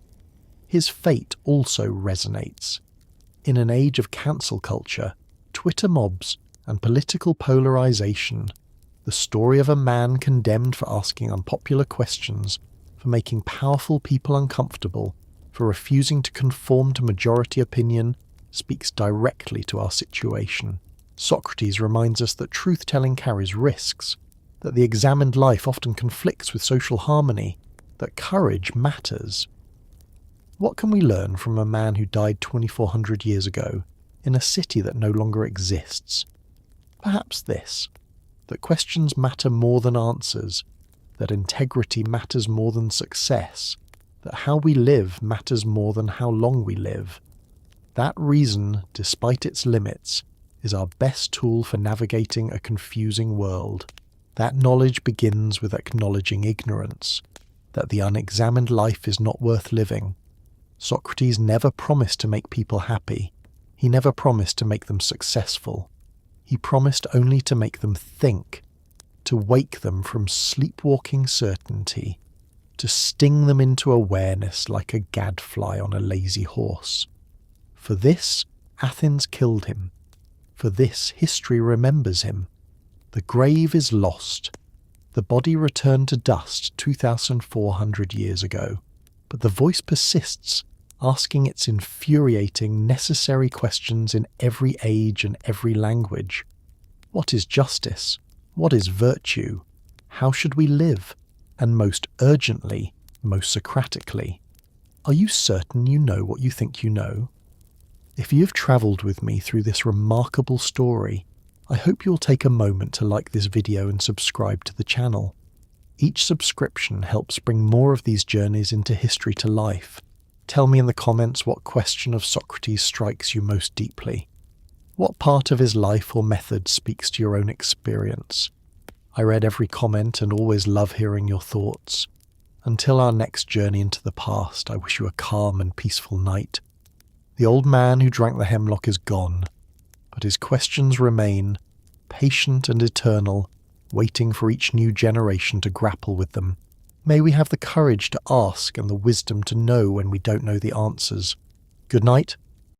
Speaker 1: His fate also resonates. In an age of cancel culture, Twitter mobs, and political polarization, the story of a man condemned for asking unpopular questions, for making powerful people uncomfortable, for refusing to conform to majority opinion, speaks directly to our situation. Socrates reminds us that truth-telling carries risks, that the examined life often conflicts with social harmony, that courage matters. What can we learn from a man who died 2,400 years ago, in a city that no longer exists? Perhaps this, that questions matter more than answers, that integrity matters more than success, that how we live matters more than how long we live. That reason, despite its limits, is our best tool for navigating a confusing world. That knowledge begins with acknowledging ignorance, that the unexamined life is not worth living. Socrates never promised to make people happy. He never promised to make them successful. He promised only to make them think, to wake them from sleepwalking certainty, to sting them into awareness like a gadfly on a lazy horse. For this, Athens killed him. For this, history remembers him. The grave is lost. The body returned to dust 2,400 years ago. But the voice persists, asking its infuriating, necessary questions in every age and every language. What is justice? What is virtue? How should we live? And most urgently, most Socratically, are you certain you know what you think you know? If you've travelled with me through this remarkable story, I hope you'll take a moment to like this video and subscribe to the channel. Each subscription helps bring more of these journeys into history to life. Tell me in the comments what question of Socrates strikes you most deeply. What part of his life or method speaks to your own experience? I read every comment and always love hearing your thoughts. Until our next journey into the past, I wish you a calm and peaceful night. The old man who drank the hemlock is gone, but his questions remain, patient and eternal, waiting for each new generation to grapple with them. May we have the courage to ask and the wisdom to know when we don't know the answers. Good night,